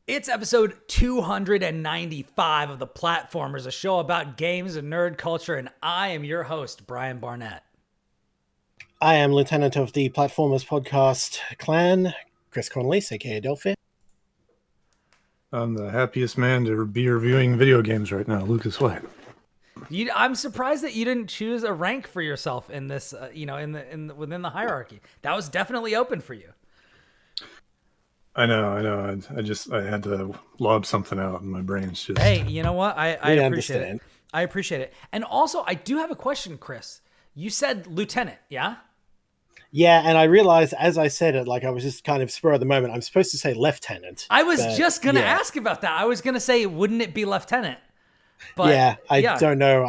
It's episode 295 of The Platformers, a show about games and nerd culture, and I am your host, Brian Barnett. I am Lieutenant of the Platformers podcast clan, Chris Cornelise, aka Delphi. I'm the happiest man to be reviewing video games right now, Lucas White. I'm surprised that you didn't choose a rank for yourself in this, within the hierarchy. That was definitely open for you. I know. I had to lob something out, and my brain's just. Hey, you know what? I appreciate understand. it. I appreciate it. And also, I do have a question, Chris. You said lieutenant, yeah? Yeah, and I realized as I said it, like I was just kind of spur of the moment, I'm supposed to say Leftenant. I was just going to ask about that. I was going to say, wouldn't it be lieutenant? But I don't know.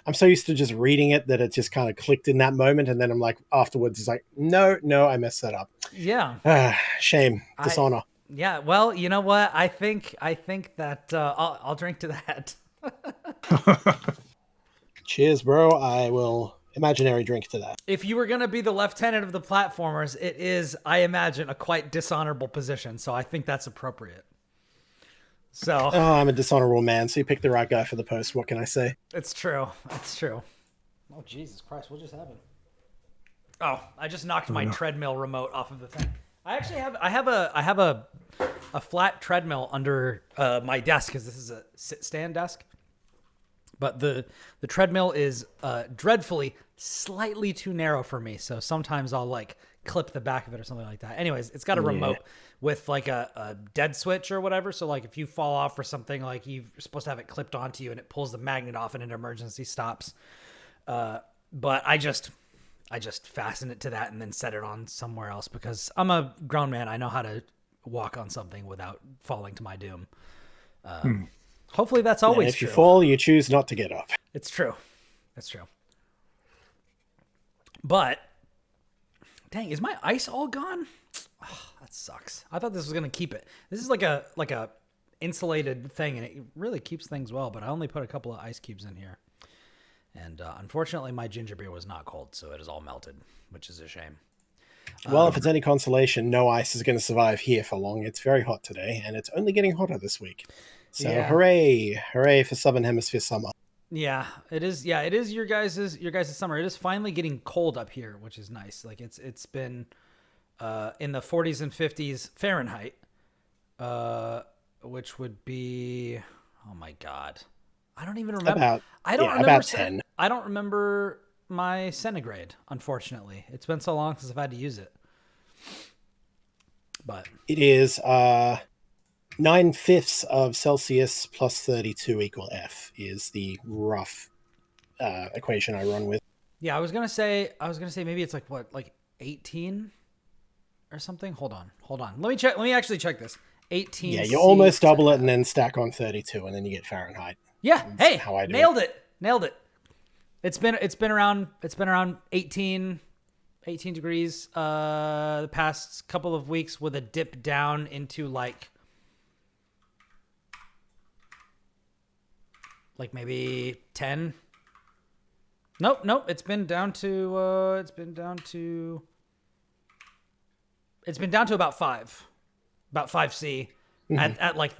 I'm so used to just reading it that it just kind of clicked in that moment, and then I'm like, afterwards, it's like, no, I messed that up. Yeah. Shame, dishonor. Well, you know what? I think that I'll drink to that. Cheers, bro. I will imaginary drink to that. If you were going to be the lieutenant of the platformers, it is, I imagine, a quite dishonorable position. So I think that's appropriate. So I'm a dishonorable man, so you picked the right guy for the post. What can I say? It's true. Oh, Jesus Christ. What just happened? Oh, I just knocked my treadmill remote off of the thing. I have a flat treadmill under my desk because this is a sit-stand desk. But the treadmill is dreadfully slightly too narrow for me. So sometimes I'll like clip the back of it or something like that. Anyways, it's got a remote with like a dead switch or whatever. So like if you fall off or something, like you're supposed to have it clipped onto you and it pulls the magnet off and it emergency stops. But I just fasten it to that and then set it on somewhere else because I'm a grown man. I know how to walk on something without falling to my doom. Hopefully that's always true. If you fall, you choose not to get up. It's true. That's true. But dang, is my ice all gone? Oh, that sucks. I thought this was gonna keep it. This is like a insulated thing, and it really keeps things well. But I only put a couple of ice cubes in here, and unfortunately, my ginger beer was not cold, so it is all melted, which is a shame. Well, if it's any consolation, no ice is going to survive here for long. It's very hot today, and it's only getting hotter this week. So hooray for Southern Hemisphere summer. Yeah, it is. Yeah, it is your guys' summer. It is finally getting cold up here, which is nice. Like it's been in the 40s and 50s Fahrenheit, which would be, oh my God, I don't even remember. About 10. I don't remember my centigrade. Unfortunately, it's been so long since I've had to use it. But it is 9/5 of Celsius plus 32 equal F is the rough equation I run with. Yeah, I was gonna say maybe it's like 18 or something. Hold on. Let me check. Let me actually check this. 18. Yeah, you almost double it and then stack on 32, and then you get Fahrenheit. Yeah. That's hey, how I do nailed it. It's been around 18 degrees the past couple of weeks with a dip down into like maybe 10. Nope. It's been down to about 5. About 5C. Mm-hmm. At like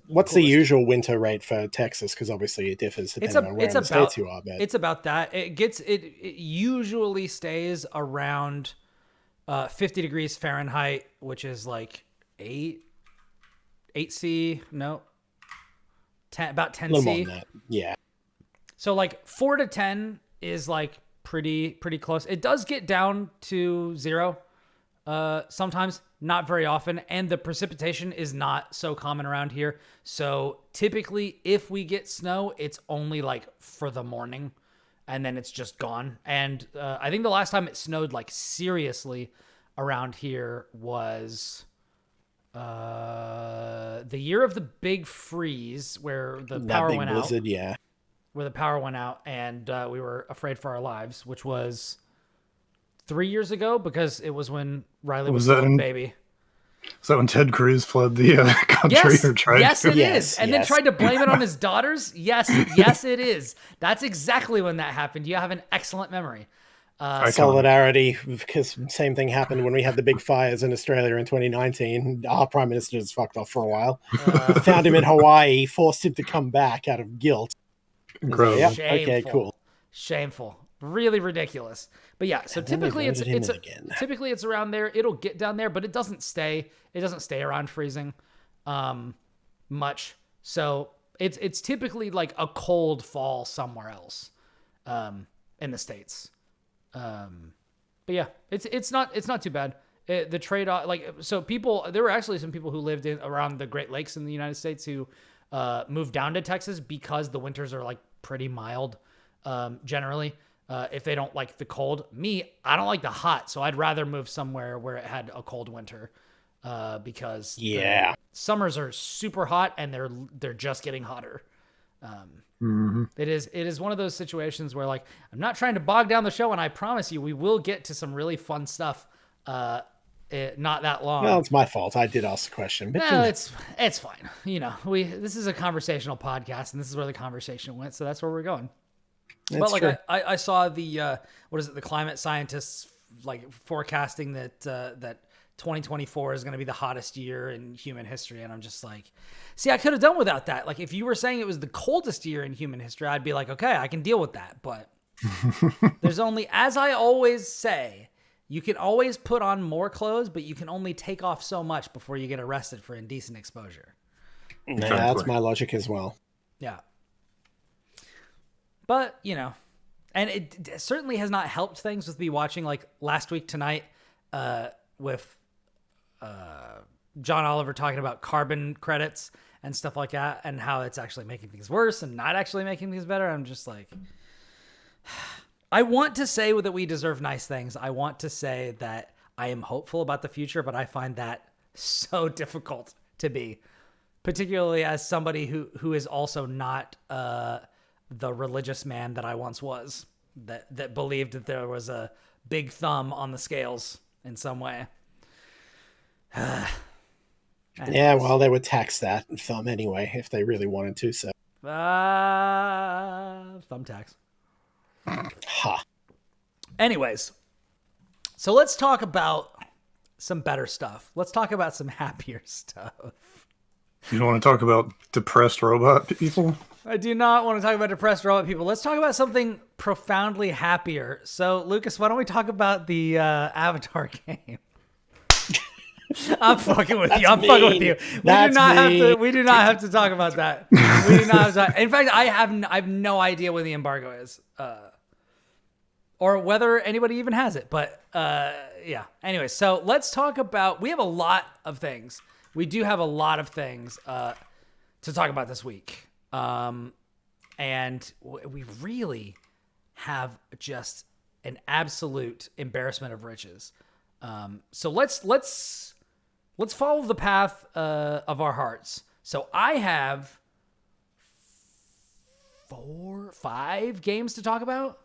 what's the usual winter rate for Texas? Because obviously it differs depending on where in the states you are. But it's about that. It usually stays around 50 degrees Fahrenheit, which is like 8C. No, 10, about 10C. A little more than that. Yeah. So like 4 to 10 is like pretty close. It does get down to 0 sometimes. Not very often, and the precipitation is not so common around here. So typically, if we get snow, it's only like for the morning, and then it's just gone. And I think the last time it snowed like seriously around here was the year of the big freeze, where the power went out. Yeah, where the power went out, and we were afraid for our lives, which was 3 years ago, because it was when Riley was a baby. Is that when Ted Cruz fled the country? Yes, or tried yes, to? It is. And then tried to blame it on his daughters. Yes, it is. That's exactly when that happened. You have an excellent memory. Solidarity, because same thing happened when we had the big fires in Australia in 2019. Our prime minister just fucked off for a while. Found him in Hawaii, forced him to come back out of guilt. Incredible. Yep, Shameful. okay, cool. Shameful. Really ridiculous. But yeah, so typically typically it's around there. It'll get down there, but it doesn't stay around freezing much. So it's typically like a cold fall somewhere else in the States. But yeah, it's not too bad. The trade-off, there were actually some people who lived around the Great Lakes in the United States who moved down to Texas because the winters are like pretty mild generally. If they don't like the cold. I don't like the hot, so I'd rather move somewhere where it had a cold winter because the summers are super hot and they're just getting hotter. It is one of those situations where, like, I'm not trying to bog down the show, and I promise you we will get to some really fun stuff not that long. Well, it's my fault. I did ask the question. But no, it's fine. This is a conversational podcast, and this is where the conversation went, so that's where we're going. But like I saw the the climate scientists like forecasting that 2024 is going to be the hottest year in human history, and I'm just like, see, I could have done without that. Like, if you were saying it was the coldest year in human history, I'd be like, okay, I can deal with that. But there's only, as I always say, you can always put on more clothes, but you can only take off so much before you get arrested for indecent exposure. Yeah, that's my logic as well. Yeah. But, and it certainly has not helped things with me watching, like, Last Week Tonight with John Oliver talking about carbon credits and stuff like that and how it's actually making things worse and not actually making things better. I'm just like, I want to say that we deserve nice things. I want to say that I am hopeful about the future, but I find that so difficult to be, particularly as somebody who is also not the religious man that I once was, that believed that there was a big thumb on the scales in some way. Yeah, well, they would tax that thumb anyway if they really wanted to. So, thumb tax. Ha. Anyways, so let's talk about some better stuff. Let's talk about some happier stuff. You don't want to talk about depressed robot people? I do not want to talk about depressed robot people. Let's talk about something profoundly happier. So, Lucas, why don't we talk about the Avatar game? I'm fucking with you. Fucking with you. We do not have to talk about that. We do not have to. In fact, I have no idea when the embargo is, or whether anybody even has it. But yeah. Anyway, so let's talk about. We have a lot of things. We do have a lot of things to talk about this week, and we really have just an absolute embarrassment of riches. So let's follow the path of our hearts. So I have 5 games to talk about.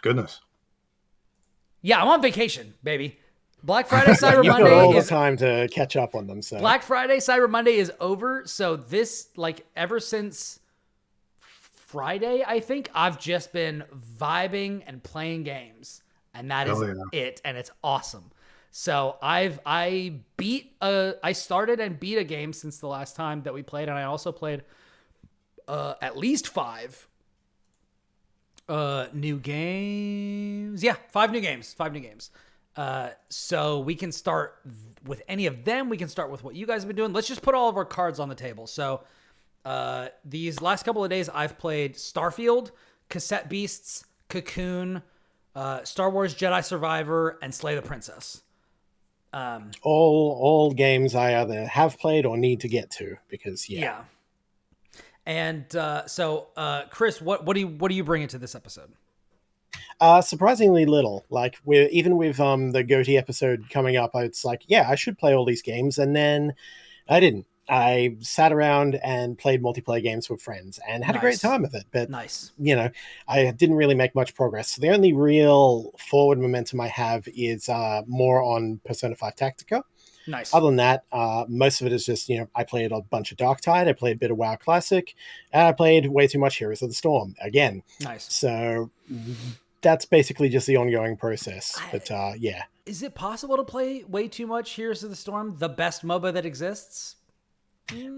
Goodness. Yeah, I'm on vacation, baby. Black Friday, Cyber You've Monday got all is the time to catch up on them. So Black Friday, Cyber Monday is over. So this, like, ever since Friday, I think I've just been vibing and playing games, and that is it. And it's awesome. So I started and beat a game since the last time that we played, and I also played at least 5 new games. Yeah, 5 new games. So we can start with any of them. We can start with what you guys have been doing. Let's just put all of our cards on the table. So these last couple of days, I've played Starfield, Cassette Beasts, Cocoon, Star Wars Jedi Survivor, and Slay the Princess. All games I either have played or need to get to because yeah. And so Kris, what do you bring into this episode? Surprisingly little. Like with the GOTY episode coming up, it's like, yeah, I should play all these games, and then I didn't. I sat around and played multiplayer games with friends and had a great time with it. But I didn't really make much progress. So the only real forward momentum I have is more on Persona 5 Tactica. Nice. Other than that, most of it is just, I played a bunch of Darktide, I played a bit of WoW Classic, and I played way too much Heroes of the Storm again. Nice. So that's basically just the ongoing process. But yeah. Is it possible to play way too much Heroes of the Storm, the best MOBA that exists?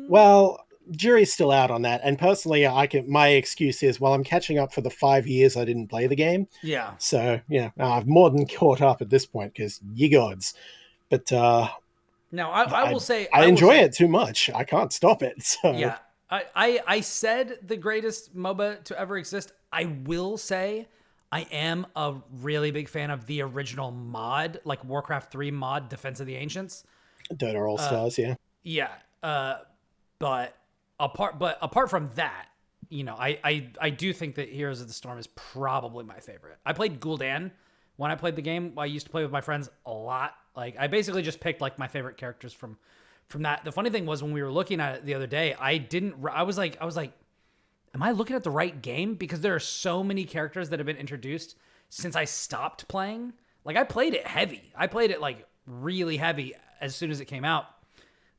Well, jury's still out on that. And personally, my excuse is, well, I'm catching up for the 5 years I didn't play the game. Yeah. So, I've more than caught up at this point because ye gods. But now I will say I enjoy it too much. I can't stop it. So yeah, I said the greatest MOBA to ever exist. I will say I am a really big fan of the original mod, like Warcraft 3 mod, Defense of the Ancients. Dota All Stars, yeah. Yeah. But apart from that, I do think that Heroes of the Storm is probably my favorite. I played Gul'dan when I played the game. I used to play with my friends a lot. Like, I basically just picked like my favorite characters from that. The funny thing was, when we were looking at it the other day, I was like, am I looking at the right game? Because there are so many characters that have been introduced since I stopped playing. Like, I played it heavy. I played it like really heavy as soon as it came out.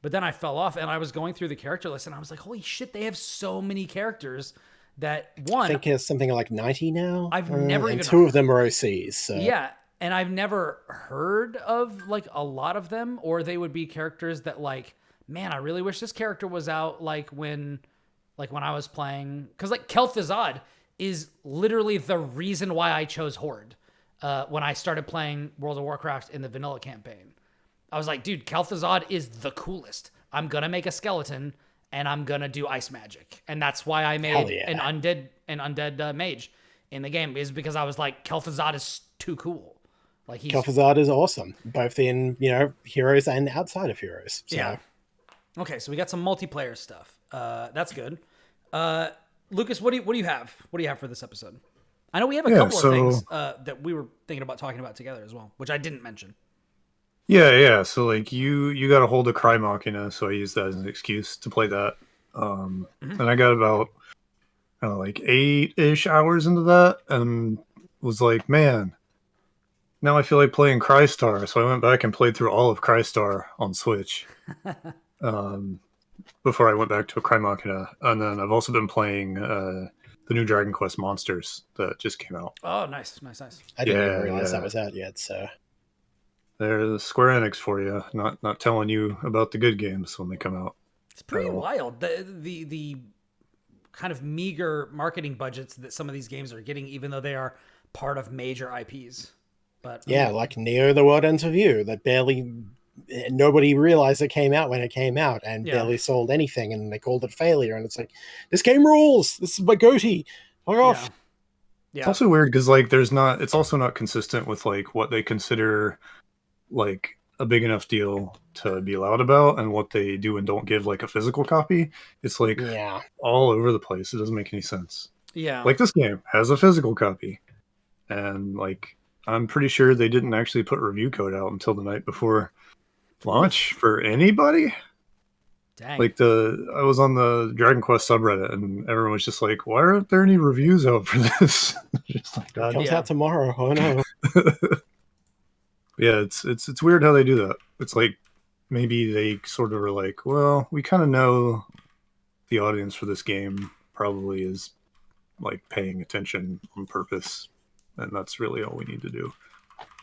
But then I fell off, and I was going through the character list, and I was like, holy shit, they have so many characters that I think it's something like 90 now. I've never and even... two of them are OCs. So. Yeah, and I've never heard of like a lot of them, or they would be characters that like, man, I really wish this character was out like when I was playing. Because like Kel'Thuzad is literally the reason why I chose Horde when I started playing World of Warcraft in the vanilla campaign. I was like, dude, Kel'Thuzad is the coolest. I'm going to make a skeleton and I'm going to do ice magic. And that's why I made an undead mage in the game, is because I was like, Kel'Thuzad is too cool. Like, Kel'Thuzad is awesome, both in, Heroes and outside of Heroes. So. Yeah. Okay, so we got some multiplayer stuff. That's good. Lucas, what do you have? What do you have for this episode? I know we have a couple of things that we were thinking about talking about together as well, which I didn't mention. Yeah. So like you got a hold of Crymachina, so I used that as an excuse to play that. And I got about like 8-ish hours into that, and was like, man, now I feel like playing Crystar. So I went back and played through all of Crystar on Switch before I went back to Crymachina. And then I've also been playing the new Dragon Quest Monsters that just came out. Oh, nice. I didn't even realize that was out yet. So. They're the Square Enix for you, not telling you about the good games when they come out. It's pretty wild. The kind of meager marketing budgets that some of these games are getting, even though they are part of major IPs. But yeah, like Neo: The World Ends With You, that nobody realized it came out when it came out, and barely sold anything, and they called it failure. And it's like, this game rules. This is my goatee. Fuck off. Yeah. It's also weird because like it's also not consistent with like what they consider like a big enough deal to be loud about and what they do and don't give like a physical copy. It's like all over the place. It doesn't make any sense. Yeah. Like, this game has a physical copy, and like I'm pretty sure they didn't actually put review code out until the night before launch for anybody. Dang. Like I was on the Dragon Quest subreddit, and everyone was just like, why aren't there any reviews out for this? Just like, God, it comes out tomorrow. Oh no. Yeah, it's weird how they do that. It's like maybe they sort of are like, well, we kind of know the audience for this game probably is like paying attention on purpose, and that's really all we need to do.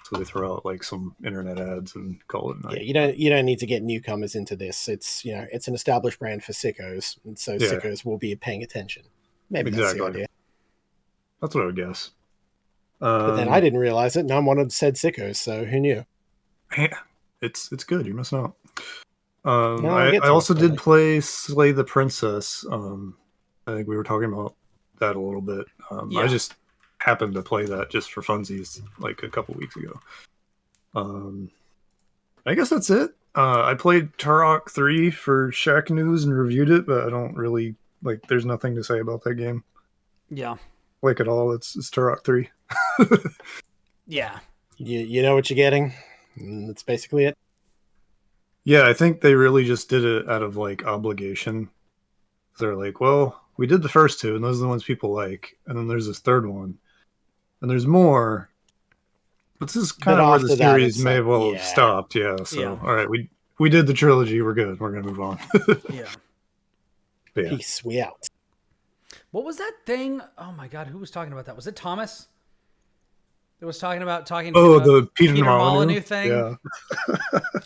So they throw out like some internet ads and call it a night. Yeah, you don't need to get newcomers into this. It's it's an established brand for sickos, and so sickos will be paying attention. Maybe that's the idea. That's what I would guess. But then I didn't realize it, and I'm one of said sickos, so who knew? Yeah, it's good. You're missing out. I also did play Slay the Princess. I think we were talking about that a little bit. I just happened to play that just for funsies like a couple weeks ago. I guess that's it. I played Turok 3 for Shack News and reviewed it, but I don't really like. There's nothing to say about that game. Yeah. Like at all. It's Turok 3. Yeah. You know what you're getting. That's basically it. Yeah, I think they really just did it out of like obligation. They're like, well, we did the first two, and those are the ones people like, and then there's this third one, and there's more. But this is kind of where the series may well have stopped. Yeah. So all right, we did the trilogy. We're good. We're gonna move on. Yeah. Peace. We out. What was that thing? Oh my God, who was talking about that? Was it Thomas? It was talking about the Peter Molyneaux Molyneaux thing. Yeah.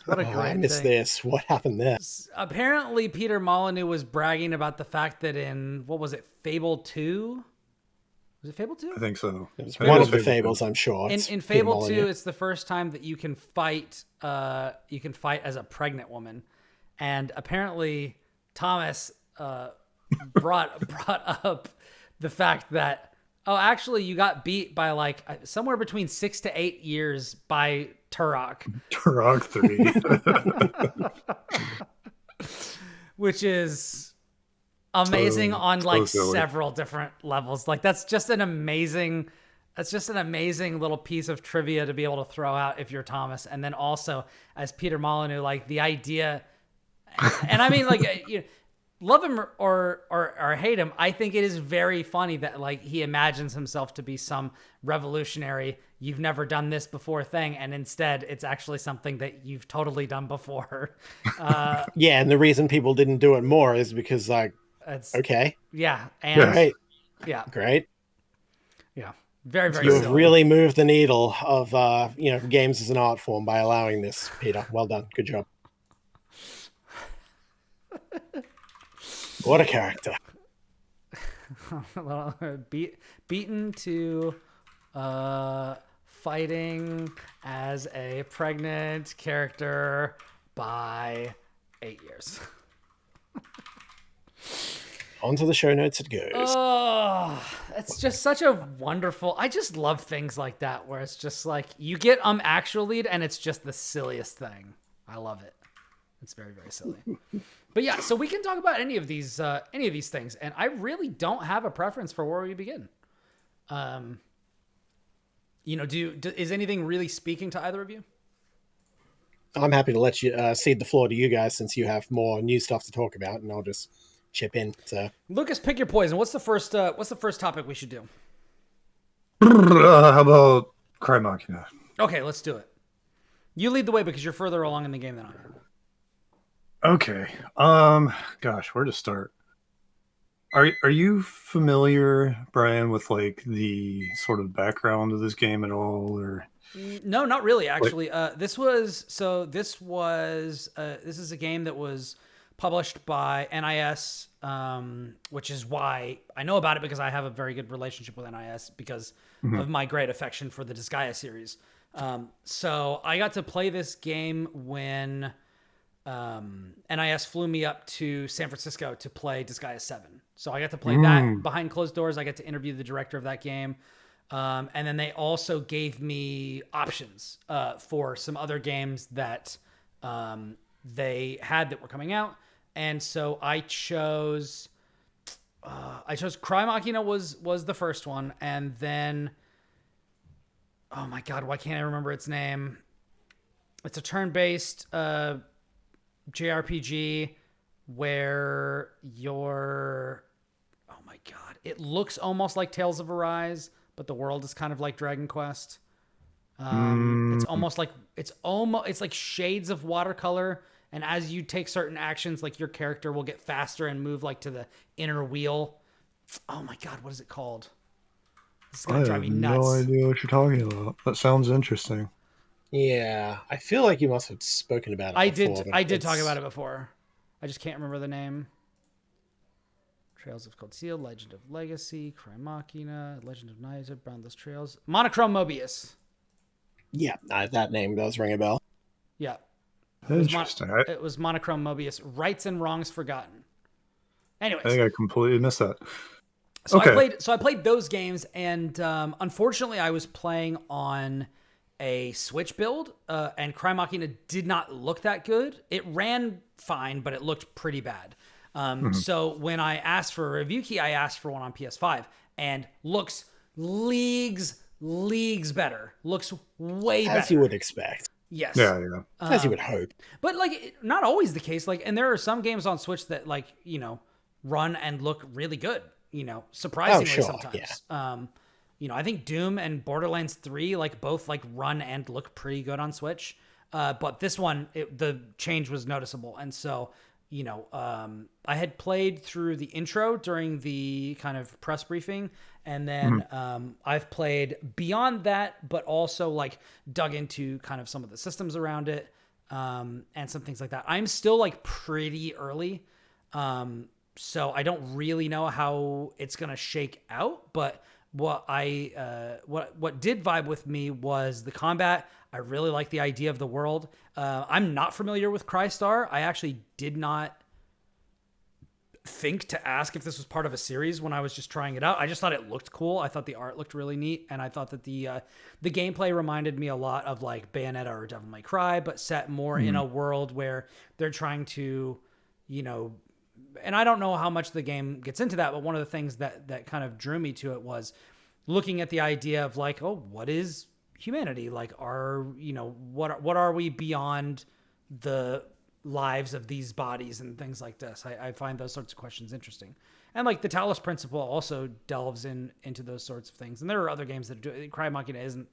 What a Oh, great I missed thing. this. What happened there? Apparently, Peter Molyneaux was bragging about the fact that in, what was it, Fable 2? Was it Fable 2? I think so. It was I think one it of the Fable fables, 2. I'm sure. In It's Peter Fable 2, Molyneaux. it's the first time that you can fight as a pregnant woman. And apparently Thomas brought up the fact that, oh, actually you got beat by like somewhere between 6 to 8 years by Turok. Turok 3. Which is amazing on like silly. several different levels. Like that's just an amazing little piece of trivia to be able to throw out if you're Thomas. And then also as Peter Molyneaux, like the idea, and I mean like you know, love him or hate him, I think it is very funny that like he imagines himself to be some revolutionary, you've never done this before thing, and instead it's actually something that you've totally done before. Yeah, and the reason people didn't do it more is because, like, It's okay, yeah, and great, yeah, great. yeah, very very You have silly. really moved the needle of, games as an art form by allowing this, Peter. Well done. Good job. What a character. Beaten to fighting as a pregnant character by 8 years. Onto the show notes it goes. Oh, it's just such a wonderful. I just love things like that where it's just like you get actual lead and it's just the silliest thing. I love it. It's very very silly. But yeah, so we can talk about any of these things, and I really don't have a preference for where we begin. Is anything really speaking to either of you? I'm happy to let you cede the floor to you guys since you have more new stuff to talk about, and I'll just chip in. So, Lucas, pick your poison. What's the first topic we should do? How about Crymachina? Okay, let's do it. You lead the way because you're further along in the game than I am. Okay. Gosh, where to start? Are you familiar, Brian, with like the sort of background of this game at all, or? No, not really. Actually, this is a game that was published by NIS, which is why I know about it, because I have a very good relationship with NIS because of my great affection for the Disgaea series. So I got to play this game when NIS flew me up to San Francisco to play Disgaea 7. So I got to play that behind closed doors. I got to interview the director of that game. And then they also gave me options for some other games that they had that were coming out. And so I chose Crymachina was the first one. And then, oh my God, why can't I remember its name? It's a turn-based JRPG where oh my God, it looks almost like Tales of Arise, but the world is kind of like Dragon Quest. It's almost like it's like shades of watercolor, and as you take certain actions, like your character will get faster and move like to the inner wheel. Oh my God, what is it called? This is gonna drive me nuts. No idea what you're talking about. That sounds interesting. yeah, I feel like you must have spoken about it. I before, did. I did talk about it before. I just can't remember the name. Trails of Cold Steel, Legend of Legacy, Crymachina, Legend of Nysa, Boundless Trails, Monochrome Mobius. Yeah, that name does ring a bell. Yeah. Interesting. It was Monochrome Mobius. Rights and Wrongs Forgotten. Anyways, I think I completely missed that. so Okay. I played those games, and unfortunately, I was playing on a Switch build, and Crymachina did not look that good. It ran fine, but it looked pretty bad. So when I asked for a review key, I asked for one on PS5, and looks leagues better. Looks way better. As you would expect. Yes. Yeah. As you would hope. But like, not always the case. Like, and there are some games on Switch that run and look really good. Surprisingly sometimes. Yeah. I think Doom and Borderlands 3 both run and look pretty good on Switch. But this one, the change was noticeable, and so I had played through the intro during the kind of press briefing, And then I've played beyond that, but also like dug into kind of some of the systems around it, and some things like that. I'm still like pretty early, so I don't really know how it's gonna shake out. But what did vibe with me was the combat. I really like the idea of the world. I'm not familiar with Crystar. I actually did not think to ask if this was part of a series when I was just trying it out. I just thought it looked cool. I thought the art looked really neat, and I thought that the gameplay reminded me a lot of like Bayonetta or Devil May Cry, but set more in a world where they're trying to, you know, and I don't know how much the game gets into that, but one of the things that kind of drew me to it was looking at the idea of like, oh, what is humanity? Like, what are we beyond the lives of these bodies and things like this? I find those sorts of questions interesting. And like the Talos Principle also delves into those sorts of things. And there are other games that do it. Crymachina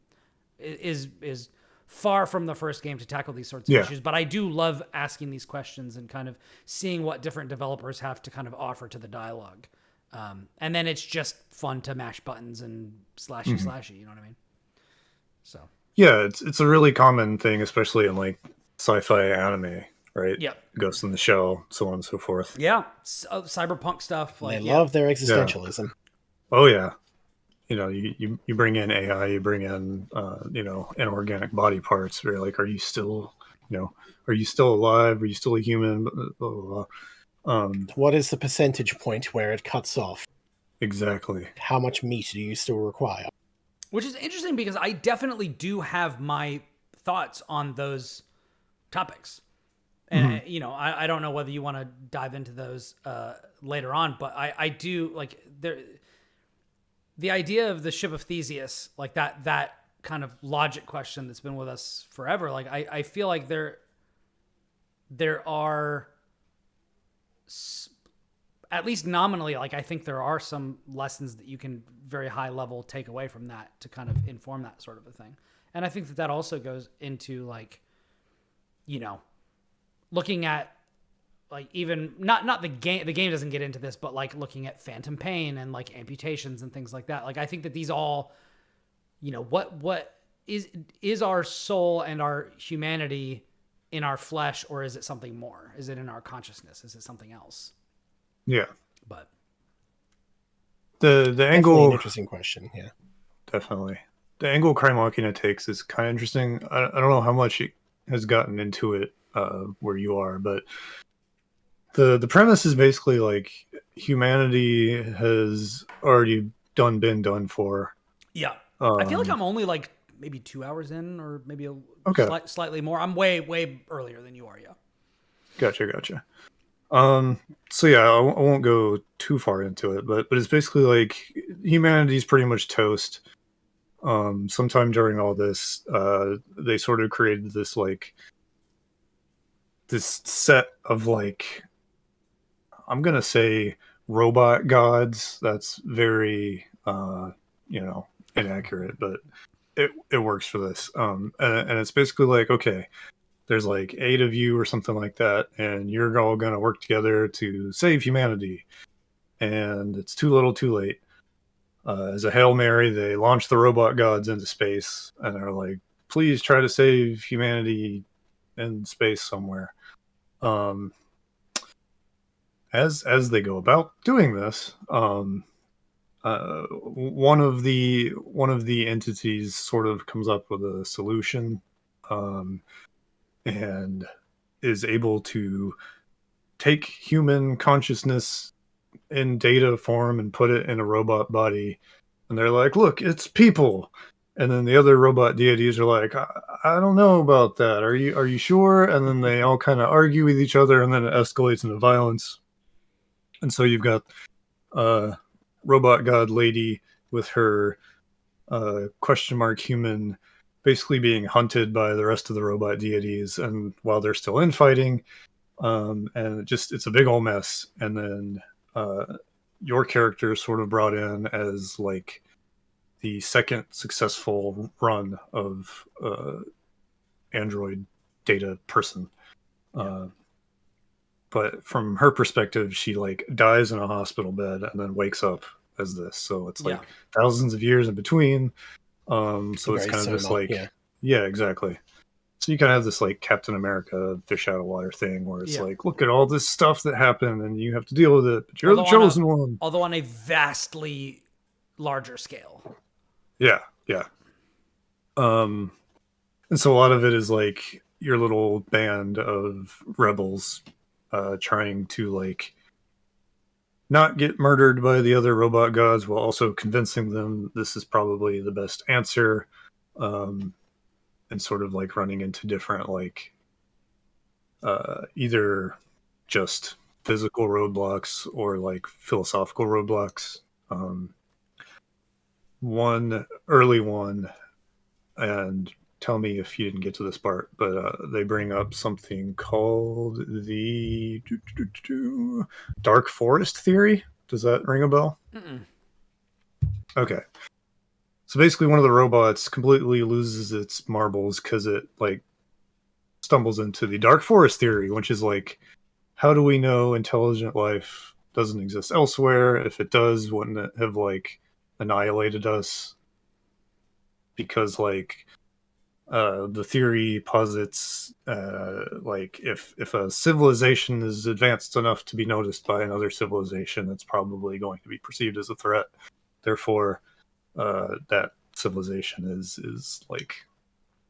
is far from the first game to tackle these sorts of issues, but I do love asking these questions and kind of seeing what different developers have to kind of offer to the dialogue. And then it's just fun to mash buttons and slashy, you know what I mean? So yeah, it's a really common thing, especially in like sci-fi anime, right? Yep. Ghost in the Shell, so on and so forth. Yeah, cyberpunk stuff. Like, they love their existentialism. Oh yeah, you know, you bring in AI, you bring in inorganic body parts. Where you're like, are you still alive? Are you still a human? Blah, blah, blah. What is the percentage point where it cuts off? Exactly. How much meat do you still require? Which is interesting because I definitely do have my thoughts on those topics. And, you know, I don't know whether you want to dive into those later on, but I do like the idea of the ship of Theseus, like that kind of logic question that's been with us forever. Like, I feel like there are, at least nominally, like I think there are some lessons that you can very high level take away from that to kind of inform that sort of a thing. And I think that also goes into like, you know, looking at like even not the game doesn't get into this, but like looking at phantom pain and like amputations and things like that. Like I think that these all, you know, what is our soul and our humanity in our flesh, or is it something more? Is it in our consciousness? Is it something else? Yeah. But the angle, definitely an interesting question. Yeah, definitely the angle Crymachina takes is kind of interesting. I don't know how much it has gotten into it where you are, but the premise is basically like humanity has already been done for. Yeah, I feel like I'm only like maybe 2 hours in, or maybe slightly more. I'm way earlier than you are. Yeah. Gotcha. So yeah, I won't go too far into it, but it's basically like humanity's pretty much toast. Sometime during all this, they sort of created this set of like, I'm gonna say robot gods. That's very inaccurate, but it works for this. And it's basically like, okay, there's like 8 of you or something like that, and you're all gonna work together to save humanity. And it's too little, too late. As a Hail Mary, they launch the robot gods into space, and they're like, please try to save humanity in space somewhere. As they go about doing this, one of the entities sort of comes up with a solution, and is able to take human consciousness in data form and put it in a robot body. And they're like, look, it's people. And then the other robot deities are like, I don't know about that. Are you sure? And then they all kind of argue with each other, and then it escalates into violence. And so you've got robot god lady with her question mark human basically being hunted by the rest of the robot deities, and while they're still infighting, and it's a big old mess. And then your character is sort of brought in as like the second successful run of android data person. But from her perspective, she like dies in a hospital bed and then wakes up as this. So it's like Yeah. thousands of years in between. So it's Very kind of this sonar, like, yeah. yeah, exactly. So you kind of have this like Captain America fish out of water thing where it's Yeah. like, look at all this stuff that happened and you have to deal with it, but you're the Although chosen one. although on a vastly larger scale. Yeah, yeah. And so a lot of it is like your little band of rebels trying to like not get murdered by the other robot gods while also convincing them this is probably the best answer. And sort of like running into different like either just physical roadblocks or like philosophical roadblocks. One early one, and tell me if you didn't get to this part, but they bring up something called the Dark Forest theory. Does that ring a bell? Mm-mm. Okay. So basically, one of the robots completely loses its marbles because it like stumbles into the Dark Forest theory, which is like, how do we know intelligent life doesn't exist elsewhere? If it does, wouldn't it have like annihilated us? Because like the theory posits like if a civilization is advanced enough to be noticed by another civilization, it's probably going to be perceived as a threat. Therefore, that civilization is like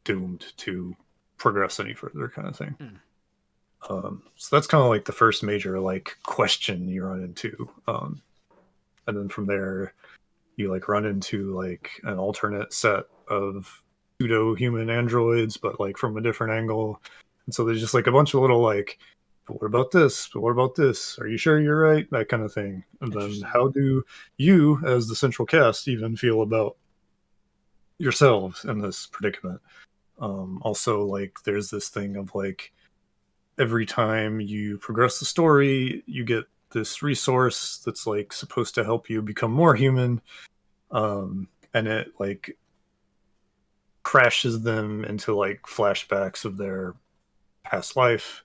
doomed to progress any further, kind of thing. So that's kind of like the first major like question you run into, and then from there you like run into like an alternate set of pseudo human androids, but like from a different angle. And so there's just like a bunch of little like, but what about this? But what about this? Are you sure you're right? That kind of thing. And then how do you, as the central cast, even feel about yourselves in this predicament? Also, like, there's this thing of like, every time you progress the story, you get this resource that's like supposed to help you become more human. And it like crashes them into like flashbacks of their past life,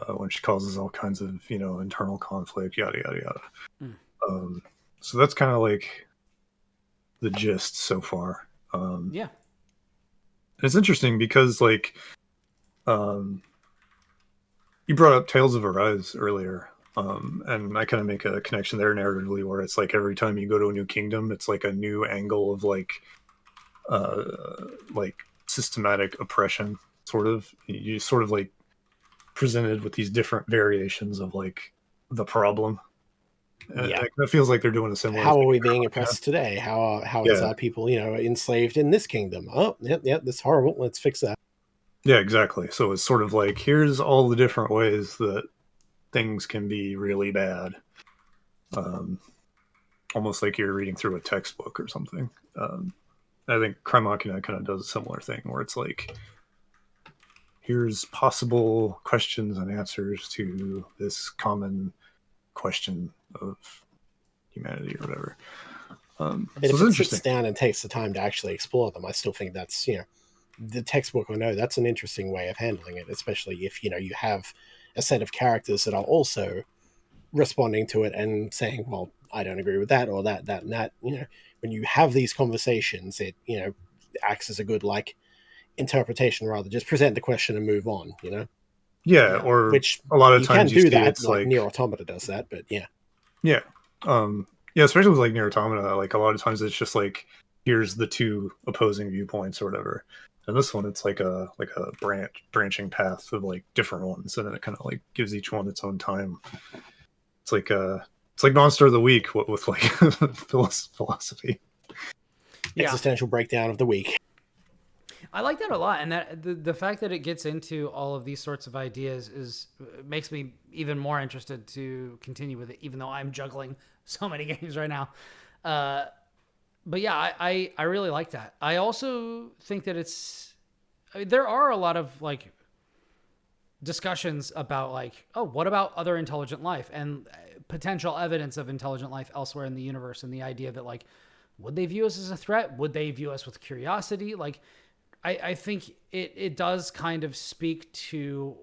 which causes all kinds of, you know, internal conflict, yada yada yada. So that's kind of like the gist so far. Yeah. It's interesting because like you brought up Tales of Arise earlier, and I kind of make a connection there narratively where it's like every time you go to a new kingdom, it's like a new angle of like systematic oppression, sort of. You sort of like presented with these different variations of like the problem. Yeah. It feels like they're doing a similar How thing. are we being oppressed today? How is Yeah. our people, enslaved in this kingdom? Oh, yep, that's horrible. Let's fix that. Yeah, exactly. So it's sort of like here's all the different ways that things can be really bad. Almost like you're reading through a textbook or something. I think Crymachina kind of does a similar thing where it's like, here's possible questions and answers to this common question of humanity or whatever. And So if it's it interesting. sits down and takes the time to actually explore them, I still think that's, the textbook, I know that's an interesting way of handling it, especially if, you have a set of characters that are also responding to it and saying, well, I don't agree with that or that, and that. When you have these conversations, it, acts as a good, like, interpretation rather. Just present the question and move on, Yeah, or which a lot of you can times you do see that, it's like like, Nier Automata does that, but yeah. yeah. Yeah, especially with like Nier Automata, like a lot of times it's just like, here's the two opposing viewpoints or whatever. And this one, it's like a branching path of like different ones, and then it kind of like gives each one its own time. It's like Monster of the Week with like philosophy. Yeah. Existential breakdown of the week. I like that a lot, and that the fact that it gets into all of these sorts of ideas makes me even more interested to continue with it, even though I'm juggling so many games right now. But yeah, I really like that. I also think that there are a lot of like discussions about like, oh, what about other intelligent life and potential evidence of intelligent life elsewhere in the universe, and the idea that like, would they view us as a threat? Would they view us with curiosity? Like, I think it does kind of speak to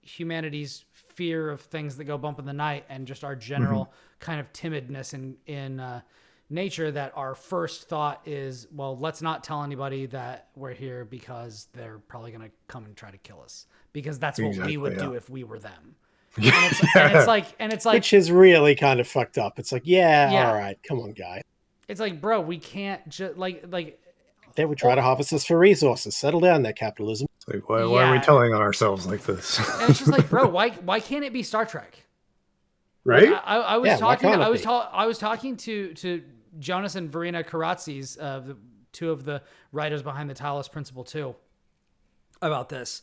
humanity's fear of things that go bump in the night and just our general kind of timidness in nature, that our first thought is, well, let's not tell anybody that we're here because they're probably going to come and try to kill us, because that's what we would do if we were them. And it's like, which is really kind of fucked up. It's like, all right, come on, guys. It's like, bro, we can't just like they would try to harvest us for resources. Settle down there, capitalism. It's like, why are we telling on ourselves like this? And it's just like, bro, why can't it be Star Trek? Right? Like, I was talking to Jonas and Verena Karatzis, the two of the writers behind the Talos Principle 2, about this.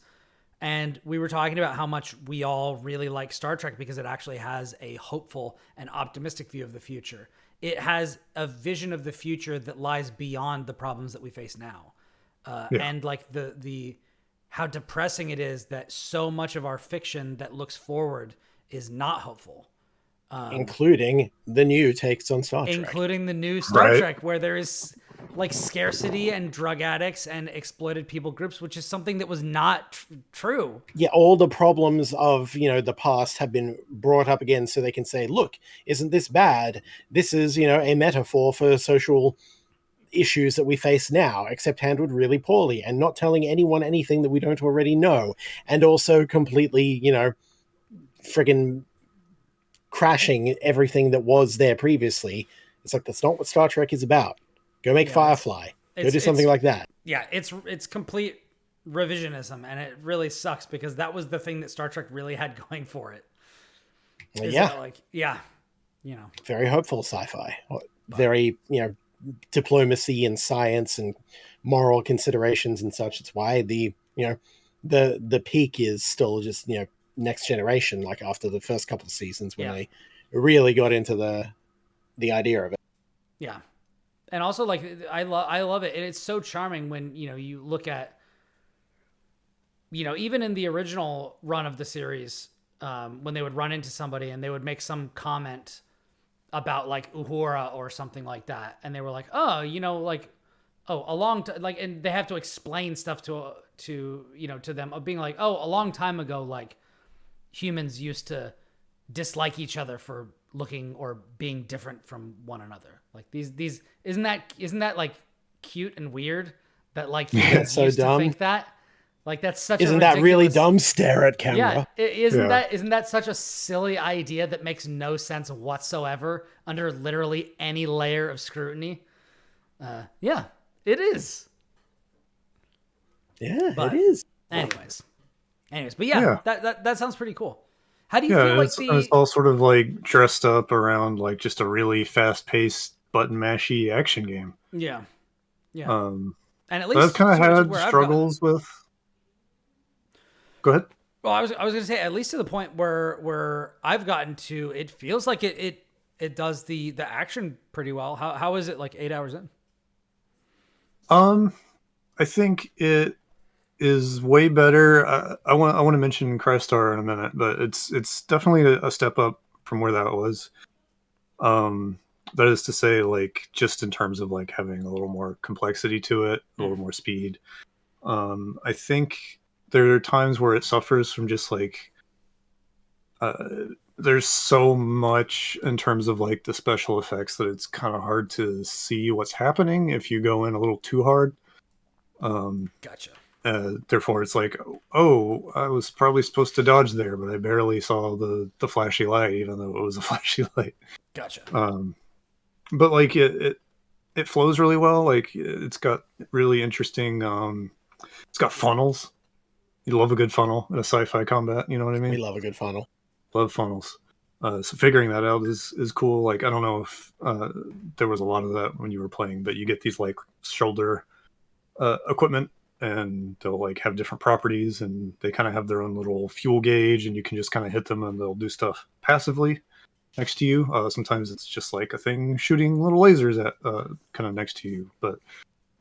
And we were talking about how much we all really like Star Trek because it actually has a hopeful and optimistic view of the future. It has a vision of the future that lies beyond the problems that we face now. And like the how depressing it is that so much of our fiction that looks forward is not hopeful. Including the new takes on Star Trek. Including the new Star Trek, where there is like scarcity and drug addicts and exploited people groups, which is something that was not true. Yeah, all the problems of, the past have been brought up again so they can say, look, isn't this bad? This is, a metaphor for social issues that we face now, except handled really poorly and not telling anyone anything that we don't already know. And also completely, friggin' crashing everything that was there previously. It's like, that's not what Star Trek is about. Go make Firefly. Go do something like that. Yeah, it's complete revisionism, and it really sucks because that was the thing that Star Trek really had going for it. Very hopeful sci-fi. Very, diplomacy and science and moral considerations and such. It's why the peak is still just, Next Generation, like after the first couple of seasons when they really got into the idea of it. Yeah. And also, like, I love it. And it's so charming when, you look at, even in the original run of the series, when they would run into somebody and they would make some comment about, like, Uhura or something like that. And they were like, oh, a long time, like, and they have to explain stuff to them, of being like, oh, a long time ago, like, humans used to dislike each other for looking or being different from one another. Like these isn't that like cute and weird that like humans so used dumb to think that? Like that's such isn't a that really dumb? Stare at camera. Yeah, isn't that such a silly idea that makes no sense whatsoever under literally any layer of scrutiny? Yeah, it is. Yeah, but it is. Anyways, but that sounds pretty cool. How do you feel like it's all sort of like dressed up around like just a really fast-paced button mashy action game. Yeah. And at least I've kind of had struggles with. Go ahead. Well, I was going to say, at least to the point where I've gotten to, it feels like it does the action pretty well. How is it like 8 hours in? I think it is way better. I want to mention Crystar in a minute, but it's definitely a step up from where that was. That is to say, like, just in terms of like having a little more complexity to it, a little more speed. I think there are times where it suffers from just like there's so much in terms of like the special effects that it's kind of hard to see what's happening if you go in a little too hard. Gotcha. Therefore, it's like, oh, I was probably supposed to dodge there, but I barely saw the flashy light, even though it was a flashy light. Gotcha. But like it flows really well. Like it's got really interesting. It's got funnels. You love a good funnel in a sci-fi combat. You know what I mean? We love a good funnel. Love funnels. So figuring that out is cool. Like I don't know if there was a lot of that when you were playing, but you get these like shoulder equipment. And they'll like have different properties and they kind of have their own little fuel gauge and you can just kind of hit them and they'll do stuff passively next to you. Sometimes it's just like a thing shooting little lasers at kind of next to you, but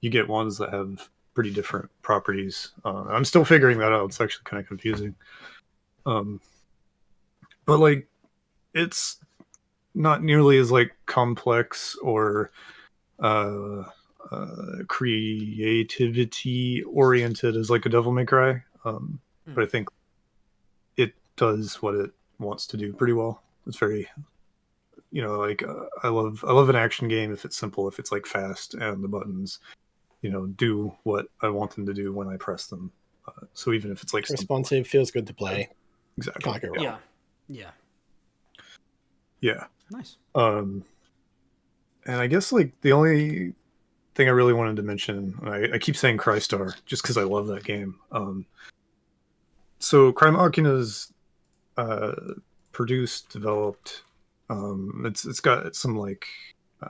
you get ones that have pretty different properties. I'm still figuring that out. It's actually kind of confusing. But like it's not nearly as like complex or creativity oriented as like a Devil May Cry, but I think it does what it wants to do pretty well. It's very, like I love an action game if it's simple, if it's like fast and the buttons, do what I want them to do when I press them. So even if it's like responsive, feels good to play. Exactly. Can't go wrong. Yeah. Nice. And I guess like the only thing I really wanted to mention, I keep saying Crystar just because I love that game. So Crymachina's produced, developed. It's got some like I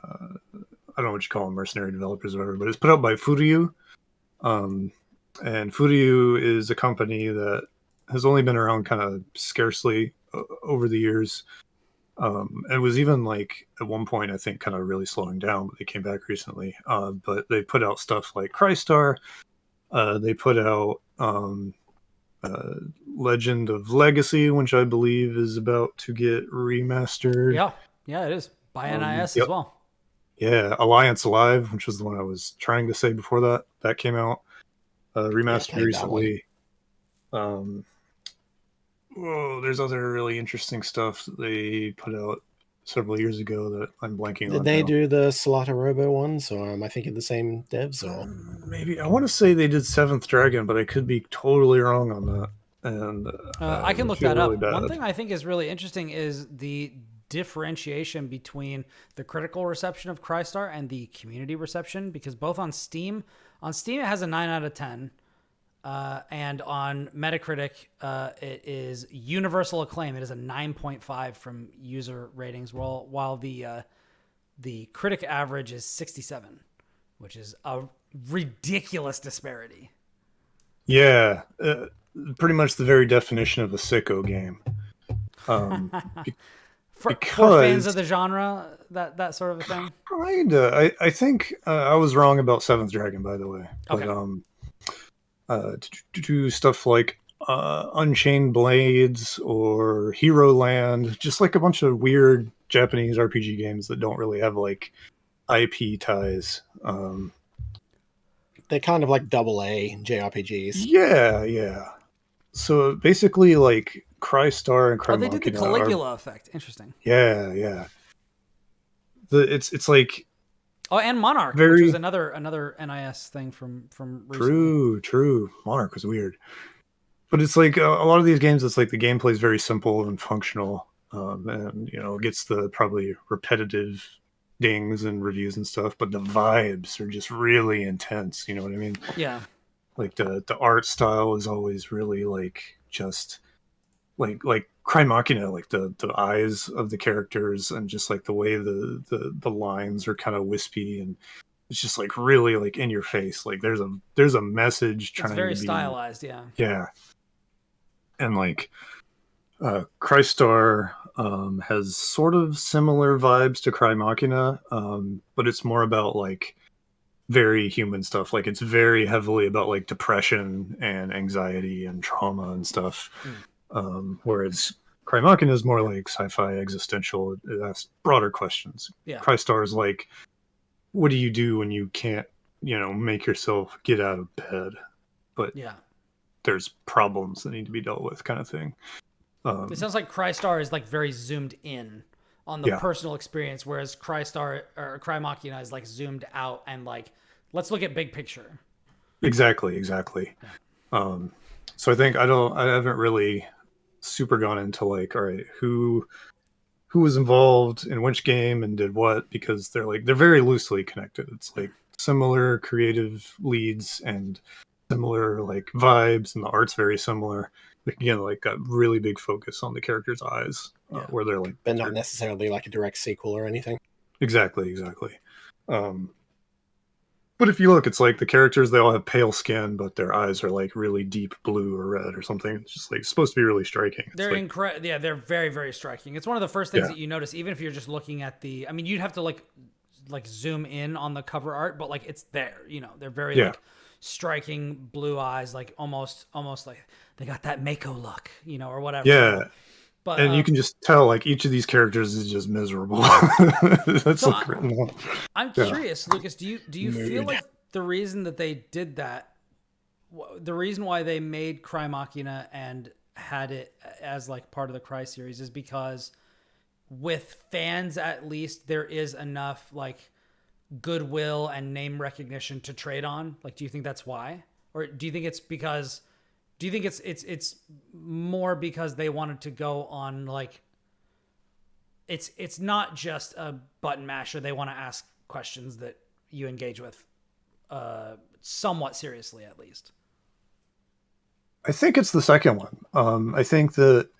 don't know what you call them, mercenary developers or whatever, but it's put out by Furyu. And Furyu is a company that has only been around kind of scarcely over the years. And was even like at one point, I think, kind of really slowing down, but they came back recently. But they put out stuff like Crystar. They put out Legend of Legacy, which I believe is about to get remastered. Yeah, it is by NIS as well. Yeah, Alliance Alive, which was the one I was trying to say before that came out, remastered recently. There's other really interesting stuff that they put out several years ago that I'm blanking on. Did they do the Salata Robo ones, or am I thinking the same devs? Or maybe I want to say they did Seventh Dragon, but I could be totally wrong on that. And I can look that up. Really one thing I think is really interesting is the differentiation between the critical reception of Crystar and the community reception, because both on Steam it has a 9 out of 10. And on Metacritic, it is universal acclaim. It is a 9.5 from user ratings, while the critic average is 67, which is a ridiculous disparity. Yeah, pretty much the very definition of a sicko game. For fans of the genre, that sort of a thing. Kinda. I think I was wrong about Seventh Dragon, by the way. Okay. But, to do stuff like Unchained Blades or Hero Land, just like a bunch of weird Japanese RPG games that don't really have like IP ties. They're kind of like AA JRPGs. Yeah. So basically, like Crystar and Crymachina. They did the Caligula effect. Interesting. Yeah. It's like. Oh, and Monarch, which was another NIS thing from recently. True. Monarch was weird. But it's like a lot of these games, it's like the gameplay is very simple and functional, and gets the probably repetitive dings and reviews and stuff, but the vibes are just really intense. You know what I mean? Yeah. Like the art style is always really like just like Crymachina, like the eyes of the characters and just like the way the lines are kind of wispy, and it's just like really like in your face. Like there's a message trying to be very stylized. Yeah. And like Crystar has sort of similar vibes to Crymachina, but it's more about like very human stuff. Like it's very heavily about like depression and anxiety and trauma and stuff. Whereas Crymachina is more like sci-fi existential. It asks broader questions. Yeah. Crystar is like, what do you do when you can't, make yourself get out of bed? But there's problems that need to be dealt with, kind of thing. It sounds like Crystar is like very zoomed in on the personal experience, whereas Crymachina is like zoomed out and like, let's look at big picture. Exactly. Yeah. So I think I haven't really super gone into like, all right, who was involved in which game and did what, because they're very loosely connected. It's like similar creative leads and similar like vibes, and the art's very similar. Again, like got really big focus on the characters' eyes, where they're like, but not necessarily like a direct sequel or anything. Exactly. But if you look, it's like the characters, they all have pale skin, but their eyes are like really deep blue or red or something. It's just like supposed to be really striking. They're incredible. Yeah, they're very, very striking. It's one of the first things that you notice, even if you're just looking at you'd have to like zoom in on the cover art, but like it's there. They're very like striking blue eyes, like almost like they got that Mako look, or whatever. Yeah. But, and you can just tell, like, each of these characters is just miserable. That's so like written on. I'm curious, Lucas. Do you feel like the reason that they did that, the reason why they made Crymachina and had it as like part of the Cry series is because with fans, at least, there is enough like goodwill and name recognition to trade on. Like, do you think that's why? Or do you think it's because, do you think it's more because they wanted to go on like, it's not just a button masher. They want to ask questions that you engage with somewhat seriously, at least. I think it's the second one. I think that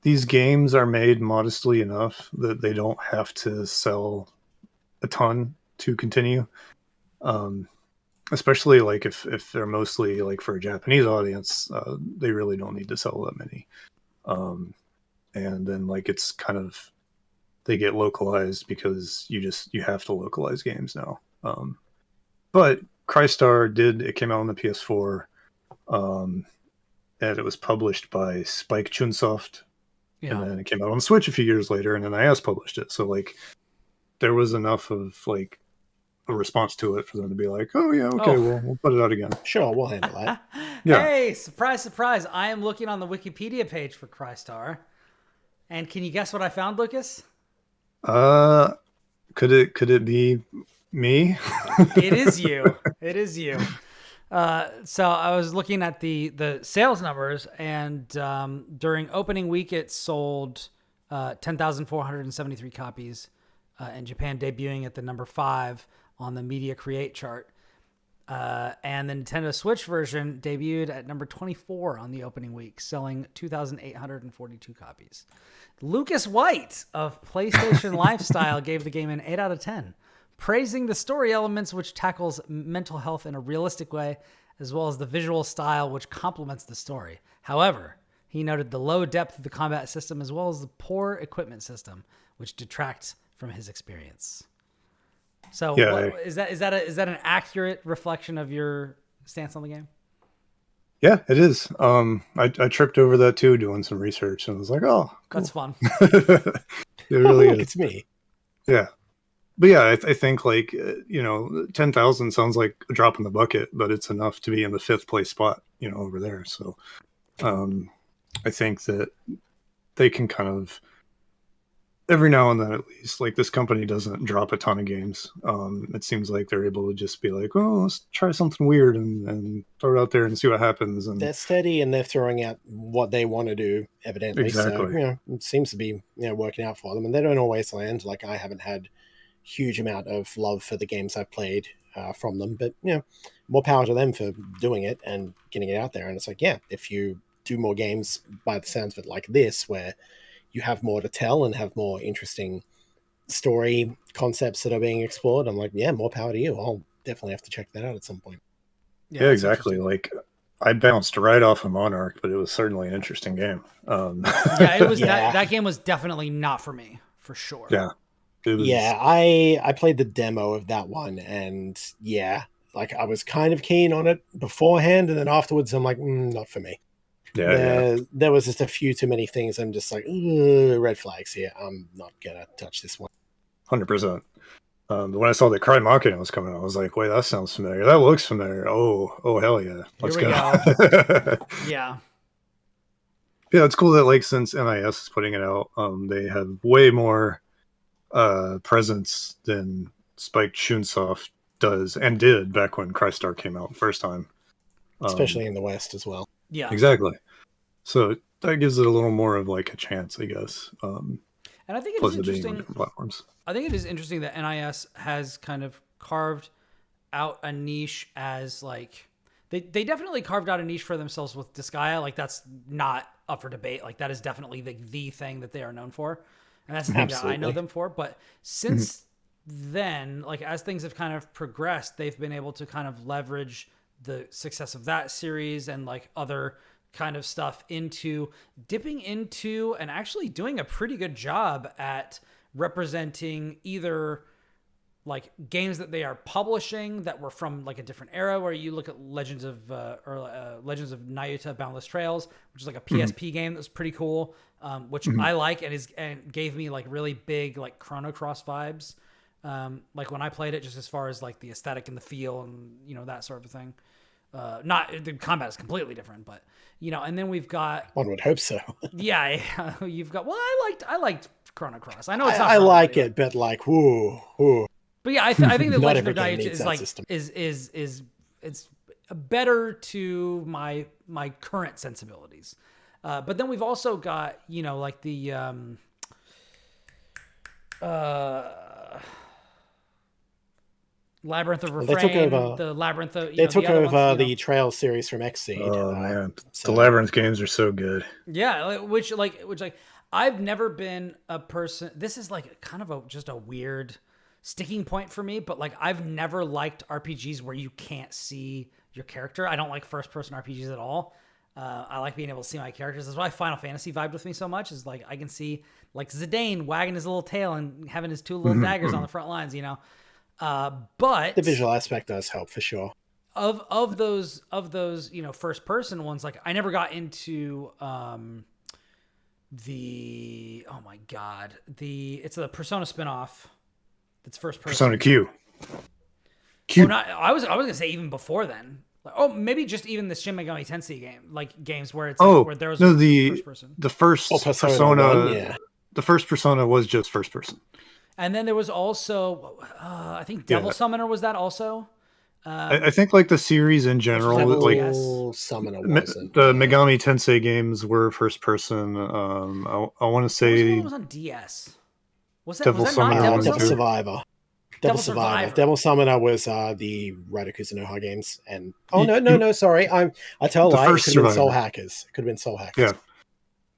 these games are made modestly enough that they don't have to sell a ton to continue. Especially like if they're mostly like for a Japanese audience, they really don't need to sell that many. And then like it's kind of, they get localized because you have to localize games now. But Crystar it came out on the PS4, and it was published by Spike Chunsoft. Yeah. And then it came out on Switch a few years later, and then NIS published it. So like there was enough of like a response to it for them to be like, oh yeah, okay, we'll put it out again. Sure, we'll handle that. Yeah. Hey, surprise, surprise. I am looking on the Wikipedia page for Crystar. And can you guess what I found, Lucas? Could it be me? It is you. It is you. So I was looking at the sales numbers, and during opening week, it sold 10,473 copies in Japan, debuting at the number 5 on the Media Create chart. And the Nintendo Switch version debuted at number 24 on the opening week, selling 2,842 copies. Lucas White of PlayStation Lifestyle gave the game an 8 out of 10, praising the story elements, which tackles mental health in a realistic way, as well as the visual style, which complements the story. However, he noted the low depth of the combat system, as well as the poor equipment system, which detracts from his experience. So Yeah, is that an accurate reflection of your stance on the game? Yeah, it is. I tripped over that too, doing some research, and I was like, oh, cool. That's fun. It really Look, is. it's me. Yeah. But yeah, I think like, 10,000 sounds like a drop in the bucket, but it's enough to be in the 5th place spot, over there. So I think that they can kind of, every now and then at least, like this company doesn't drop a ton of games. It seems like they're able to just be like, oh, let's try something weird and throw it out there and see what happens. And they're steady and they're throwing out what they want to do, evidently. Exactly. So, it seems to be, working out for them. And they don't always land. Like, I haven't had huge amount of love for the games I've played from them. But, more power to them for doing it and getting it out there. And it's like, yeah, if you do more games by the sounds of it like this, where you have more to tell and have more interesting story concepts that are being explored, I'm like, yeah, more power to you. I'll definitely have to check that out at some point. Yeah, exactly. Like I bounced right off of Monarch, but it was certainly an interesting game. Yeah, it was that game was definitely not for me, for sure. Yeah. It was... Yeah, I played the demo of that one, and yeah, like I was kind of keen on it beforehand, and then afterwards I'm like, not for me. There was just a few too many things. I'm just like, red flags here. I'm not gonna touch this one. 100%. But when I saw that Crymachina was coming out, I was like, wait, that sounds familiar. That looks familiar. Oh, hell yeah. Let's go. Yeah. Yeah, it's cool that like since NIS is putting it out, they have way more presence than Spike Chunsoft does and did back when Crystar came out the first time. Especially in the West as well. Yeah. Exactly. So that gives it a little more of like a chance, I guess. And I think it is interesting. Platforms. I think it is interesting that NIS has kind of carved out a niche as like they definitely carved out a niche for themselves with Disgaea. Like that's not up for debate. Like that is definitely the thing that they are known for, and that's the thing that I know them for. But since then, like as things have kind of progressed, they've been able to kind of leverage the success of that series and like other kind of stuff into dipping into and actually doing a pretty good job at representing either like games that they are publishing that were from like a different era, where you look at Legends of Nayuta Boundless Trails, which is like a PSP game that was pretty cool, which I like and gave me like really big like Chrono Cross vibes, like when I played it, just as far as like the aesthetic and the feel and that sort of thing. Not the combat is completely different, but and then we've got One would hope so. yeah, you've got I liked Chrono Cross. I know it's not. I for like everybody, it, but like, whoo. but yeah, I think that Not Legend every of game Night needs is that like system. is it's better to my current sensibilities. But then we've also got like the Labyrinth of They took Refrain, over. the Labyrinth of They took the other over ones, the Trail series from Xseed. Oh man, so- the Labyrinth games are so good. Yeah, which I've never been a person. This is like kind of just a weird sticking point for me, but like I've never liked RPGs where you can't see your character. I don't like first person RPGs at all. I like being able to see my characters. That's why Final Fantasy vibed with me so much. Is like I can see like Zidane wagging his little tail and having his two little daggers on the front lines. But the visual aspect does help for sure. Of those first person ones, like I never got into it's the Persona spinoff that's first person. Persona Q. I was gonna say even before then. Like, maybe just even the Shin Megami Tensei games where it's where there was first person. The first Persona 1, yeah. The first Persona was just first person. And then there was also I think Devil Summoner was that also. I think like the series in general, like Summoner wasn't. The Megami Tensei games were first person. I want to say what was on DS. Was that Devil Summoner? Devil Survivor. Devil Summoner was the Raiden Kuzunoha games, and no, sorry, I tell a lie. It could have been Soul Hackers.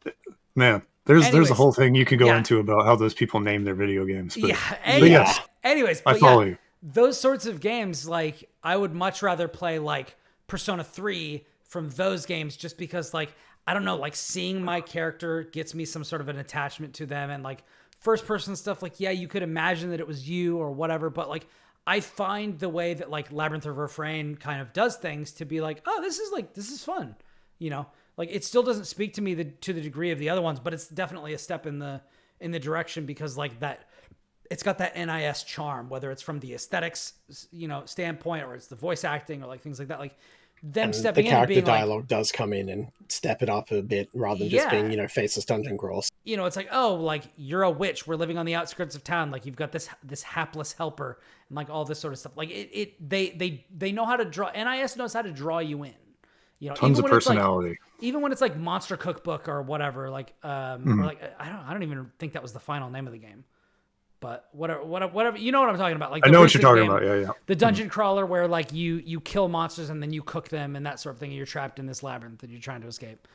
Yeah, man. There's a whole thing you could go into about how those people name their video games. But, yes. Anyways, I follow you. Those sorts of games, like I would much rather play like Persona 3 from those games, just because like I don't know, like seeing my character gets me some sort of an attachment to them, and like first person stuff, like you could imagine that it was you or whatever, but like I find the way that like Labyrinth of Refrain kind of does things to be like, oh, this is fun, Like it still doesn't speak to me to the degree of the other ones, but it's definitely a step in the direction, because like that, it's got that NIS charm, whether it's from the aesthetics, standpoint, or it's the voice acting, or like things like that. Like them stepping in, the character and being dialogue does come in and step it up a bit, rather than just being faceless dungeon crawls. It's like, oh, like you're a witch, we're living on the outskirts of town, like you've got this hapless helper, and like all this sort of stuff. Like they know how to draw. NIS knows how to draw you in. Tons of personality. Even when it's like Monster Cookbook or whatever, like or like I don't even think that was the final name of the game, but whatever, you know what I'm talking about. Like I know what you're talking about. Yeah. The dungeon crawler where like you kill monsters and then you cook them and that sort of thing, and you're trapped in this labyrinth and you're trying to escape.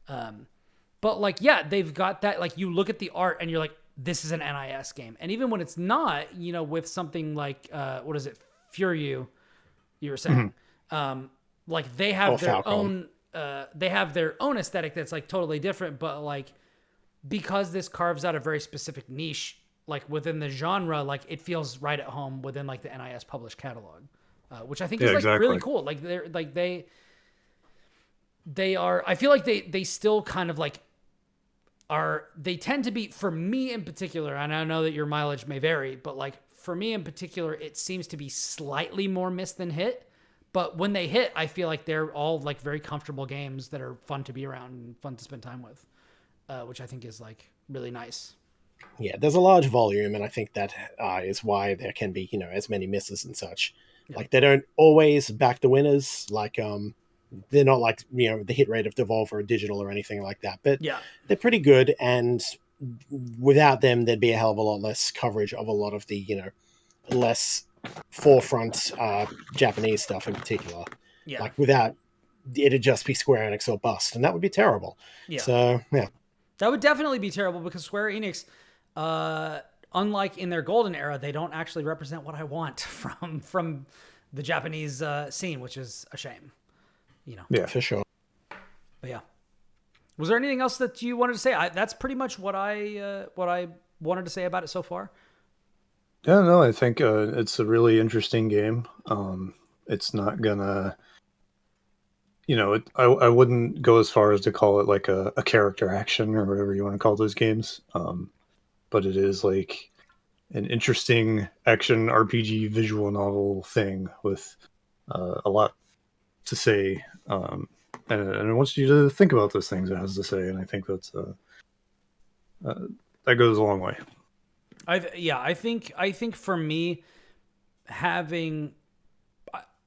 But like they've got that. Like you look at the art and you're like, this is an NIS game. And even when it's not, with something like what is it, Furyu, you were saying. Like they have their own aesthetic that's like totally different, but like because this carves out a very specific niche, like within the genre, like it feels right at home within like the NIS published catalog, which I think is like really cool. Like they're like they are. I feel like they still kind of like are. They tend to be, for me in particular, and I know that your mileage may vary, but like for me in particular, it seems to be slightly more miss than hit. But when they hit, I feel like they're all like very comfortable games that are fun to be around and fun to spend time with, which I think is like really nice. Yeah, there's a large volume, and I think that is why there can be as many misses and such. Yeah. Like they don't always back the winners. Like they're not like the hit rate of Devolver or Digital or anything like that. But they're pretty good, and without them, there'd be a hell of a lot less coverage of a lot of the less forefront Japanese stuff in particular. Like without it'd just be Square Enix or bust, and that would be terrible. So that would definitely be terrible, because Square Enix, unlike in their golden era, they don't actually represent what I want from the Japanese scene, which is a shame. Yeah, for sure. But was there anything else that you wanted to say? That's pretty much what I wanted to say about it so far. Yeah, no, I think it's a really interesting game. It's not gonna, I wouldn't go as far as to call it like a character action or whatever you want to call those games. But it is like an interesting action RPG visual novel thing with a lot to say, and it wants you to think about those things it has to say, and I think that's that goes a long way. I think for me, having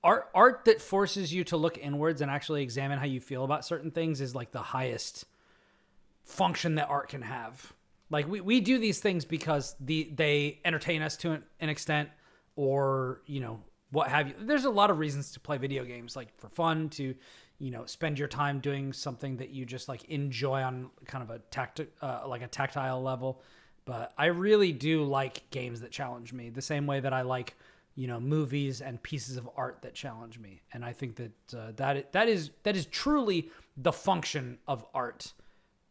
art that forces you to look inwards and actually examine how you feel about certain things is like the highest function that art can have. Like we do these things because they entertain us to an extent, or what have you. There's a lot of reasons to play video games, like for fun, to spend your time doing something that you just like enjoy on kind of a tactile level. But I really do like games that challenge me the same way that I like movies and pieces of art that challenge me. And I think that that is truly the function of art,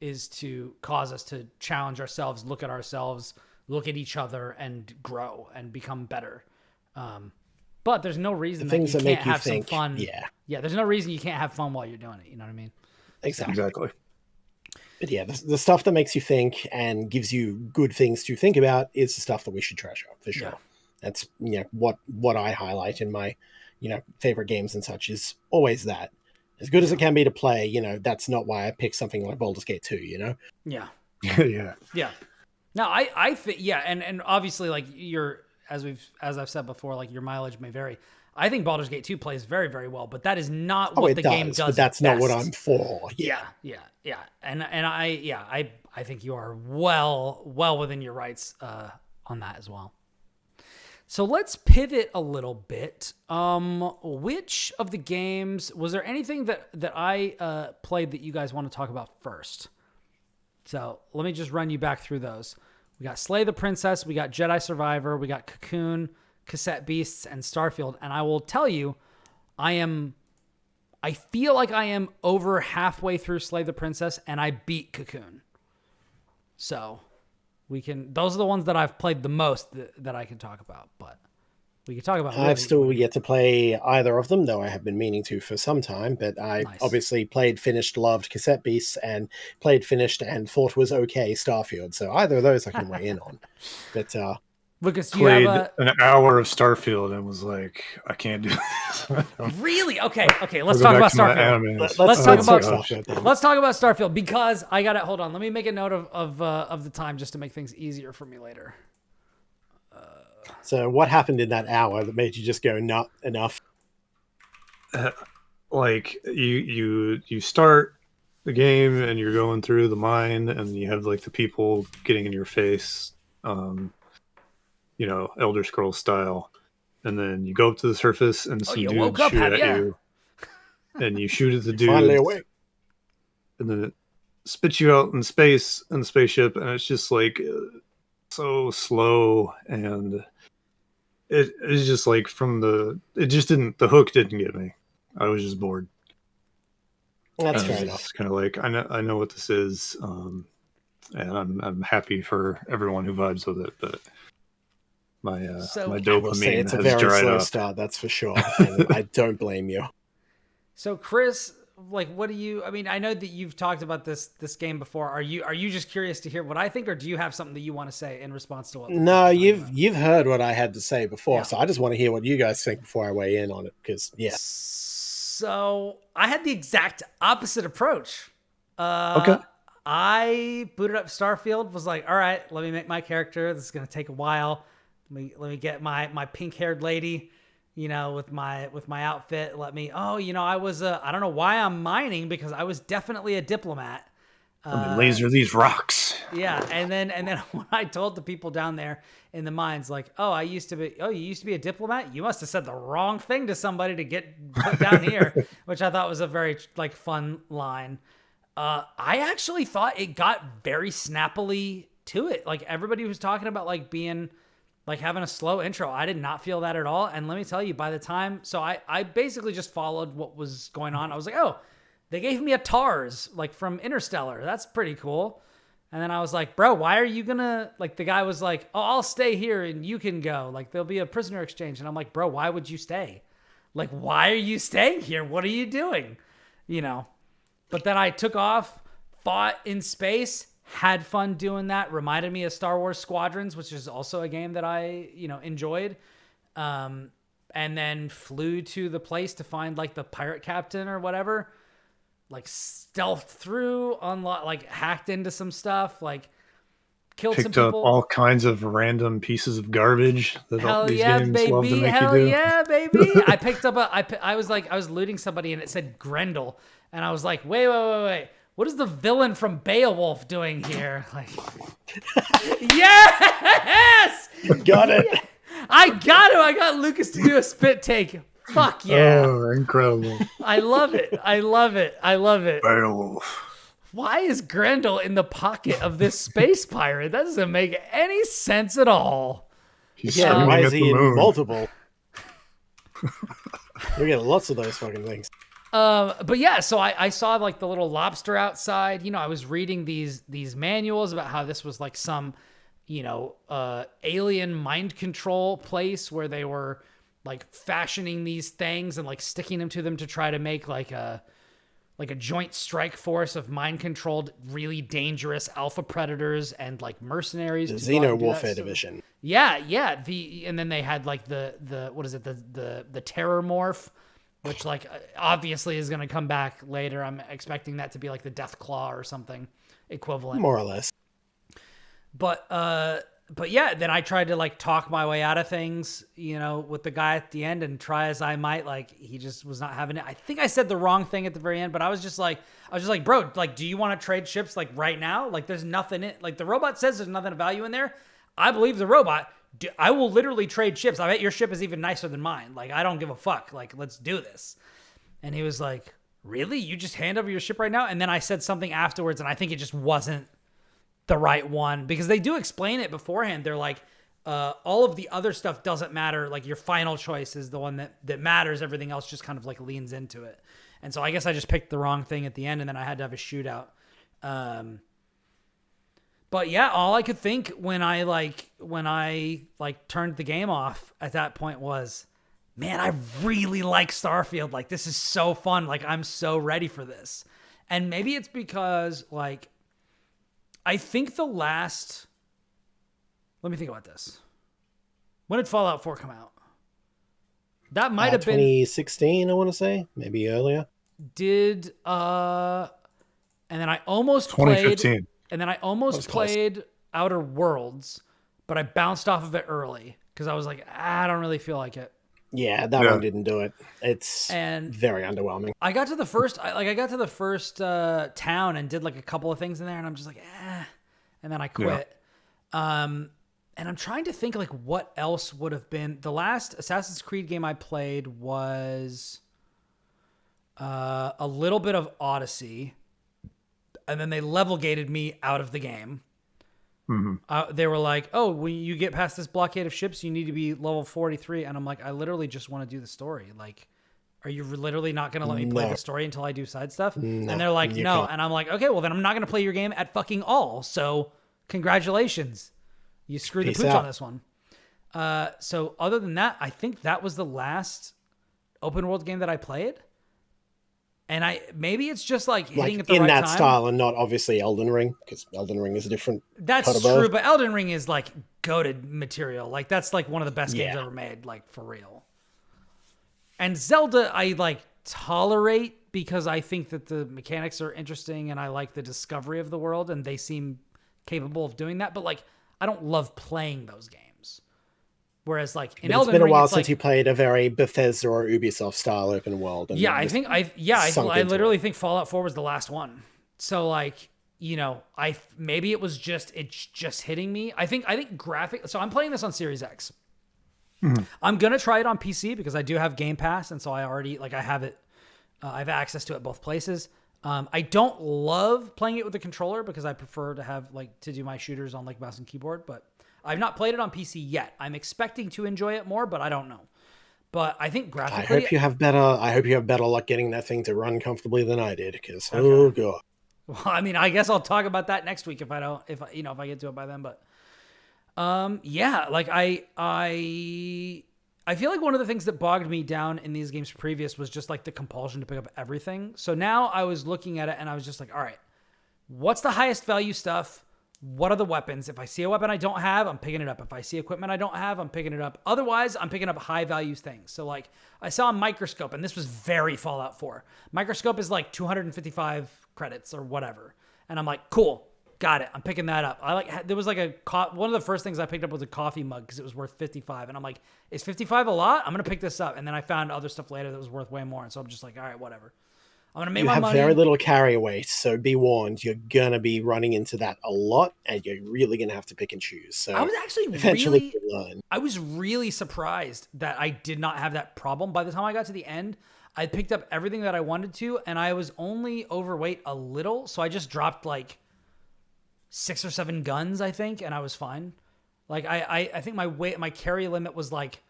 is to cause us to challenge ourselves, look at ourselves, look at each other, and grow and become better. But there's no reason that you can't have some fun. Yeah. There's no reason you can't have fun while you're doing it. You know what I mean? Exactly. But yeah, the stuff that makes you think and gives you good things to think about is the stuff that we should treasure, for sure. Yeah. That's what I highlight in my favorite games and such, is always that. As good as it can be to play, that's not why I picked something like Baldur's Gate 2, Yeah. Yeah. No, I think, and obviously, like, as I've said before, like, your mileage may vary. I think Baldur's Gate 2 plays very, very well, but that is not what the game does. But that's not what I'm for. Yeah. And I think you are well within your rights on that as well. So let's pivot a little bit. Which of the games, was there anything that I played that you guys want to talk about first? So let me just run you back through those. We got Slay the Princess, we got Jedi Survivor, we got Cocoon, Cassette Beasts, and Starfield. And I will tell you, I feel like I am over halfway through Slay the Princess, and I beat Cocoon. So those are the ones that I've played the most that I can talk about, but we can talk about. I've still yet to play either of them, though I have been meaning to for some time, but I obviously played, finished, loved Cassette Beasts, and played, finished, and thought was okay Starfield. So either of those I can weigh in on. But Lucas, do played you have an hour of Starfield and was like, I can't do this. Really? Okay. Let's talk about Starfield. Let's talk about Starfield. Let's talk about Starfield, because I got it. Hold on. Let me make a note of the time just to make things easier for me later. So what happened in that hour that made you just go, not enough? Like you start the game and you're going through the mine and you have like the people getting in your face, Elder Scrolls style, and then you go up to the surface and some dudes shoot at you, and you shoot at the dude, finally awake, and then it spits you out in space in the spaceship, and it's just like so slow, and it's just like the hook didn't get me. I was just bored. That's fair enough. It's kind of like I know what this is, and I'm happy for everyone who vibes with it, but my dopamine it's a has very dried slow up. start, that's for sure. And I don't blame you. So Kris, like, what do you? I mean, I know that you've talked about this game before. Are you just curious to hear what I think, or do you have something that you want to say in response to what? No, you've heard what I had to say before, so I just want to hear what you guys think before I weigh in on it. Because So I had the exact opposite approach. Okay. I booted up Starfield. Was like, all right, let me make my character. This is gonna take a while. Let me get my pink-haired lady, with my outfit. I was I don't know why I'm mining, because I was definitely a diplomat. Let me laser these rocks. Yeah, and then when I told the people down there in the mines, like, you used to be a diplomat? You must have said the wrong thing to somebody to get put down here, which I thought was a very fun line. I actually thought it got very snappily to it. Like, everybody was talking about being having a slow intro. I did not feel that at all. And let me tell you, by the time, so I basically just followed what was going on. I was like, oh, they gave me a TARS, from Interstellar. That's pretty cool. And then I was like, bro, why are you gonna, the guy was like, oh, I'll stay here and you can go. There'll be a prisoner exchange. And I'm like, bro, why would you stay? Why are you staying here? What are you doing? But then I took off, fought in space, had fun doing that. Reminded me of Star Wars Squadrons, which is also a game that I, enjoyed. And and then flew to the place to find like the pirate captain or whatever. Like stealthed through, hacked into some stuff, like killed some Picked up people. all kinds of random pieces of garbage that Hell these yeah, games baby! love to make Hell you do. yeah, baby! I picked up I was looting somebody and it said Grendel, and I was like, wait. What is the villain from Beowulf doing here? Like, yes! Got it. Yeah. I got Lucas to do a spit take. Fuck yeah. Oh, incredible. I love it. Beowulf. Why is Grendel in the pocket of this space pirate? That doesn't make any sense at all. He's Yeah, screaming why at is the he in moon. multiple? We get lots of those fucking things. But yeah, so I saw like the little lobster outside. You know, I was reading these manuals about how this was like some, alien mind control place where they were like fashioning these things and like sticking them to them to try to make like a joint strike force of mind controlled, really dangerous alpha predators and like mercenaries. The to go out Xeno and do Warfare that. Division. Yeah. And then they had like the what is it? The terror morph, which like obviously is going to come back later. I'm expecting that to be like the Death Claw or something equivalent. More or less. But yeah, then I tried to like talk my way out of things, with the guy at the end, and try as I might, like he just was not having it. I think I said the wrong thing at the very end, but I was just like, bro, like, do you want to trade ships like right now? Like there's nothing in, like the robot says there's nothing of value in there. I believe the robot. I will literally trade ships. I bet your ship is even nicer than mine. Like, I don't give a fuck. Like, let's do this. And he was like, really? You just hand over your ship right now? And then I said something afterwards, and I think it just wasn't the right one, because they do explain it beforehand. They're like, all of the other stuff doesn't matter. Like, your final choice is the one that matters. Everything else just kind of like leans into it. And so I guess I just picked the wrong thing at the end, and then I had to have a shootout. But yeah, all I could think when I turned the game off at that point was, man, I really like Starfield. Like, this is so fun. Like, I'm so ready for this. And maybe it's because, like, I think let me think about this. When did Fallout 4 come out? That might have been 2016, I want to say, maybe earlier. And then I almost 2015. played. And then I almost played Outer Worlds, but I bounced off of it early because I was like, I don't really feel like it. Yeah, that one didn't do it. It's very underwhelming. I got to the first, town and did like a couple of things in there, and I'm just like, and then I quit. Yeah. And I'm trying to think like what else would have been. The last Assassin's Creed game I played was a little bit of Odyssey. And then they level gated me out of the game. Mm-hmm. They were like, oh, when you get past this blockade of ships, you need to be level 43. And I'm like, I literally just want to do the story. Like, are you literally not going to let me play the story until I do side stuff? No, and they're like, no. Can't. And I'm like, okay, well, then I'm not going to play your game at fucking all. So congratulations. You screwed the pooch on this one. So other than that, I think that was the last open world game that I played. And maybe it's just like hitting at the right time. In that style, and not obviously Elden Ring, because Elden Ring is a different. That's true, but Elden Ring is like goated material. Like, that's like one of the best games ever made, like for real. And Zelda, I like tolerate because I think that the mechanics are interesting, and I like the discovery of the world, and they seem capable of doing that. But like, I don't love playing those games. Whereas, like in Elden Ring, it's been a while since you played a very Bethesda or Ubisoft style open world. And I literally think Fallout 4 was the last one. So, like, maybe it's just hitting me. I think graphic. So I'm playing this on Series X. Mm-hmm. I'm gonna try it on PC because I do have Game Pass, and so I already I have it. I have access to it both places. I don't love playing it with the controller because I prefer to have to do my shooters on like mouse and keyboard, but I've not played it on PC yet. I'm expecting to enjoy it more, but I don't know. But I think graphically, I hope you have better luck getting that thing to run comfortably than I did. Because oh god. Well, I mean, I guess I'll talk about that next week if I get to it by then. But like I feel like one of the things that bogged me down in these games previous was just like the compulsion to pick up everything. So now I was looking at it and I was just like, all right, what's the highest value stuff? what are the weapons? If I see a weapon I don't have, I'm picking it up. If I see equipment I don't have, I'm picking it up. Otherwise, I'm picking up high value things. So like I saw a microscope, and this was very Fallout 4. Microscope is like 255 credits or whatever. And I'm like, cool, got it. I'm picking that up. There was like one of the first things I picked up was a coffee mug because it was worth 55. And I'm like, is 55 a lot? I'm going to pick this up. And then I found other stuff later that was worth way more. And so I'm just like, all right, whatever. I'm going to make my money. You have very little carry weight, so be warned. You're going to be running into that a lot, and you're really going to have to pick and choose. So I was actually I was really surprised that I did not have that problem. By the time I got to the end, I picked up everything that I wanted to, and I was only overweight a little, so I just dropped like 6 or 7 guns, I think, and I was fine. Like I think my carry limit was like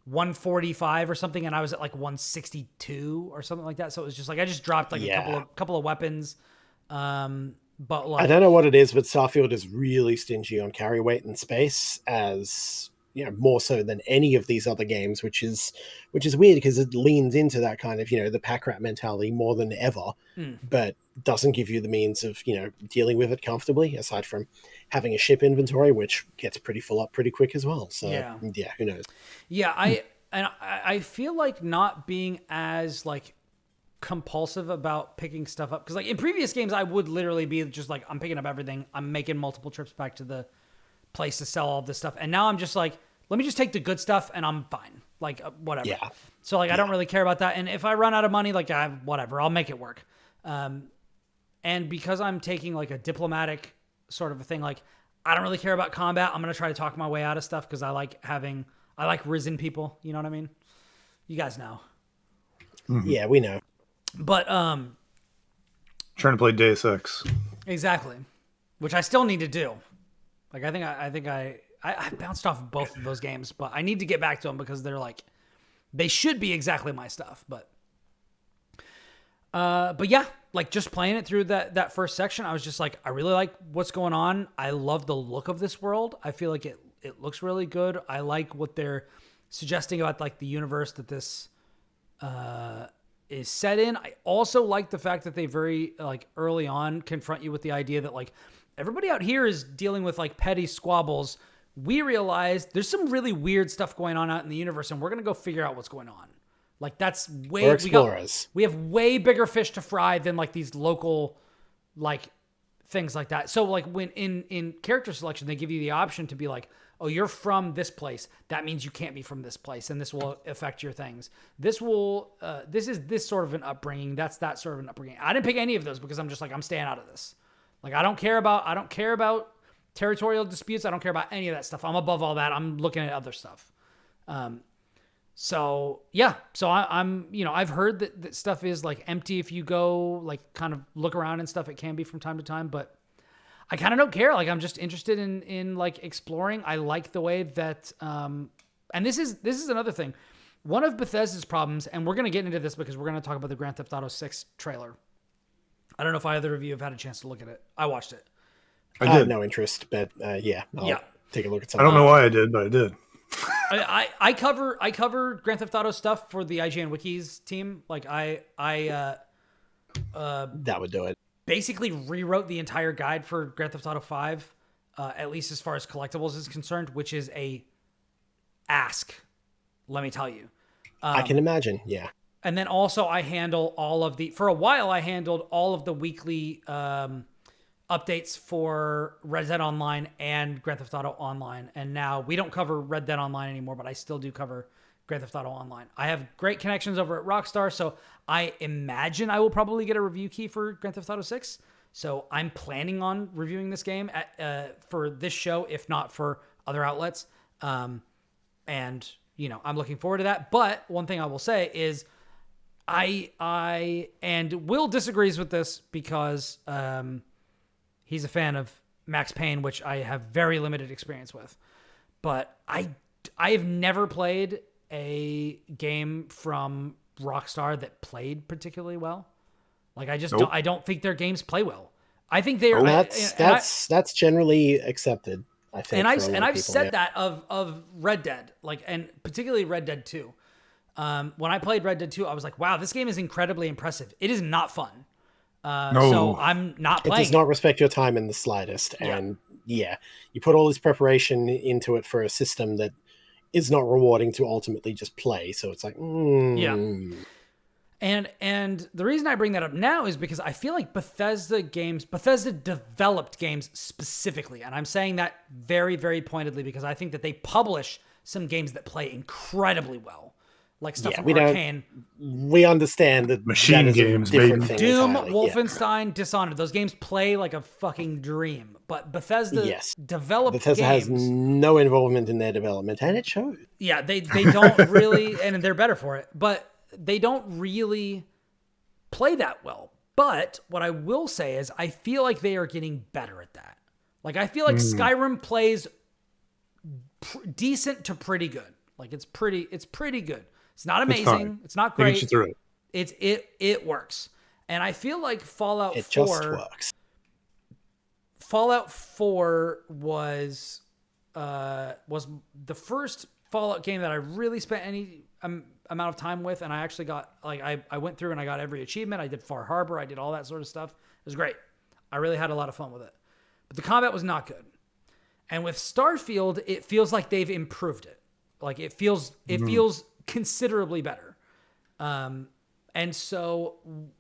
145 or something, and I was at like 162 or something like that. So it was just like I just dropped like a couple of weapons. But like I don't know what it is, but Starfield is really stingy on carry weight and space, as you know, more so than any of these other games, which is weird because it leans into that kind of, you know, the pack rat mentality more than ever, but doesn't give you the means of, you know, dealing with it comfortably, aside from having a ship inventory, which gets pretty full up pretty quick as well. So yeah, who knows? Yeah, I feel like not being as like compulsive about picking stuff up, because like in previous games I would literally be just like, I'm picking up everything, I'm making multiple trips back to the place to sell all this stuff, and now I'm just like, let me just take the good stuff and I'm fine, like whatever. So like I don't really care about that, and if I run out of money, like whatever, I'll make it work. And because I'm taking like a diplomatic sort of a thing, like I don't really care about combat. I'm gonna try to talk my way out of stuff because I like risen people, you know what I mean? You guys know. Yeah, we know. But trying to play Deus Ex. Exactly. Which I still need to do. Like I think I bounced off of both of those games, but I need to get back to them because they should be exactly my stuff, but yeah, like just playing it through that first section, I was just like, I really like what's going on. I love the look of this world. I feel like it looks really good. I like what they're suggesting about like the universe that this is set in. I also like the fact that they very like early on confront you with the idea that like everybody out here is dealing with like petty squabbles. We realize there's some really weird stuff going on out in the universe, and we're going to go figure out what's going on. Like that's way, we're explorers. We have way bigger fish to fry than like these local, like things like that. So like when in character selection, they give you the option to be like, oh, you're from this place. That means you can't be from this place, and this will affect your things. This is this sort of an upbringing. That's that sort of an upbringing. I didn't pick any of those because I'm just like, I'm staying out of this. Like I don't care about territorial disputes. I don't care about any of that stuff. I'm above all that. I'm looking at other stuff. So yeah, so I'm, you know, I've heard that stuff is like empty if you go like kind of look around and stuff. It can be from time to time, but I kind of don't care. Like I'm just interested in like exploring. I like the way that, and this is another thing. One of Bethesda's problems, and we're going to get into this because we're going to talk about the Grand Theft Auto 6 trailer. I don't know if either of you have had a chance to look at it. I watched it. I had no interest, but I'll take a look at something. I don't know why I did, but I did. I cover Grand Theft Auto stuff for the IGN Wikis team. Like that would do it. Basically rewrote the entire guide for Grand Theft Auto 5, at least as far as collectibles is concerned, which is a ask, let me tell you. I can imagine, yeah. And then also for a while I handled all of the weekly updates for Red Dead Online and Grand Theft Auto Online. And now we don't cover Red Dead Online anymore, but I still do cover Grand Theft Auto Online. I have great connections over at Rockstar, so I imagine I will probably get a review key for Grand Theft Auto 6. So I'm planning on reviewing this game for this show, if not for other outlets. And, you know, I'm looking forward to that. But one thing I will say is and Will disagrees with this because he's a fan of Max Payne, which I have very limited experience with. But I have never played a game from Rockstar that played particularly well. Like I don't think their games play well. I think they are. That's generally accepted. I think. And I've said that of Red Dead, like, and particularly Red Dead 2. When I played Red Dead 2, I was like, wow, this game is incredibly impressive. It is not fun. So I'm not It playing. does not respect your time in the slightest. And yeah, you put all this preparation into it for a system that is not rewarding to ultimately just play. So it's like, yeah. And the reason I bring that up now is because I feel like Bethesda developed games specifically, and I'm saying that very, very pointedly because I think that they publish some games that play incredibly well, like stuff from Arcane. We understand that machine that is games, a different baby. thing Doom, entirely. Wolfenstein, Dishonored. Those games play like a fucking dream. But Bethesda developed Bethesda games. has no involvement in their development, and it shows. Yeah, they don't really, and they're better for it, but they don't really play that well. But what I will say is I feel like they are getting better at that. Like, I feel like Skyrim plays decent to pretty good. Like, it's pretty good. It's not amazing. It's not great. Get you through it. It works. And I feel like Fallout 4 just works. Fallout 4 was the first Fallout game that I really spent any amount of time with, and I actually got, like, I went through and I got every achievement. I did Far Harbor. I did all that sort of stuff. It was great. I really had a lot of fun with it. But the combat was not good. And with Starfield, it feels like they've improved it. Like, it feels considerably better. And so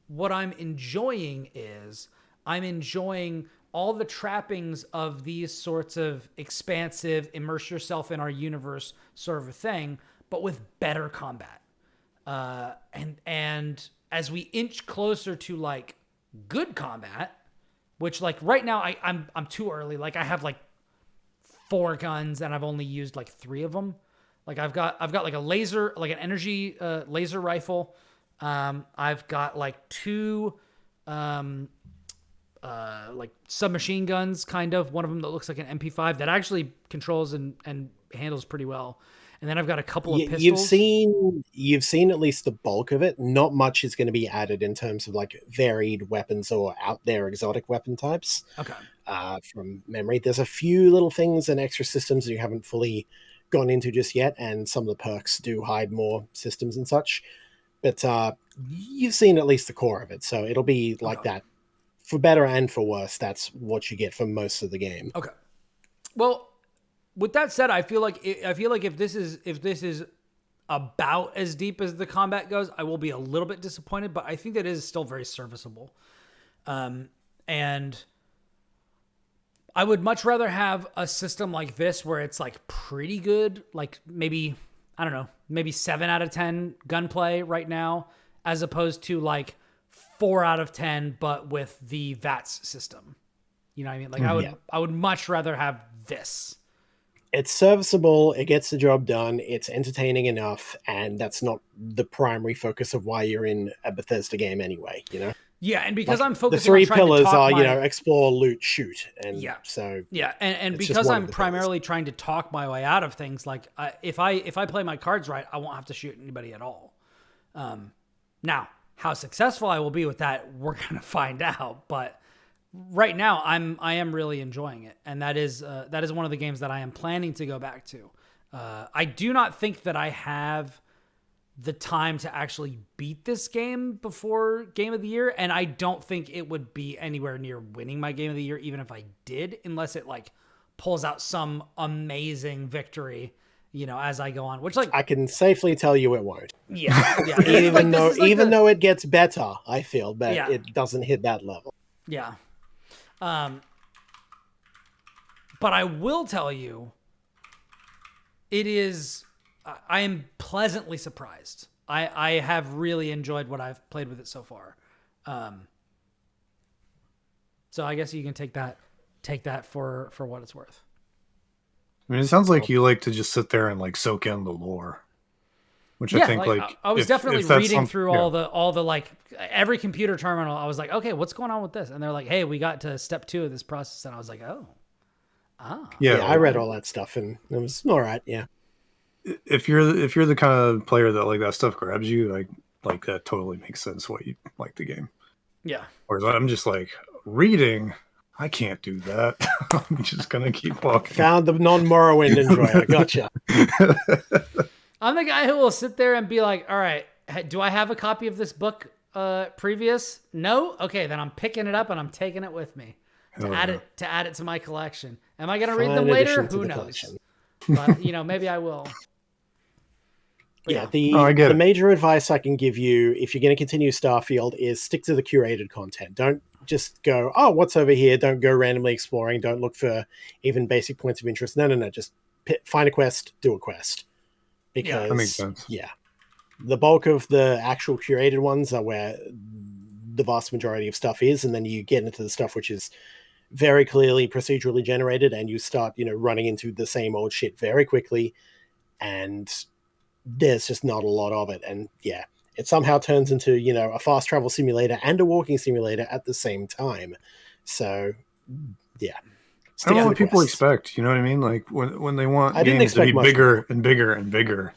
what I'm enjoying is I'm enjoying all the trappings of these sorts of expansive, immerse yourself in our universe sort of a thing, but with better combat. And as we inch closer to like good combat, which like right now I'm too early. Like I have like 4 guns and I've only used like 3 of them. Like I've got like a laser, like an energy laser rifle. I've got like 2 like submachine guns, kind of. One of them that looks like an MP5 that actually controls and handles pretty well. And then I've got a couple of pistols. You've seen at least the bulk of it. Not much is going to be added in terms of like varied weapons or out there exotic weapon types. Okay. From memory, there's a few little things and extra systems that you haven't fully gone into just yet, and some of the perks do hide more systems and such. But you've seen at least the core of it, so it'll be like that. For better and for worse, that's what you get for most of the game. Okay. Well, with that said, I feel like if this is about as deep as the combat goes, I will be a little bit disappointed, but I think that is still very serviceable. And I would much rather have a system like this where it's like pretty good, like maybe, I don't know, maybe 7 out of 10 gunplay right now, as opposed to like 4 out of 10, but with the VATS system. You know what I mean? Like I would much rather have this. It's serviceable. It gets the job done. It's entertaining enough. And that's not the primary focus of why you're in a Bethesda game anyway, you know? Yeah. And because like, I'm focusing the 3 on trying pillars to talk are, my... you know, explore, loot, shoot. And so and because I'm primarily trying to talk my way out of things, like if I play my cards right, I won't have to shoot anybody at all. Now, how successful I will be with that, we're going to find out. But right now, I am really enjoying it, and that is one of the games that I am planning to go back to. I do not think that I have the time to actually beat this game before Game of the Year, and I don't think it would be anywhere near winning my Game of the Year, even if I did, unless it like pulls out some amazing victory, you know, as I go on. Which like I can safely tell you it won't. Yeah. even though it gets better, I feel, but it doesn't hit that level. Yeah. But I will tell you, I am pleasantly surprised. I have really enjoyed what I've played with it so far. So I guess you can take that for what it's worth. I mean, it sounds like you like to just sit there and like soak in the lore, which I think like I was definitely reading through all the like every computer terminal. I was like, okay, what's going on with this? And they're like, hey, we got to step 2 of this process, and I was like, yeah, I read all that stuff, and it was all right. Yeah, if you're the kind of player that like that stuff grabs you, like that totally makes sense why you like the game. Yeah. Whereas I'm just like reading. I can't do that. I'm just going to keep walking. Found the non-Morrowind enjoyer. Gotcha. I'm the guy who will sit there and be like, all right, do I have a copy of this book? previous? No? Okay, then I'm picking it up and I'm taking it with me Hell to add it to my collection. Am I going to read them Fine later? addition to Who the knows? collection. But, maybe I will. But Yeah, I get the it. major advice I can give you if you're going to continue Starfield is stick to the curated content. Don't just go, oh, what's over here? Don't go randomly exploring. Don't look for even basic points of interest. No. Just find a quest, do a quest. Because, That makes sense. yeah, the bulk of the actual curated ones are where the vast majority of stuff is, and then you get into the stuff which is very clearly procedurally generated, and you start, running into the same old shit very quickly, and there's just not a lot of it. And yeah, it somehow turns into, a fast travel simulator and a walking simulator at the same time. So yeah. I don't know what people quests. expect. You know what I mean? Like when they want I didn't games to be expect much bigger and bigger and bigger.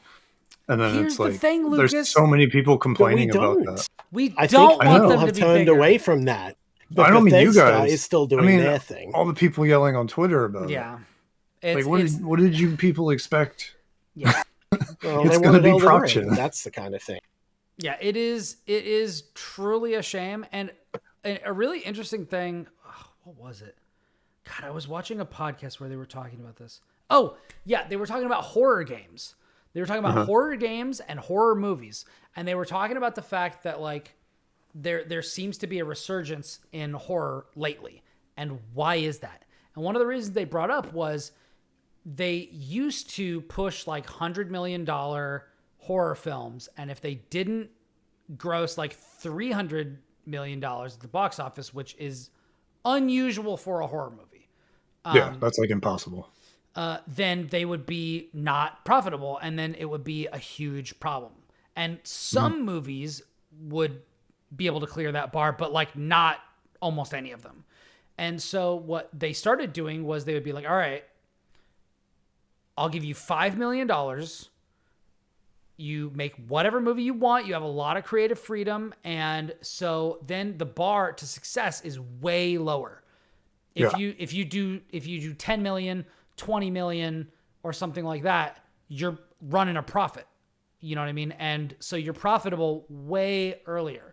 And then Here's it's the like, thing, there's Lucas. so many people But we complaining about don't. that. We I don't think want people them have to be turned bigger. away from that. But I don't mean you Bethesda guys. is still doing I mean, their thing. all the people yelling on Twitter about Yeah. it. It's, Like, what did you people expect? yeah. Well, It's they gonna wanted be Elden Proxy. Ring. That's the kind of thing. Yeah, it is truly a shame. And a really interesting thing, what was it? God, I was watching a podcast where they were talking about this. Oh, yeah, they were talking about horror games. They were talking about horror games and horror movies. And they were talking about the fact that, like, there seems to be a resurgence in horror lately. And why is that? And one of the reasons they brought up was they used to push like $100 million horror films. And if they didn't gross like $300 million at the box office, which is unusual for a horror movie, Yeah, that's like impossible. then they would be not profitable, and then it would be a huge problem. And some movies would be able to clear that bar, but like not almost any of them. And so what they started doing was they would be like, all right, I'll give you $5 million. You make whatever movie you want. You have a lot of creative freedom. And so then the bar to success is way lower. If you do 10 million, 20 million or something like that, you're running a profit. You know what I mean? And so you're profitable way earlier.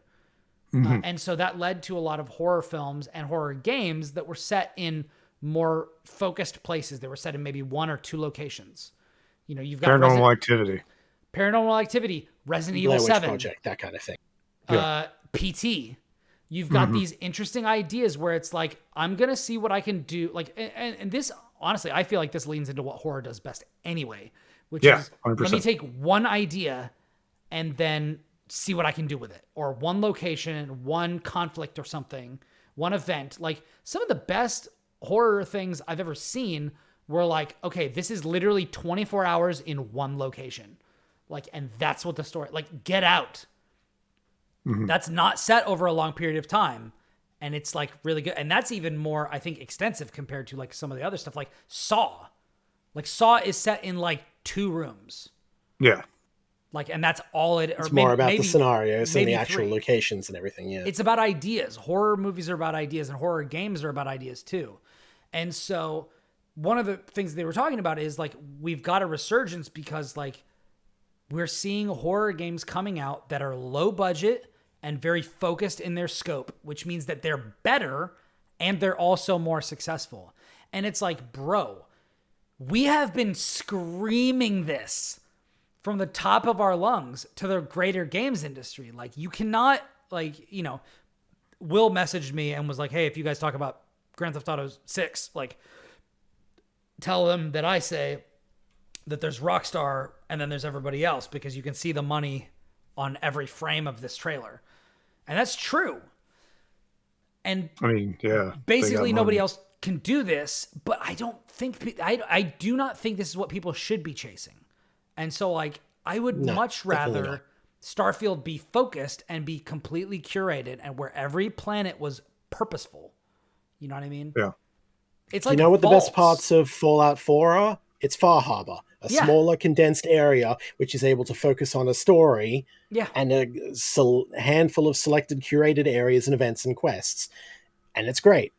And so that led to a lot of horror films and horror games that were set in more focused places. They were set in maybe one or two locations. You know, you've got Paranormal Activity. Paranormal Activity, Resident Blair Evil Witch 7, Project, that kind of thing. PT. You've got these interesting ideas where it's like, I'm going to see what I can do. Like, and this, honestly, I feel like this leans into what horror does best anyway, which is 100%. let me take one idea and then see what I can do with it, or one location, one conflict or something, one event. Like some of the best horror things I've ever seen were like, okay, this is literally 24 hours in one location. Like, and that's what the story, like Get Out. That's not set over a long period of time. And it's like really good. And that's even more, I think, extensive compared to like some of the other stuff, like Saw. Like Saw is set in like 2 rooms. Yeah. Like, and that's all it. It's more about the scenarios and the actual 3. locations and everything. Yeah, It's about ideas. Horror movies are about ideas, and horror games are about ideas too. And so one of the things they were talking about is like, we've got a resurgence because like we're seeing horror games coming out that are low budget and very focused in their scope, which means that they're better and they're also more successful. And it's like, bro, we have been screaming this from the top of our lungs to the greater games industry. Like, you cannot, like, you know, Will messaged me and was like, hey, if you guys talk about Grand Theft Auto 6, like, tell them that I say that there's Rockstar and then there's everybody else, because you can see the money on every frame of this trailer. And that's true. And I mean, yeah. basically nobody else can do this, but I don't think, I do not think this is what people should be chasing. And so, like, I would much rather Starfield be focused and be completely curated, and where every planet was purposeful. You know what I mean? Yeah. It's like, you know what the best Vaults. parts of Fallout 4 are? It's Far Harbor, a smaller, condensed area which is able to focus on a story and a handful of selected, curated areas and events and quests. And it's great.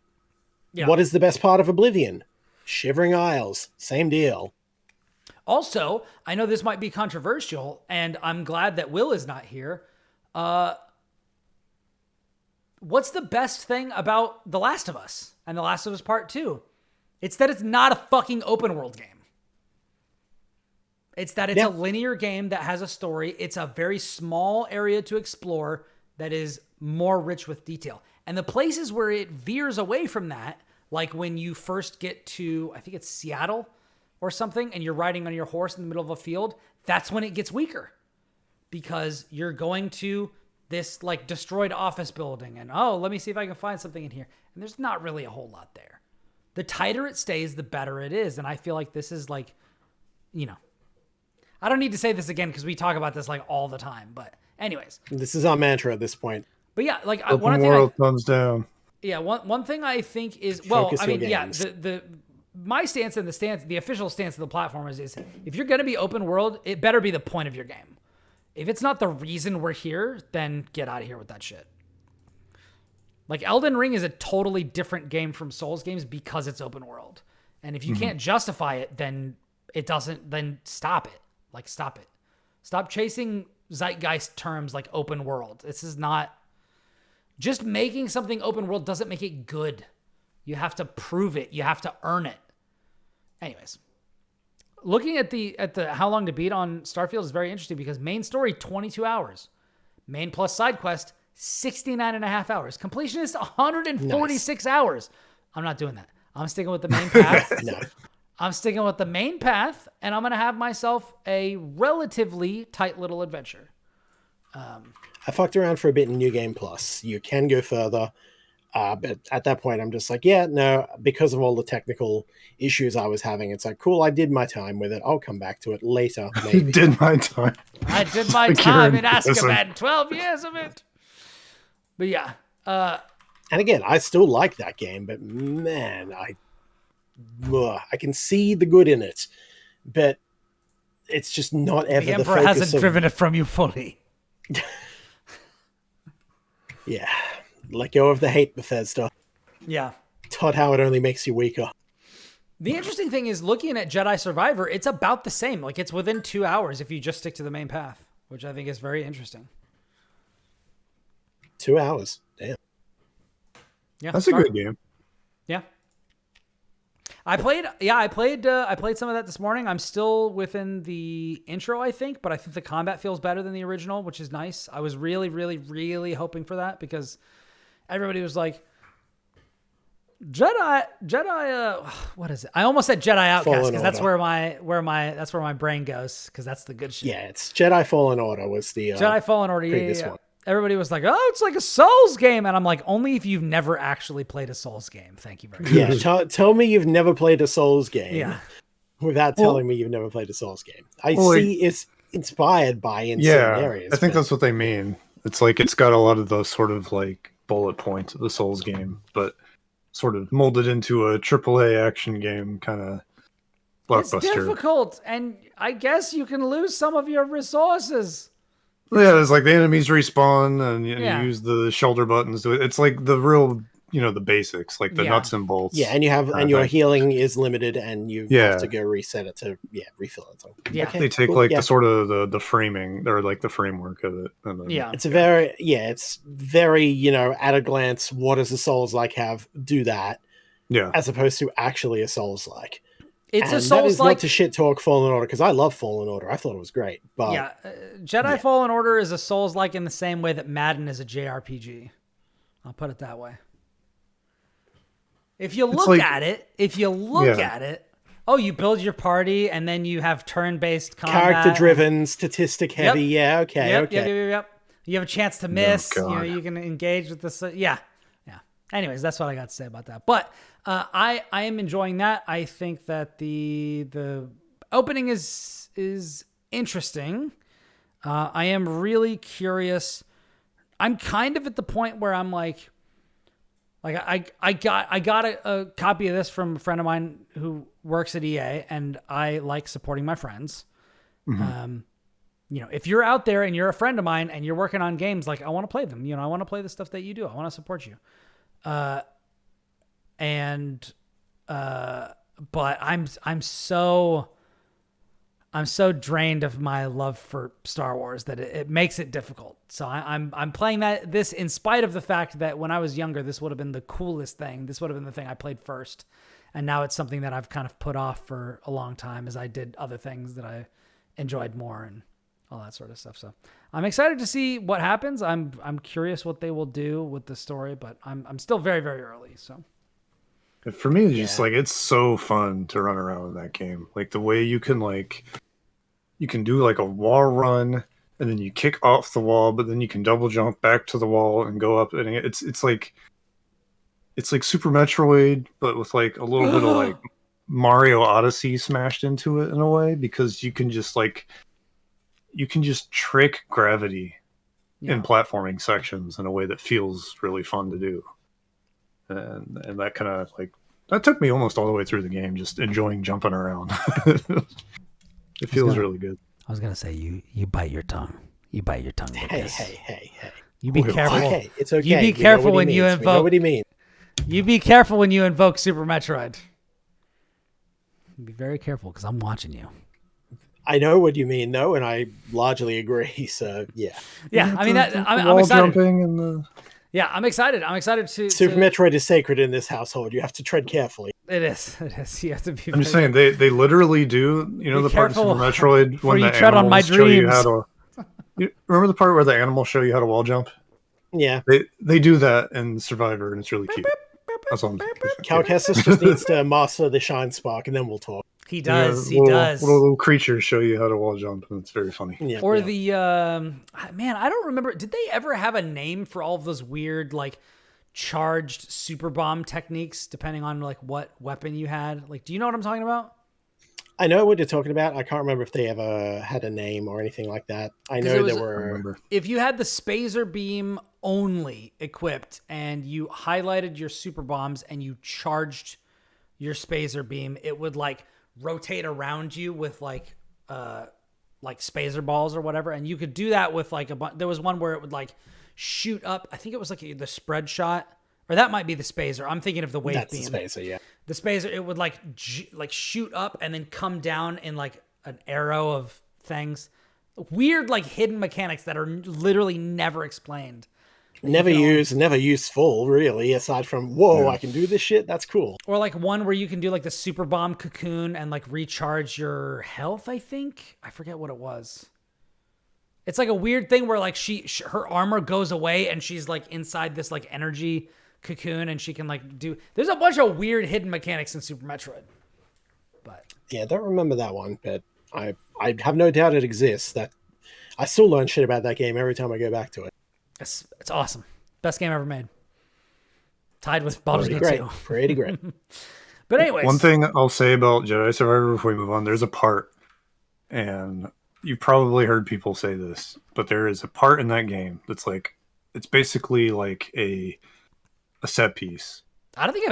Yeah. What is the best part of Oblivion? Shivering Isles. Same deal. Also, I know this might be controversial, and I'm glad that Will is not here. what's the best thing about The Last of Us and The Last of Us Part 2? It's that it's not a fucking open world game. It's that it's a linear game that has a story. It's a very small area to explore that is more rich with detail. And the places where it veers away from that, like when you first get to, I think it's Seattle or something, and you're riding on your horse in the middle of a field, that's when it gets weaker. Because you're going to this like destroyed office building and, oh, let me see if I can find something in here. And there's not really a whole lot there. The tighter it stays, the better it is. And I feel like this is like, you know, I don't need to say this again because we talk about this like all the time. But anyways. This is our mantra at this point. But yeah, like open world thumbs down. Yeah, one thing I think is, well, Focus I mean, your yeah, games. my stance and the official stance of the platform is if you're going to be open world, it better be the point of your game. If it's not the reason we're here, then get out of here with that shit. Like Elden Ring is a totally different game from Souls games because it's open world. And if you can't justify it, then stop it. Like, stop it. Stop chasing zeitgeist terms like open world. This is not... Just making something open world doesn't make it good. You have to prove it. You have to earn it. Anyways. Looking at the how long to beat on Starfield is very interesting because main story, 22 hours. Main plus side quest, 69 and a half hours. Completionist, 146 hours. I'm not doing that. I'm sticking with the main path. No. I'm sticking with the main path, and I'm going to have myself a relatively tight little adventure. I fucked around for a bit in New Game Plus. You can go further. But at that point, I'm just like, yeah, no, because of all the technical issues I was having, it's like, cool, I did my time with it. I'll come back to it later, maybe. Did my time. I did my time in Azkaban, 12 years of it. But yeah. And again, I still like that game, but man, I can see the good in it. But it's just not ever the the Emperor focus hasn't driven it from you fully. Yeah. Let go of the hate, Bethesda. Yeah. Todd Howard only makes you weaker. The interesting thing is looking at Jedi Survivor, it's about the same. Like it's within 2 hours if you just stick to the main path, which I think is very interesting. 2 hours. Damn. Yeah. That's a good game. Yeah. I played some of that this morning. I'm still within the intro, I think, but I think the combat feels better than the original, which is nice. I was really, really, really hoping for that because everybody was like, Jedi, what is it? I almost said Jedi Outcast because that's where my brain goes because that's the good shit. Yeah, it's Jedi Fallen Order was the Jedi Fallen Order. previous Yeah. one. Everybody was like, oh, it's like a Souls game. And I'm like, only if you've never actually played a Souls game. Thank you very much. Yeah, tell me you've never played a Souls game. Yeah. Without telling me you've never played a Souls game. I see it's inspired by in certain areas. I think that's what they mean. It's like it's got a lot of those sort of like bullet points of the Souls game, but sort of molded into a AAA action game kind of blockbuster. It's difficult, and I guess you can lose some of your resources. Yeah, it's like the enemies respawn, and you use the shoulder buttons. It's like the real, the basics, like the nuts and bolts. Yeah, and you have your healing is limited, and you have to go reset it to refill it. So, yeah, okay, they take cool. the sort of the framing or like the framework of it. And then, it's it's very at a glance. What does a Souls like have? Do that. Yeah, as opposed to actually a Souls like. It's and a Souls that is like not to shit talk Fallen Order because I love Fallen Order. I thought it was great. But Jedi Fallen Order is a Souls like in the same way that Madden is a JRPG. I'll put it that way. If you look at it, oh, you build your party and then you have turn-based combat. Character-driven, statistic-heavy. Yep. Okay. Yep. You have a chance to miss. God. You can engage with this. Yeah. Anyways, that's what I got to say about that. But I am enjoying that. I think that the opening is interesting. I am really curious. I'm kind of at the point where I'm like I got a copy of this from a friend of mine who works at EA, and I like supporting my friends. Mm-hmm. If you're out there and you're a friend of mine and you're working on games, like I want to play them. I want to play the stuff that you do. I want to support you. But I'm so I'm so drained of my love for Star Wars that it makes it difficult. So I'm playing this in spite of the fact that when I was younger, this would have been the coolest thing. This would have been the thing I played first. And now it's something that I've kind of put off for a long time as I did other things that I enjoyed more and all that sort of stuff. So I'm excited to see what happens. I'm curious what they will do with the story, but I'm still very, very early. So for me, it's just like, it's so fun to run around in that game. Like the way you can do like a wall run and then you kick off the wall, but then you can double jump back to the wall and go up. And it's like Super Metroid, but with like a little bit of like Mario Odyssey smashed into it in a way, because you can just trick gravity in platforming sections in a way that feels really fun to do. And that kind of like, that took me almost all the way through the game, just enjoying jumping around. It feels really good. I was going to say, you bite your tongue. You bite your tongue. Hey. You be careful. Okay, it's okay. You be careful when you invoke. We know what he means. You be careful when you invoke Super Metroid. Be very careful, because I'm watching you. I know what you mean, though, and I largely agree. So yeah. I mean, I'm excited. Yeah, I'm excited. I'm excited to. Super Metroid is sacred in this household. You have to tread carefully. It is. You have to be. I'm just saying, they literally do. You know, the part in Super Metroid when you the tread on my animals show you dreams. how to. You remember the part where the animals show you how to wall jump? Yeah. They do that in Survivor, and it's really cute. That's all. Cal Kestis just needs to master the Shine Spark, and then we'll talk. He does. Yeah, little creatures show you how to wall jump, and it's very funny. Yeah, the man, I don't remember. Did they ever have a name for all of those weird like charged super bomb techniques, depending on like what weapon you had? Like, do you know what I'm talking about? I know what you're talking about. I can't remember if they ever had a name or anything like that. I know there were. If you had the Spazer Beam only equipped and you highlighted your super bombs and you charged your Spazer Beam, it would like rotate around you with like Spazer balls or whatever. And you could do that with like there was one where it would like shoot up. I think it was like the spread shot. Or that might be the Spazer. I'm thinking of the wave beam. That's the Spazer, yeah. The Spazer, it would like shoot up and then come down in like an arrow of things. Weird like hidden mechanics that are literally never explained. Never useful, really, aside from, I can do this shit? That's cool. Or like one where you can do like the super bomb cocoon and like recharge your health, I think. I forget what it was. It's like a weird thing where like her armor goes away and she's like inside this like energy cocoon and she can like do. There's a bunch of weird hidden mechanics in Super Metroid. But yeah, I don't remember that one, but I have no doubt it exists. That I still learn shit about that game every time I go back to it. It's awesome. Best game ever made. Tied with Baldur's Gate 2. Pretty great. But anyways. One thing I'll say about Jedi Survivor before we move on, there's a part, and you've probably heard people say this, but there is a part in that game that's like, it's basically like a set piece. I don't think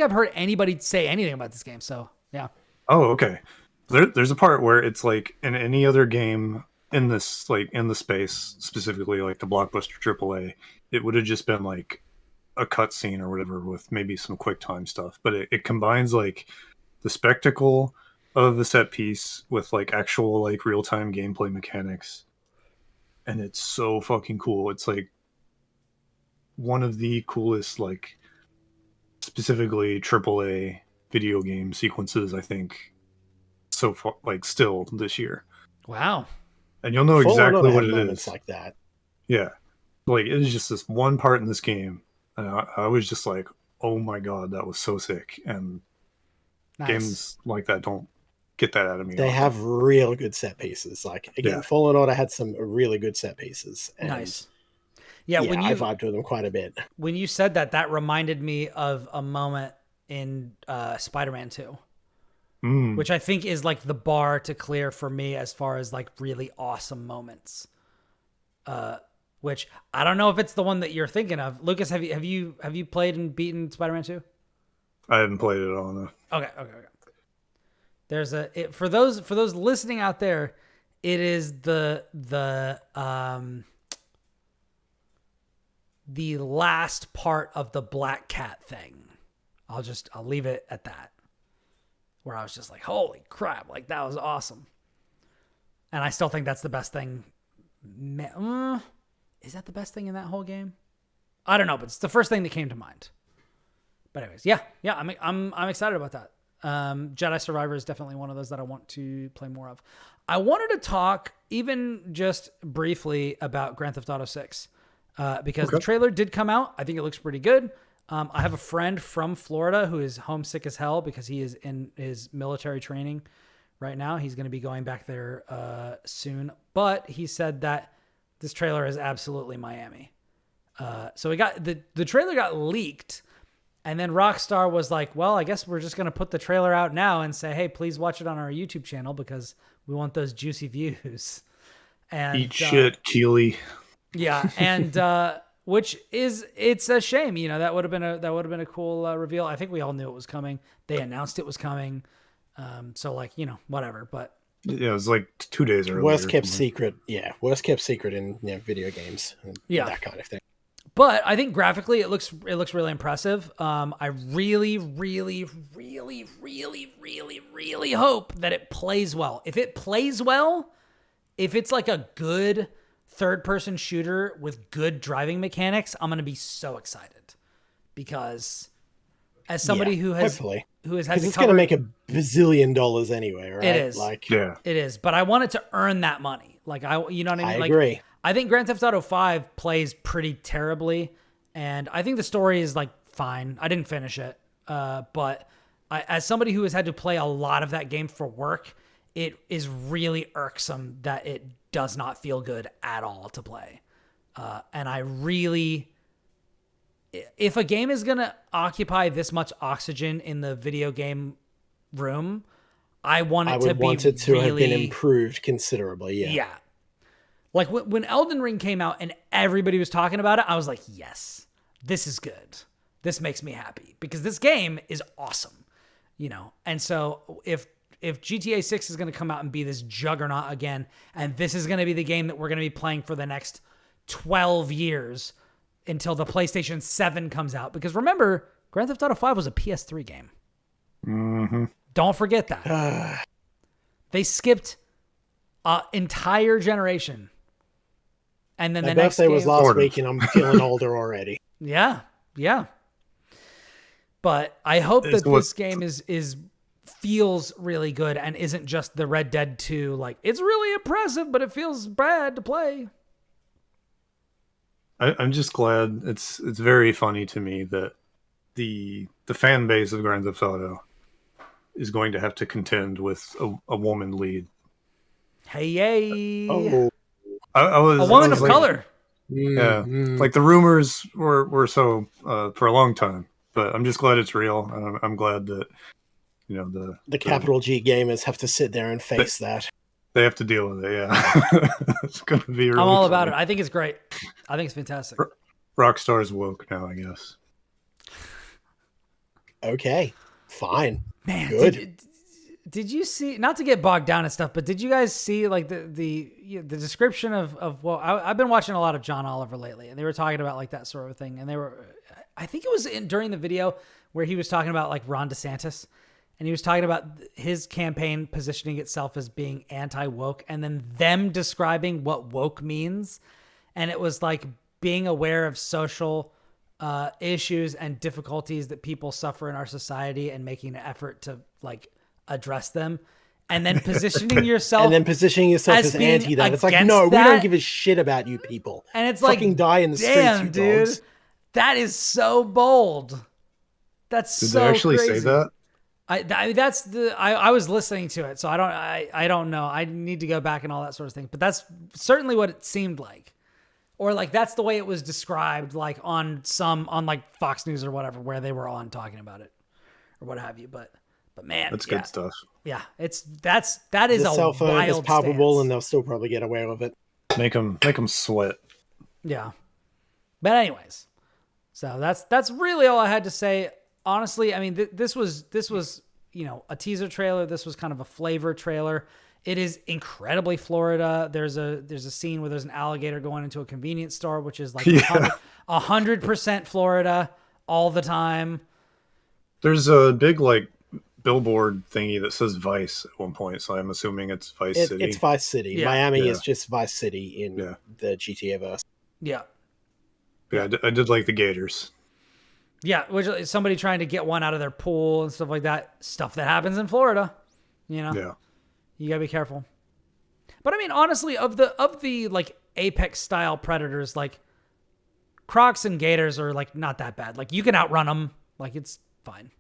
I've heard anybody say anything about this game, so yeah. Oh, okay. There's a part where it's like in any other game in this, like in the space, specifically like the blockbuster AAA, it would have just been like a cutscene or whatever with maybe some quick time stuff. But it combines like the spectacle of the set piece with like actual like real time gameplay mechanics, and it's so fucking cool. It's like one of the coolest like specifically AAA video game sequences I think so far, like still this year. Wow. And you'll know exactly what it is. Like that. Yeah. Like, it is just this one part in this game. And I was just like, oh my God, that was so sick. And games like that don't get that out of me. They have real good set pieces. Like, again, Fallen Order had some really good set pieces. And nice. Yeah, I vibed with them quite a bit. When you said that, that reminded me of a moment in Spider-Man 2. Which I think is like the bar to clear for me as far as like really awesome moments. Which I don't know if it's the one that you're thinking of. Lucas, have you played and beaten Spider-Man 2? I haven't played it all, no. Okay. There's for those listening out there, it is the last part of the Black Cat thing. I'll leave it at that. Where I was just like, holy crap, like that was awesome. And I still think that's the best thing. Is that the best thing in that whole game? I don't know, but it's the first thing that came to mind. But anyways, yeah, I'm excited about that. Jedi Survivor is definitely one of those that I want to play more of. I wanted to talk even just briefly about Grand Theft Auto 6 because the trailer did come out. I think it looks pretty good. I have a friend from Florida who is homesick as hell because he is in his military training right now. He's going to be going back there soon. But he said that this trailer is absolutely Miami. So we got the trailer got leaked. And then Rockstar was like, well, I guess we're just going to put the trailer out now and say, hey, please watch it on our YouTube channel because we want those juicy views. And eat shit, Keely. Yeah. And, which is, it's a shame, you know, that would have been a cool reveal. I think we all knew it was coming. They announced it was coming. So like, you know, whatever, but yeah, it was like 2 days earlier. Worst kept secret. Yeah. Worst kept secret in video games. And that kind of thing. But I think graphically it looks really impressive. I really, really, really, really, really, really hope that it plays well. If it plays well, if it's like a good third-person shooter with good driving mechanics, I'm going to be so excited. Because as somebody who has had to it's going to make $1 bazillion anyway, right? It is. Yeah. It is. But I want it to earn that money. Like you know what I mean? I agree. I think Grand Theft Auto 5 plays pretty terribly, and I think the story is like fine. I didn't finish it, but as somebody who has had to play a lot of that game for work, it is really irksome that it does not feel good at all to play. And I really, if a game is going to occupy this much oxygen in the video game room, I want it to have been improved considerably. Yeah. Yeah. Like when Elden Ring came out and everybody was talking about it, I was like, yes, this is good. This makes me happy because this game is awesome, you know? And so if GTA 6 is going to come out and be this juggernaut again, and this is going to be the game that we're going to be playing for the next 12 years until the PlayStation 7 comes out, because remember, Grand Theft Auto 5 was a PS3 game. Mm-hmm. Don't forget that. They skipped an entire generation. And then My the next birthday game was last week, and I'm feeling older already. Yeah. But I hope that this game is feels really good and isn't just the Red Dead 2. Like, it's really impressive, but it feels bad to play. I'm just glad. It's very funny to me that the fan base of Grand Theft Auto is going to have to contend with a woman lead. Hey. Oh. I was a woman of color. Yeah, like the rumors were so for a long time, but I'm just glad it's real, and I'm glad that you know the capital G gamers have to sit there and face that. They have to deal with it. Yeah, it's gonna be. Really I'm all funny. about it. I think it's great. I think it's fantastic. Rockstar's woke now, I guess. Okay, fine, man. Good. Did you see, not to get bogged down and stuff, but did you guys see like the description of well, I've been watching a lot of John Oliver lately, and they were talking about like that sort of thing, and I think it was during the video where he was talking about like Ron DeSantis, and he was talking about his campaign positioning itself as being anti-woke, and then them describing what woke means, and it was like being aware of social issues and difficulties that people suffer in our society and making an effort to like address them, and then positioning yourself as anti that. It's like, no, we don't give a shit about you people. And it's fucking like, die in the damn, streets, you dude, dogs. that is so bold. That's Did so they actually crazy. say that? I was listening to it, so I don't know. I need to go back and all that sort of thing. But that's certainly what it seemed like, or like that's the way it was described, like on like Fox News or whatever, where they were on talking about it or what have you. But man, that's good stuff. Yeah, that is the a cell phone wild is palpable, stance. and they'll still probably get away with it. Make them sweat. Yeah, but anyways, so that's really all I had to say. Honestly, I mean, this was a teaser trailer. This was kind of a flavor trailer. It is incredibly Florida. There's a scene where there's an alligator going into a convenience store, which is like 100% Florida all the time. There's a big like billboard thingy that says Vice at one point, so I'm assuming it's Vice City. It's Vice City. Yeah. Miami is just Vice City in Yeah. the GTA verse. Yeah. Yeah, I did like the Gators. Yeah, which is somebody trying to get one out of their pool and stuff like that. Stuff that happens in Florida. You know? Yeah. You gotta be careful. But I mean, honestly, of the like Apex style predators, like Crocs and Gators are like not that bad. Like you can outrun them. Like it's fine.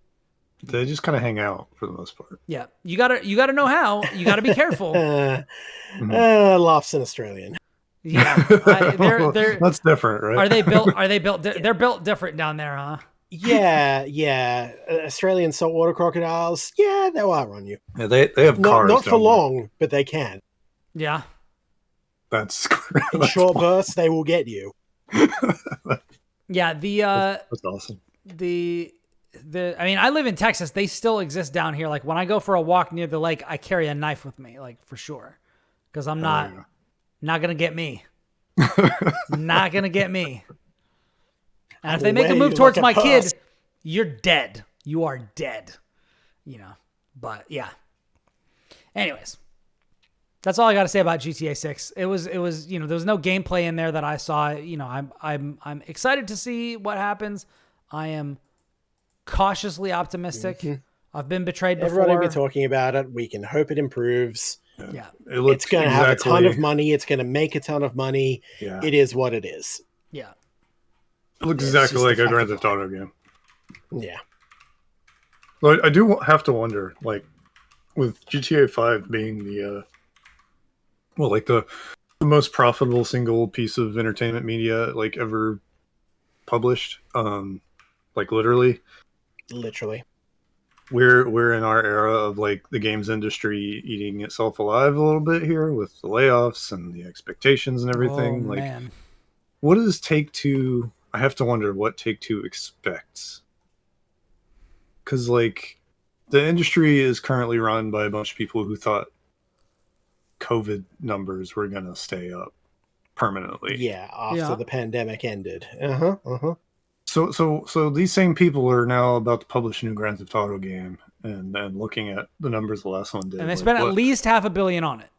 They just kind of hang out for the most part. Yeah, you gotta know how. You gotta be careful. Laughs in Australian. Yeah, they're that's different, right? Are they built? They're built different down there, huh? Yeah. Australian saltwater crocodiles. Yeah, they'll outrun you. Yeah, they have cars. Not for long, but they can. Yeah. In short bursts, they will get you. Yeah. That's awesome. I mean, I live in Texas. They still exist down here. Like when I go for a walk near the lake, I carry a knife with me, like for sure, because I'm not gonna get me. Not gonna get me. And if they make a move towards my kid, you're dead. You are dead. You know. But yeah. Anyways, that's all I got to say about GTA 6. It was there was no gameplay in there that I saw. I'm excited to see what happens. I am cautiously optimistic. Mm-hmm. I've been betrayed before. Everybody will be talking about it. We can hope it improves. Yeah. It's going to have a ton of money. It's going to make a ton of money. Yeah. It is what it is. Yeah. It looks exactly like a Grand Theft Auto game. Yeah. But I do have to wonder, like, with GTA 5 being the most profitable single piece of entertainment media like ever published, like literally, we're in our era of like the games industry eating itself alive a little bit here with the layoffs and the expectations and everything. Man. What does Take-Two? I have to wonder what Take-Two expects, because like the industry is currently run by a bunch of people who thought COVID numbers were going to stay up permanently. Yeah, after the pandemic ended. So these same people are now about to publish a new Grand Theft Auto game, and looking at the numbers the last one did, and they spent at least $500 million on it.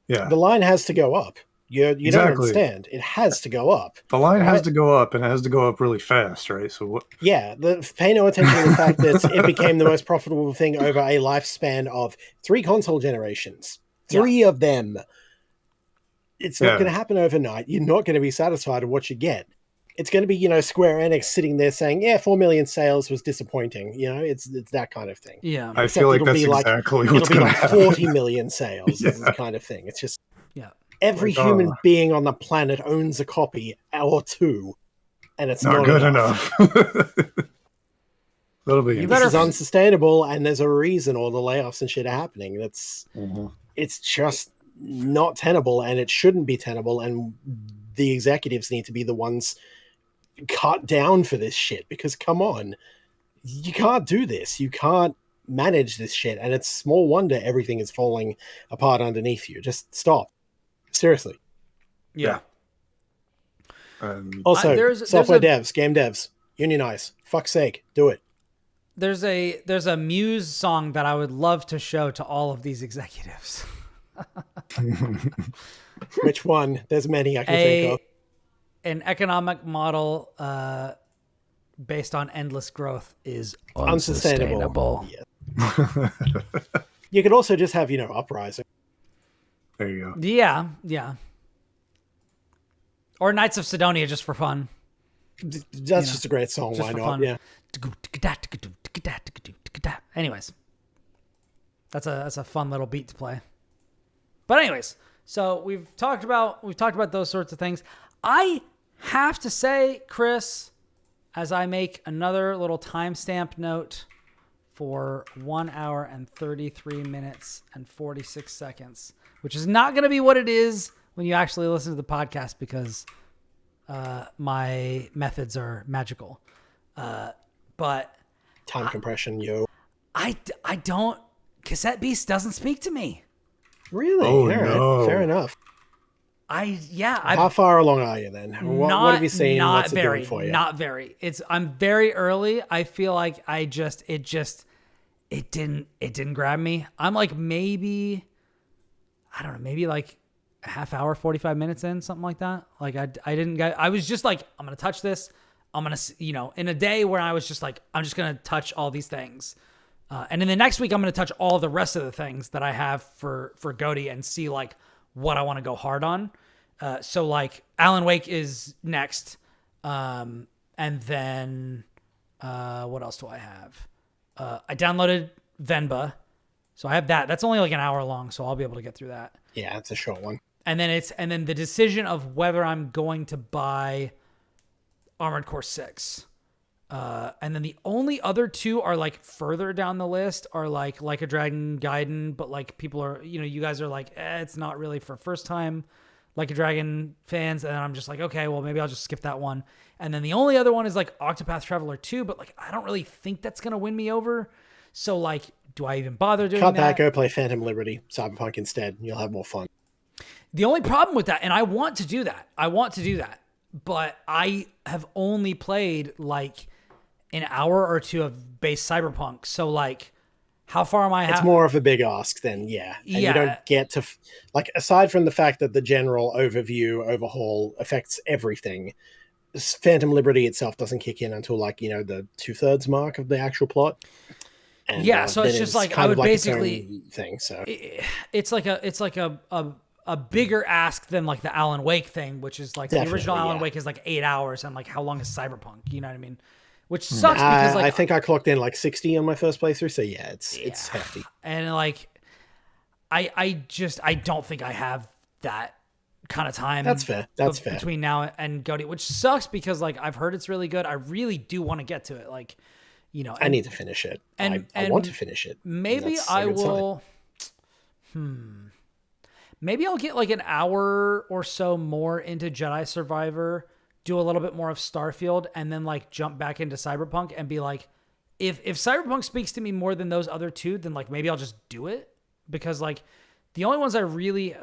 Yeah, the line has to go up. You don't understand. It has to go up. The line has to go up, and it has to go up really fast, right? So what? Yeah, pay no attention to the fact that it became the most profitable thing over a lifespan of 3 console generations. 3 of them. It's not going to happen overnight. You're not going to be satisfied with what you get. It's going to be, Square Enix sitting there saying, 4 million sales was disappointing. It's that kind of thing. Yeah. I feel like that's exactly what's going to happen. 40 million sales is the kind of thing. It's just... Every human being on the planet owns a copy or 2, and it's not good enough. That'll be. This is unsustainable, and there's a reason all the layoffs and shit are happening. It's just not tenable, and it shouldn't be tenable. And the executives need to be the ones cut down for this shit. Because come on, you can't do this. You can't manage this shit, and it's small wonder everything is falling apart underneath you. Just stop. Seriously. Yeah. Also, software devs, game devs, unionize. Fuck's sake, do it. There's a Muse song that I would love to show to all of these executives. Which one? There's many I can think of. An economic model based on endless growth is unsustainable. Yeah. You could also just have, Uprising. There you go. Yeah. Or Knights of Sidonia just for fun. That's just a great song. Why not? Fun. Yeah. Anyways, that's a fun little beat to play. But anyways, so we've talked about those sorts of things. I have to say, Kris, as I make another little timestamp note for 1 hour and 33 minutes and 46 seconds. Which is not going to be what it is when you actually listen to the podcast because my methods are magical. But time compression, yo. I don't. Cassette Beasts doesn't speak to me. Really? Oh, right. no. Fair enough. How far along are you then? What have you seen? What's it doing for you? Not very. I'm very early. I feel like it it didn't grab me. I'm like maybe like a half hour, 45 minutes in, something like that. Like I was just like, I'm going to touch this. I'm going to, in a day where I was just like, I'm just going to touch all these things. And in the next week, I'm going to touch all the rest of the things that I have for GOTY and see like what I want to go hard on. So like Alan Wake is next. And then, what else do I have? I downloaded Venba. So I have that. That's only like an hour long. So I'll be able to get through that. Yeah, it's a short one. And then the decision of whether I'm going to buy Armored Core 6. And then the only other two are like further down the list are like a Dragon Gaiden, but like people are, you guys are like, it's not really for first time Like a Dragon fans. And I'm just like, okay, well maybe I'll just skip that one. And then the only other one is like Octopath Traveler 2, but like, I don't really think that's going to win me over. So like, do I even bother doing that? Cut that, go play Phantom Liberty, Cyberpunk instead. You'll have more fun. The only problem with that, and I want to do that, but I have only played like an hour or two of base Cyberpunk. So like, how far am I? It's more of a big ask then, yeah. And you don't get to, like, aside from the fact that the general overhaul affects everything, Phantom Liberty itself doesn't kick in until like, the 2/3 mark of the actual plot. And, so it's just like, I would like basically thing. So it's like a bigger ask than like the Alan Wake thing, which is like the original Alan Wake is like 8 hours. And like, how long is Cyberpunk? You know what I mean? Which sucks because like, I think I clocked in like 60 on my first playthrough. So yeah, it's hefty. And like, I don't think I have that kind of time. That's fair. Between now and GOTY, which sucks because like, I've heard it's really good. I really do want to get to it. Like, I need to finish it. And I want to finish it. Maybe I will. Maybe I'll get like an hour or so more into Jedi Survivor, do a little bit more of Starfield, and then like jump back into Cyberpunk and be like, if Cyberpunk speaks to me more than those other two, then like maybe I'll just do it, because like the only ones I really,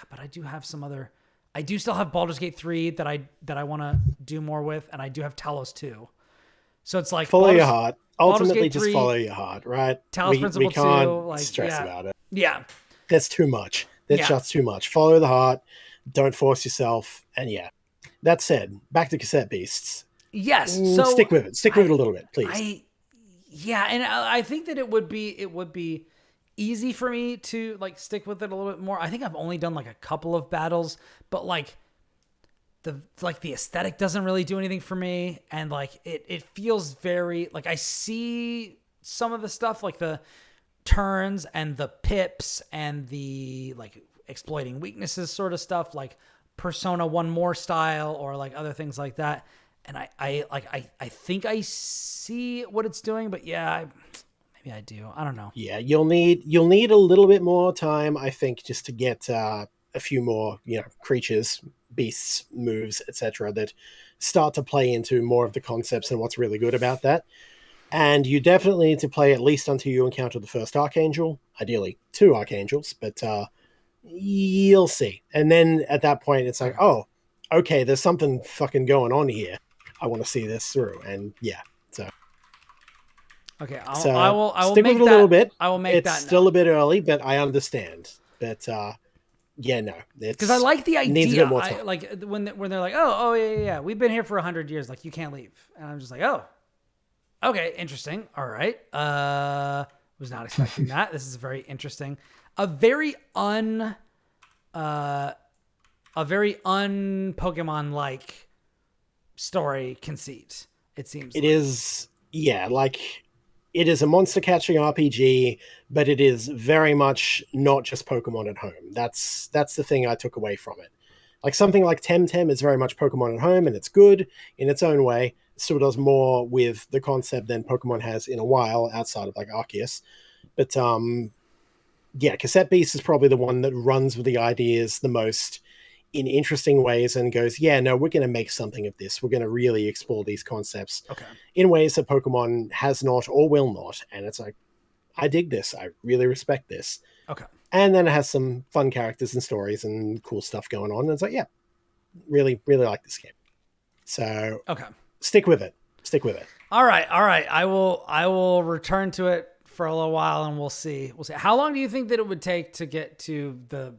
but I do have some other. I do still have Baldur's Gate 3 that I want to do more with, and I do have Talos 2. So it's like follow your heart. Ultimately, just follow your heart, right? Talos Principle 2, like stress about it. Yeah, that's too much. That's just too much. Follow the heart. Don't force yourself. And yeah. That said, back to Cassette Beasts. Yes. So stick with it. Stick with it a little bit, please. And I think that it would be easy for me to like stick with it a little bit more. I think I've only done like a couple of battles, but like the aesthetic doesn't really do anything for me, and like it feels very like I see some of the stuff like the turns and the pips and the like exploiting weaknesses sort of stuff, like Persona 1 More style or like other things like that. And I think I see what it's doing, but maybe I do. I don't know. Yeah, you'll need a little bit more time, I think, just to get a few more, creatures, beasts, moves, etc. that start to play into more of the concepts and what's really good about that. And you definitely need to play at least until you encounter the first Archangel, ideally 2 Archangels, but you'll see. And then at that point, it's like, oh, okay, there's something fucking going on here. I want to see this through. And yeah, so. Okay, I will stick make with it a little bit. I will make that. It's still a bit early, but I understand. But because I like the idea. Needs a bit more time. Like when they're like, oh yeah, we've been here for 100 years. Like you can't leave, and I'm just like, oh. Okay, interesting. All right. Was not expecting that. This is very interesting. A very un-Pokemon like story conceit, it seems. It is, like it is a monster catching RPG, but it is very much not just Pokemon at home. That's the thing I took away from it. Like something like Temtem is very much Pokemon at home, and it's good in its own way. Still does more with the concept than Pokemon has in a while outside of like Arceus. But Cassette Beasts is probably the one that runs with the ideas the most in interesting ways and goes, we're going to make something of this. We're going to really explore these concepts in ways that Pokemon has not or will not. And it's like, I dig this. I really respect this. Okay. And then it has some fun characters and stories and cool stuff going on. And it's like, really, really like this game. So, okay. Stick with it. All right. I will return to it for a little while, and we'll see. How long do you think that it would take to get to the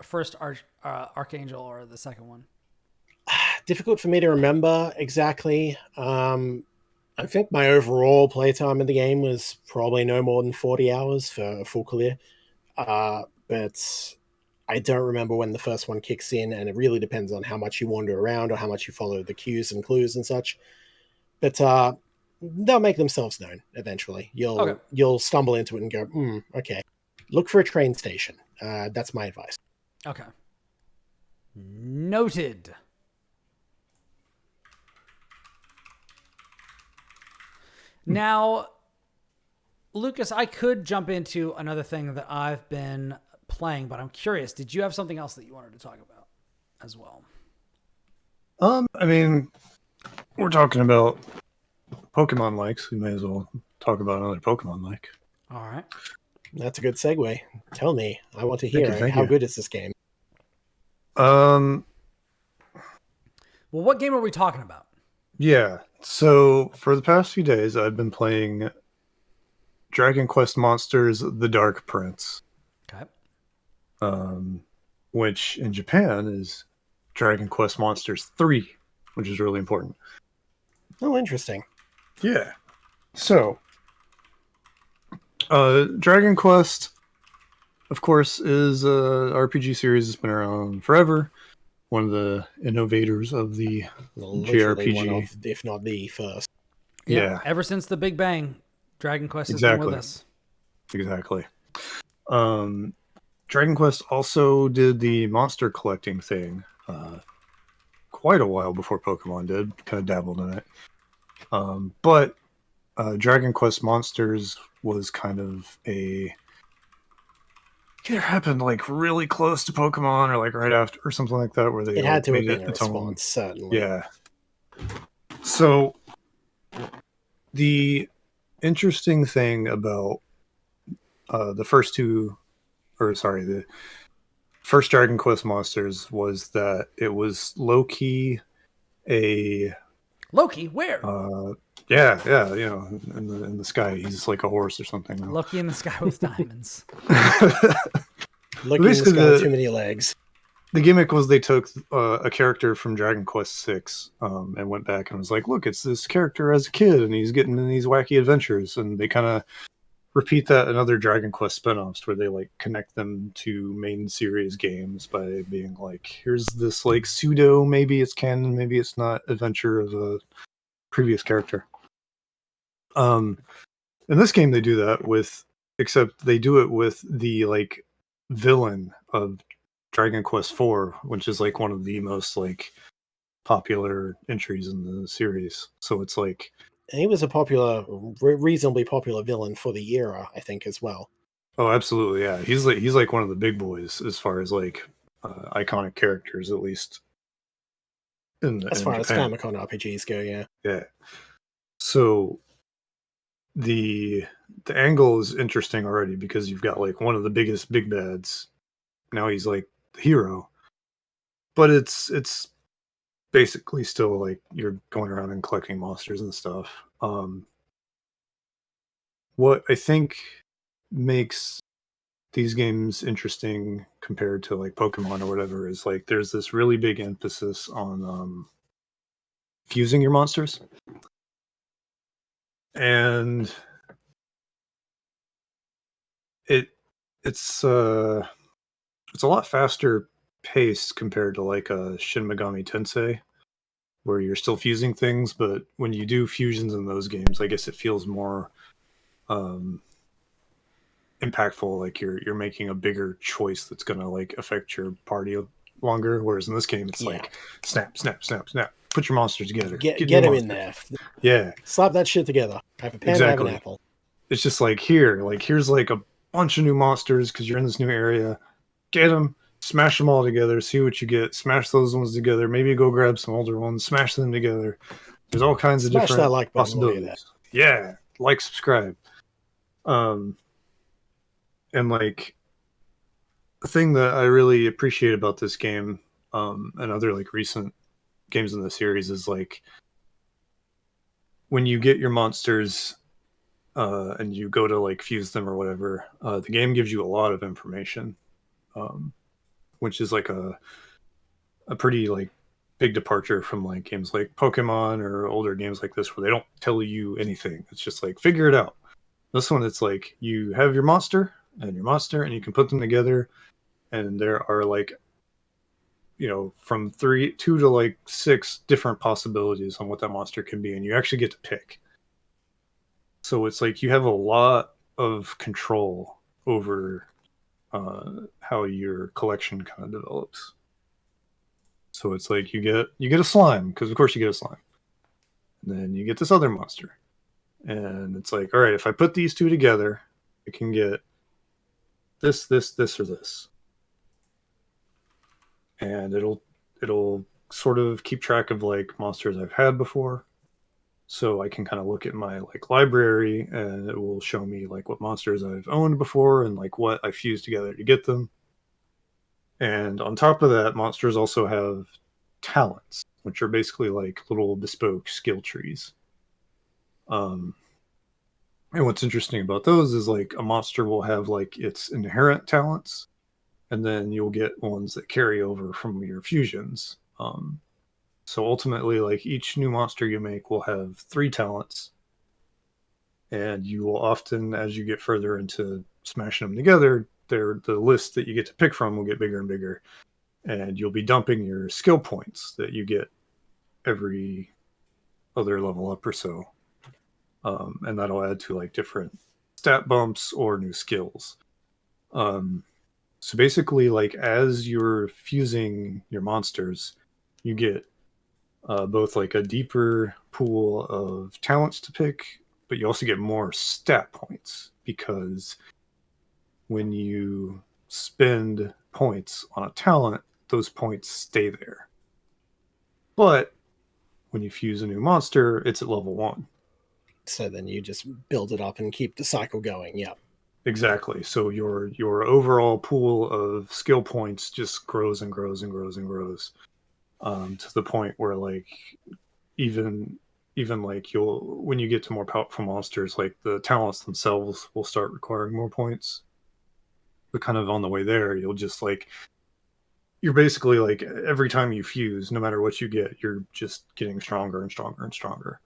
first Archangel or the second one? Difficult for me to remember exactly. I think my overall playtime in the game was probably no more than 40 hours for a full clear. But I don't remember when the first one kicks in, and it really depends on how much you wander around or how much you follow the cues and clues and such. But they'll make themselves known eventually. You'll stumble into it and go, okay. Look for a train station. That's my advice. Okay. Noted. Now, Lucas, I could jump into another thing that I've been playing, but I'm curious. Did you have something else that you wanted to talk about as well? I mean, we're talking about Pokemon likes. We may as well talk about another Pokemon like. All right. That's a good segue. Tell me. I want to hear Thank how you. good is this game? Well, what game are we talking about? Yeah. So for the past few days, I've been playing Dragon Quest Monsters: The Dark Prince. Okay. Which in Japan is Dragon Quest Monsters 3, which is really important. Oh, interesting. Yeah. So, Dragon Quest, of course, is a RPG series that's been around forever. One of the innovators of the Literally JRPG. one of, if not the first. Yeah. Ever since the Big Bang, Dragon Quest has been with us. Exactly. Dragon Quest also did the monster collecting thing quite a while before Pokemon did. Kind of dabbled in it. But Dragon Quest Monsters was kind of a... Either happened like really close to Pokemon or like right after or something like that, where they It had to have made been a its own. response, certainly. Yeah. So the interesting thing about the first Dragon Quest Monsters was that it was Loki, Loki, where? yeah, in the sky, he's like a horse or something. Now. Loki in the sky with diamonds. Looking in the sky with too many legs. The gimmick was they took a character from Dragon Quest 6 and went back and was like, look, it's this character as a kid and he's getting in these wacky adventures, and they kind of repeat that in other Dragon Quest spinoffs where they like connect them to main series games by being like, here's this like pseudo, maybe it's canon, maybe it's not, adventure of a previous character. In this game they do that except they do it with the like villain of Dragon Quest 4, which is like one of the most like popular entries in the series. So it's like he was a reasonably popular villain for the era, I think, as well. Oh, absolutely, yeah. He's like one of the big boys as far as like iconic characters, at least as far as Famicom RPGs go, yeah. Yeah. So the angle is interesting already because you've got like one of the biggest big bads. Now he's like the hero, but it's basically still like you're going around and collecting monsters and stuff. What I think makes these games interesting compared to like Pokemon or whatever is like there's this really big emphasis on fusing your monsters, and it's a lot faster paced compared to like a Shin Megami Tensei, where you're still fusing things, but when you do fusions in those games, I guess it feels more impactful, like you're making a bigger choice that's gonna like affect your party longer, whereas in this game it's like snap, put your monsters together, get them in there, slap that shit together, have a pen, have an apple. It's just like here's like a bunch of new monsters because you're in this new area, get them, smash them all together, see what you get, smash those ones together, maybe go grab some older ones, smash them together. There's all kinds of different that like button, possibilities. Yeah, like, subscribe. And like the thing that I really appreciate about this game and other like recent games in the series is like when you get your monsters, and you go to like fuse them or whatever, the game gives you a lot of information, which is like a pretty like big departure from like games like Pokemon or older games like this where they don't tell you anything. It's just like figure it out. This one, it's like you have your monster and you can put them together, and there are like, from 2 to like 6 different possibilities on what that monster can be, and you actually get to pick. So it's like you have a lot of control over how your collection kind of develops. So it's like you get a slime, because of course you get a slime. And then you get this other monster. And it's like, all right, if I put these 2 together, I can get this, or this. And it'll sort of keep track of like monsters I've had before. So I can kind of look at my like library, and it will show me like what monsters I've owned before and like what I fused together to get them. And on top of that, monsters also have talents, which are basically like little bespoke skill trees. And what's interesting about those is like a monster will have like its inherent talents, and then you'll get ones that carry over from your fusions. So ultimately, like each new monster you make will have 3 talents, and you will often, as you get further into smashing them together, the list that you get to pick from will get bigger and bigger, and you'll be dumping your skill points that you get every other level up or so, and that'll add to like different stat bumps or new skills. So basically, like as you're fusing your monsters, you get both like a deeper pool of talents to pick, but you also get more stat points, because when you spend points on a talent, those points stay there. But when you fuse a new monster, it's at level 1. So then you just build it up and keep the cycle going. Yeah. Exactly. So your overall pool of skill points just grows and grows and grows and grows, to the point where like even like when you get to more powerful monsters, like the talents themselves will start requiring more points. But kind of on the way there, you'll just like, you're basically like every time you fuse, no matter what you get, you're just getting stronger and stronger and stronger.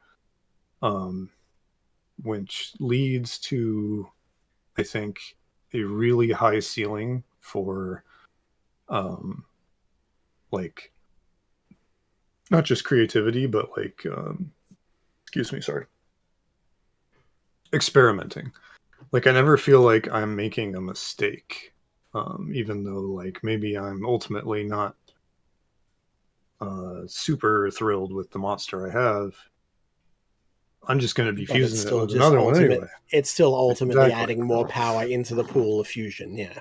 Which leads to, I think, a really high ceiling for like not just creativity, but like experimenting. Like I never feel like I'm making a mistake, even though like maybe I'm ultimately not super thrilled with the monster I have. I'm just going to be But it's fusing it still with just another one anyway. It's still ultimately Exactly. adding more power into the pool of fusion. Yeah.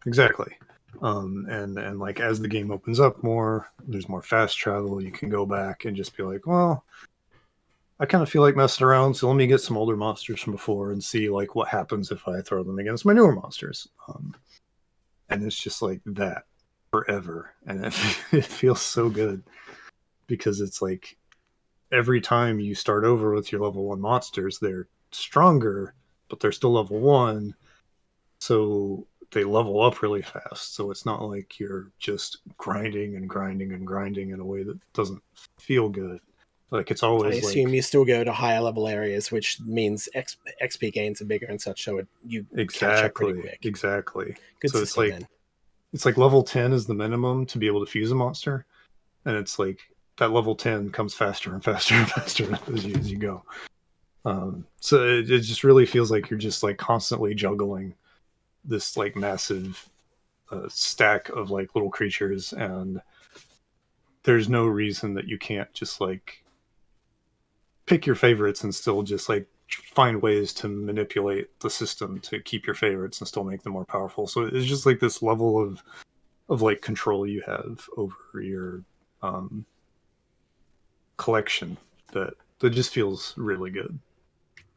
Exactly. And like as the game opens up more, there's more fast travel. You can go back and just be like, well, I kind of feel like messing around, so let me get some older monsters from before and see like what happens if I throw them against my newer monsters. And it's just like that forever, and it feels so good, because it's like every time you start over with your level 1 monsters, they're stronger, but they're still level 1, so they level up really fast. So it's not like you're just grinding and grinding and grinding in a way that doesn't feel good. Like it's I always assume like, you still go to higher level areas, which means XP gains are bigger and such, so you catch up pretty quick. exactly. Good So system then. it's like level 10 is the minimum to be able to fuse a monster, and it's like that level 10 comes faster and faster and faster as you go. So it just really feels like you're just like constantly juggling this like massive stack of like little creatures, and there's no reason that you can't just like pick your favorites and still just like find ways to manipulate the system to keep your favorites and still make them more powerful. So it's just like this level of like control you have over your collection that just feels really good.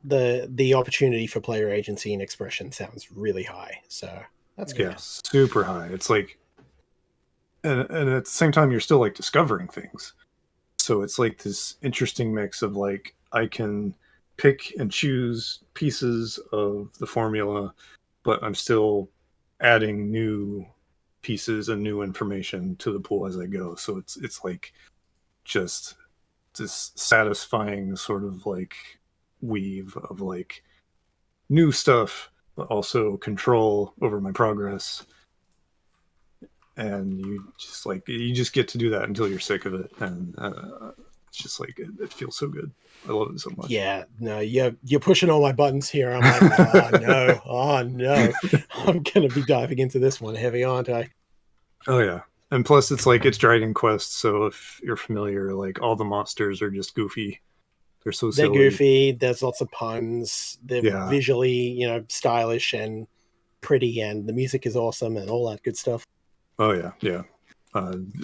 The opportunity for player agency and expression sounds really high, so that's good. Yeah, super high. It's like, and at the same time, you're still like discovering things. So it's like this interesting mix of like, I can pick and choose pieces of the formula, but I'm still adding new pieces and new information to the pool as I go. So it's like just this satisfying sort of like weave of like new stuff, but also control over my progress. And you just get to do that until you're sick of it, and it's just like it feels so good. I love it so much. Yeah, no, you're pushing all my buttons here. I'm like, oh no, I'm gonna be diving into this one heavy, aren't I? Oh yeah, and plus it's Dragon Quest, so if you're familiar, like all the monsters are just goofy. They're so They're silly. goofy. There's lots of puns. They're visually, stylish and pretty, and the music is awesome and all that good stuff. Oh yeah, yeah.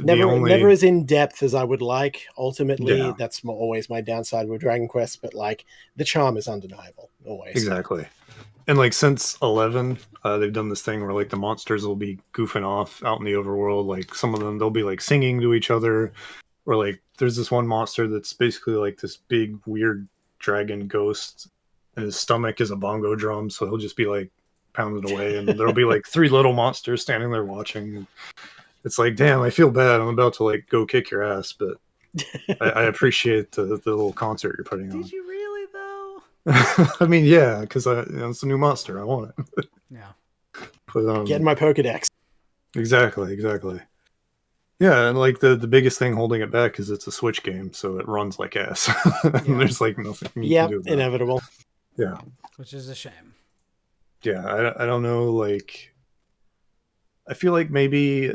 Never as in depth as I would like. Ultimately, Yeah. that's always my downside with Dragon Quest. But like, the charm is undeniable. Always. Exactly. And like since 11, they've done this thing where like the monsters will be goofing off out in the overworld. Like some of them, they'll be like singing to each other, or like there's this one monster that's basically like this big weird dragon ghost, and his stomach is a bongo drum, so he'll just be like pounding away, and there'll be like three little monsters standing there watching. It's like, damn, I feel bad. I'm about to like go kick your ass, but I appreciate the little concert you're putting on. Did you really though? I mean, yeah, because it's a new monster. I want it. Yeah. But Get in my Pokedex. Exactly. Yeah, and like the biggest thing holding it back is it's a Switch game, so it runs like ass. There's like nothing you can do about inevitable. it. Yeah. Which is a shame. Yeah, I don't know, like I feel like maybe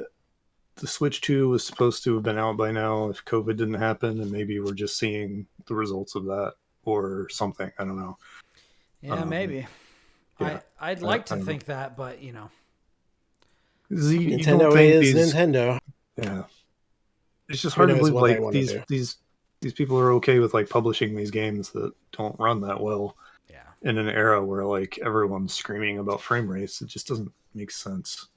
the Switch 2 was supposed to have been out by now if COVID didn't happen, and maybe we're just seeing the results of that or something. I don't know. Yeah, maybe. Yeah, I'd like to think that, but you know. Nintendo is Nintendo. Yeah. It's just hard to believe like these people are okay with like publishing these games that don't run that well. Yeah. In an era where like everyone's screaming about frame rates. It just doesn't make sense.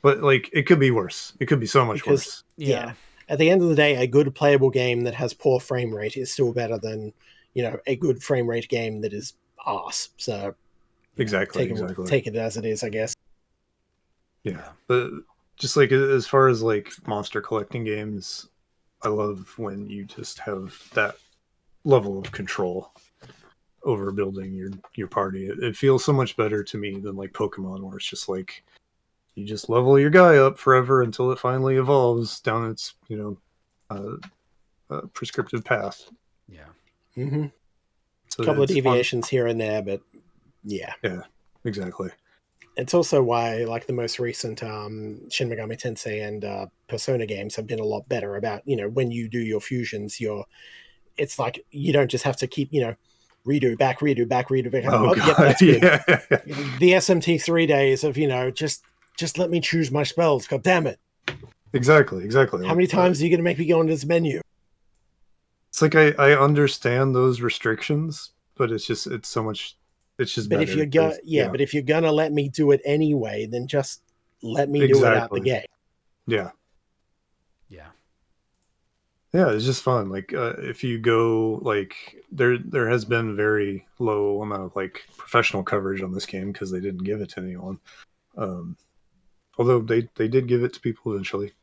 But like it could be worse. It could be so much worse. Yeah. At the end of the day, a good playable game that has poor frame rate is still better than, a good frame rate game that is arse. So exactly. Take it as it is, I guess. Yeah. But just like as far as like monster collecting games, I love when you just have that level of control over building your party. It feels so much better to me than like Pokemon, where it's just like you just level your guy up forever until it finally evolves down its prescriptive path. Yeah. Mm-hmm. So a couple of deviations here and there, but yeah, exactly. It's also why like the most recent Shin Megami Tensei and Persona games have been a lot better about when you do your fusions, it's like you don't just have to keep redo back. Oh, God. That's good. Yeah. The SMT3 days of just let me choose my spells. God damn it! Exactly. How many times are you going to make me go into this menu? It's like I understand those restrictions, but it's so much. It's just. But better but if you're gonna let me do it anyway, then just let me do it out the gate. Yeah. Yeah. Yeah, it's just fun. Like if you go like there has been very low amount of like professional coverage on this game because they didn't give it to anyone. Although they did give it to people eventually.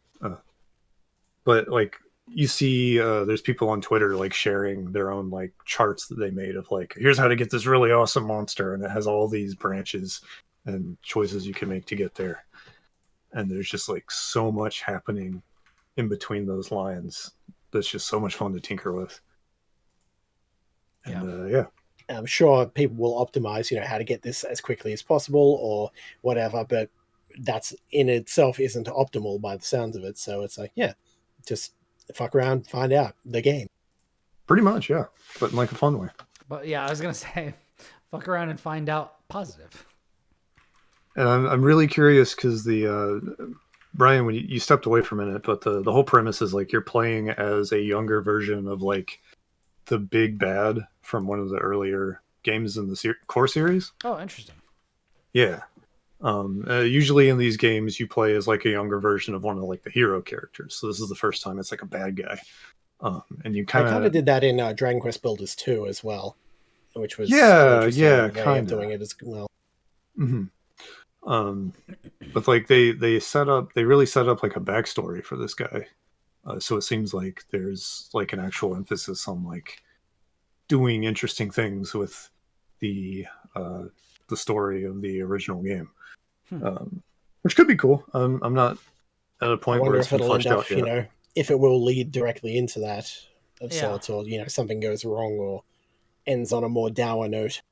But like you see there's people on Twitter like sharing their own like charts that they made of like here's how to get this really awesome monster, and it has all these branches and choices you can make to get there. And there's just like so much happening in between those lines that's just so much fun to tinker with. And I'm sure people will optimize how to get this as quickly as possible or whatever, but that's in itself isn't optimal by the sounds of it. So it's like just fuck around, find out the game. Pretty much, yeah, but in like a fun way. But yeah, I was gonna say fuck around and find out positive. And I'm really curious because the Brian, when you stepped away for a minute, but the whole premise is like you're playing as a younger version of like the big bad from one of the earlier games in the core series. Oh, interesting. Yeah. Usually in these games you play as like a younger version of one of like the hero characters. So this is the first time it's like a bad guy. And you kind of did that in Dragon Quest Builders 2 as well. which was yeah, interesting yeah, way of kind doing of. it as well. But like they really set up like a backstory for this guy, so it seems like there's like an actual emphasis on like doing interesting things with the story of the original game, which could be cool. I'm not at a I point where wonder it's if been it'll end fleshed up, out yet. if it will lead directly into that of Yeah. sorts, or something goes wrong or ends on a more dour note.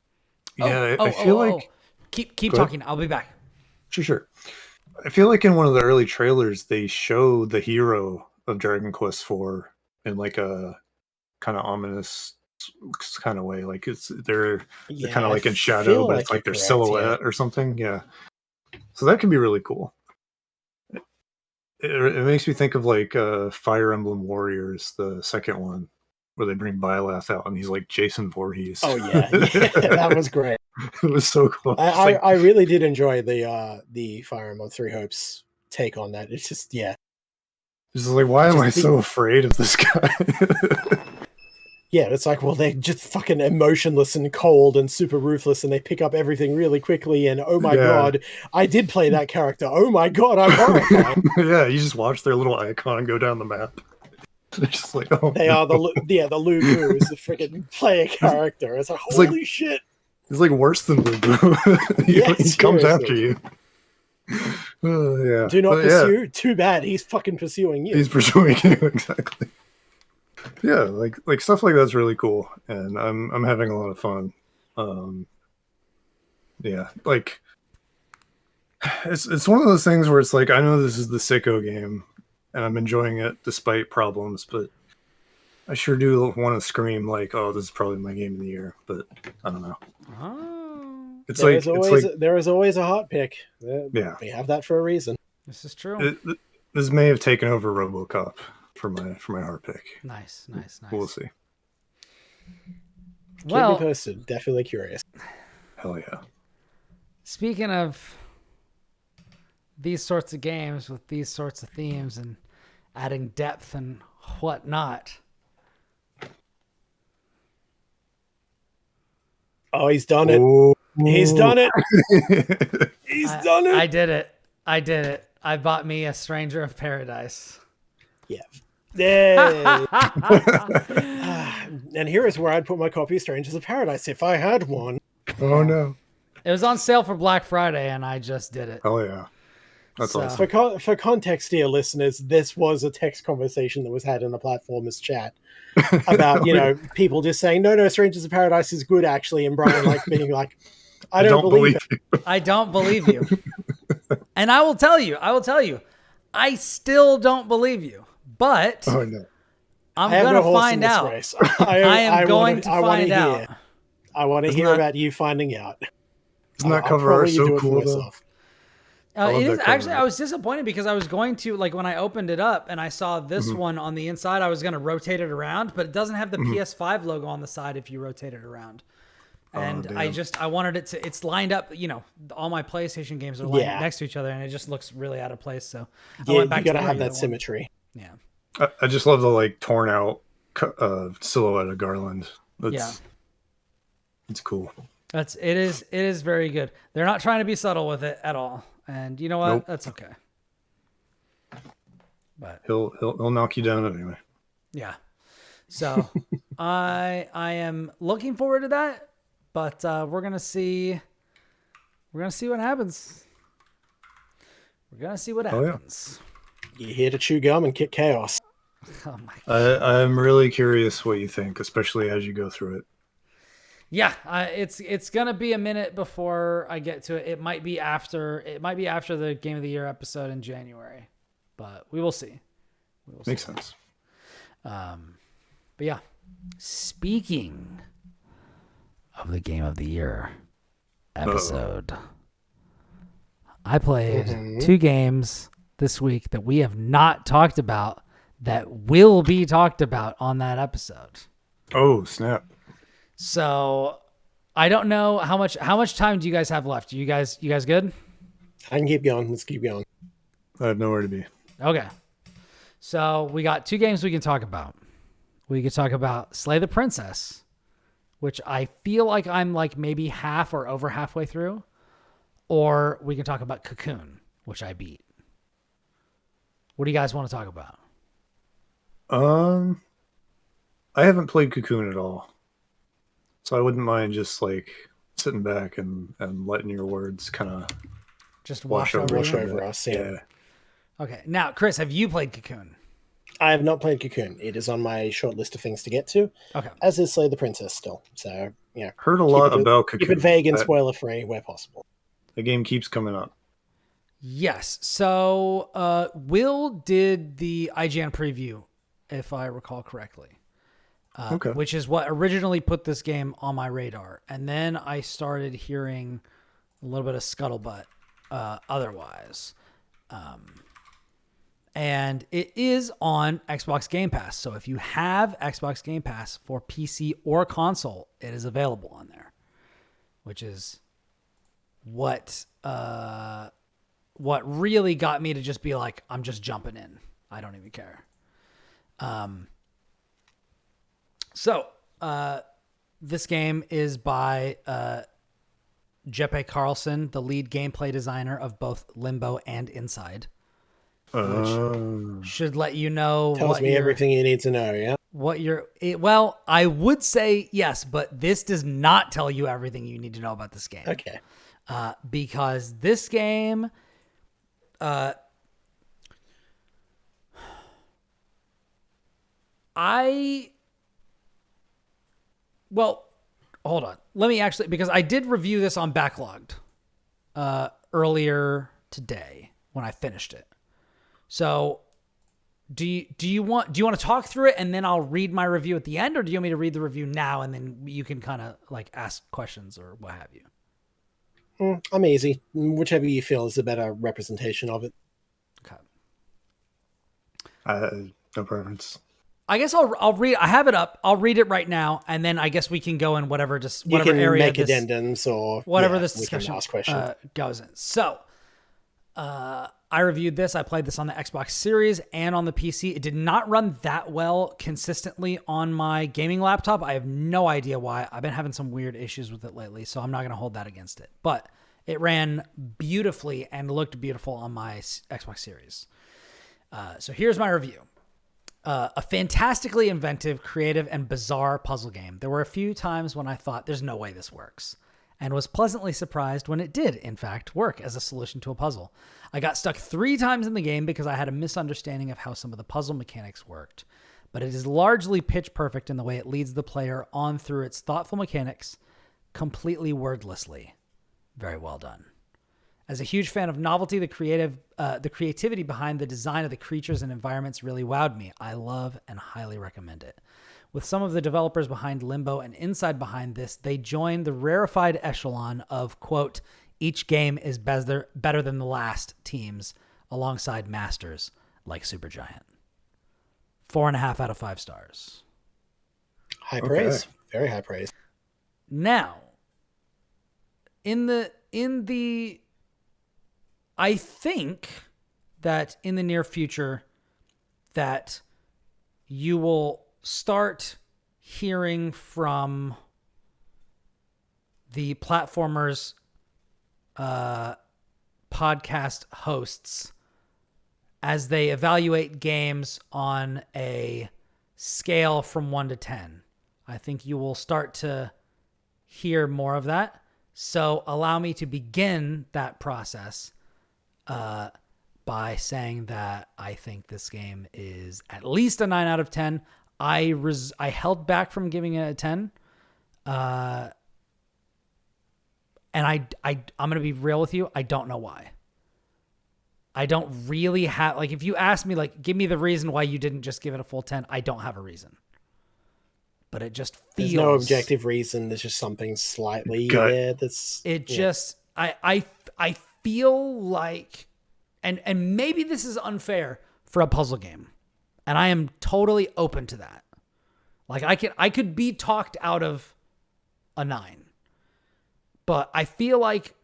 Yeah, I feel like Keep Go ahead. talking. I'll be back. sure. I feel like in one of the early trailers they show the hero of Dragon Quest IV in like a kind of ominous kind of way. Like they're kind of like in shadow, feel but it's like you're their correct, silhouette or something. Yeah. So that could be really cool. It makes me think of like Fire Emblem Warriors, the second one, where they bring Byleth out and he's like Jason Voorhees. Oh yeah, that was great. It was so cool. I really did enjoy the Fire Emblem Three Hopes take on that. It's just It's like, why am I so afraid of this guy? yeah, it's like, well, they're just fucking emotionless and cold and super ruthless, and they pick up everything really quickly. And oh my god, I did play that character. Oh my god, I'm horrified. Yeah, you just watch their little icon go down the map. They're just like, oh, they are the Lubu is the freaking player character. It's like, holy shit. It's like worse than Lubu. he comes after you. Yeah. Do not pursue. Yeah. Too bad. He's fucking pursuing you. He's pursuing you, exactly. Yeah, like stuff like that's really cool, and I'm having a lot of fun. Yeah, like it's one of those things where it's like I know this is the sicko game, and I'm enjoying it despite problems, but I sure do want to scream like, "Oh, this is probably my game of the year," but I don't know. Oh. There is always a hot pick. Yeah, we have that for a reason. This is true. This may have taken over RoboCop for my heart pick. Nice. We'll see. Keep me posted. Definitely curious. Hell yeah. Speaking of these sorts of games with these sorts of themes and adding depth and whatnot. Oh, he's done it. Ooh. He's done it. He's done it. I did it. I bought me a Stranger of Paradise. Yeah. Yay. And here is where I'd put my copy of Strangers of Paradise if I had one. Oh no. It was on sale for Black Friday and I just did it. Oh yeah. That's awesome. For context, dear listeners, this was a text conversation that was had in the Platformers chat about, people just saying, no, Strangers of Paradise is good actually, and Brian being like, I don't believe it. I don't believe you. And I will tell you, I still don't believe you. But oh, no. I'm going to find out. I am going to find out. I want to hear about you finding out. Isn't that cover art so cool, though? It is actually. I was disappointed because I was going to when I opened it up and I saw this one on the inside. I was going to rotate it around, but it doesn't have the PS5 logo on the side if you rotate it around. And I wanted it to. It's lined up. All my PlayStation games are lined next to each other, and it just looks really out of place. So I went back you gotta have that symmetry. Yeah. I just love the torn out silhouette of Garland. It's cool. It is very good. They're not trying to be subtle with it at all. And you know what? Nope. That's okay. But he'll knock you down anyway. Yeah. So I am looking forward to that, but we're gonna see what happens. We're gonna see what happens. You're here to chew gum and kick chaos. Oh my God. I'm really curious what you think, especially as you go through it. Yeah, it's gonna be a minute before I get to it. It might be after the Game of the Year episode in January, but we will see. Makes sense. But yeah, speaking of the Game of the Year episode, I played 2 games this week that we have not talked about that will be talked about on that episode. Oh, snap. So I don't know how much time do you guys have left? You guys good? I can keep going. Let's keep going. I have nowhere to be. Okay. So we got 2 games we can talk about. We could talk about Slay the Princess, which I feel like I'm like maybe half or over halfway through, or we can talk about Cocoon, which I beat. What do you guys want to talk about? I haven't played Cocoon at all, so I wouldn't mind just like sitting back and letting your words kind of just wash over us. Yeah. Okay. Now, Kris, have you played Cocoon? I have not played Cocoon. It is on my short list of things to get to. Okay. As is Slay the Princess still. So, heard a lot about Cocoon. Keep it vague and spoiler free where possible. The game keeps coming up. Yes. So, Wilde did the IGN preview, if I recall correctly. Okay. Which is what originally put this game on my radar. And then I started hearing a little bit of scuttlebutt otherwise. And it is on Xbox Game Pass. So if you have Xbox Game Pass for PC or console, it is available on there, which is what really got me to just be like, I'm just jumping in. I don't even care. So this game is by Jeppe Carlsen, the lead gameplay designer of both Limbo and Inside. Which should let you know. Tells me everything you need to know, yeah? Well, I would say yes, but this does not tell you everything you need to know about this game. Okay. Because this game... Well, hold on. Let me actually... Because I did review this on Backlogged earlier today when I finished it. So, do you want to talk through it and then I'll read my review at the end, or do you want me to read the review now and then you can kind of like ask questions or what have you? I'm easy. Whichever you feel is a better representation of it. Okay. No preference. I guess I'll read. I have it up. I'll read it right now, and then I guess we can go in whatever area make addendums or whatever this discussion ask questions. Goes in. So, I reviewed this. I played this on the Xbox Series and on the PC. It did not run that well consistently on my gaming laptop. I have no idea why. I've been having some weird issues with it lately, so I'm not going to hold that against it. But it ran beautifully and looked beautiful on my Xbox Series. So here's my review. A fantastically inventive, creative, and bizarre puzzle game. There were a few times when I thought, there's no way this works, and was pleasantly surprised when it did, in fact, work as a solution to a puzzle. I got stuck 3 times in the game because I had a misunderstanding of how some of the puzzle mechanics worked, but it is largely pitch perfect in the way it leads the player on through its thoughtful mechanics, completely wordlessly. Very well done. As a huge fan of novelty, the creativity behind the design of the creatures and environments really wowed me. I love and highly recommend it. With some of the developers behind Limbo and Inside behind this, they joined the rarefied echelon of, quote, each game is better than the last teams, alongside masters like Supergiant. 4.5 out of 5 stars. High praise. Very high praise. Now, I think that in the near future that you will start hearing from the platformers podcast hosts as they evaluate games on a scale from 1 to 10. I think you will start to hear more of that. So allow me to begin that process by saying that I think this game is at least a 9 out of 10. I held back from giving it a 10. And I'm going to be real with you. I don't know why. I don't really have, like, if you ask me, like, give me the reason why you didn't just give it a full 10, I don't have a reason. But it just feels... There's no objective reason. There's just something slightly there that's... Just... I feel like... And maybe this is unfair for a puzzle game. And I am totally open to that. Like, I could be talked out of a 9. But I feel like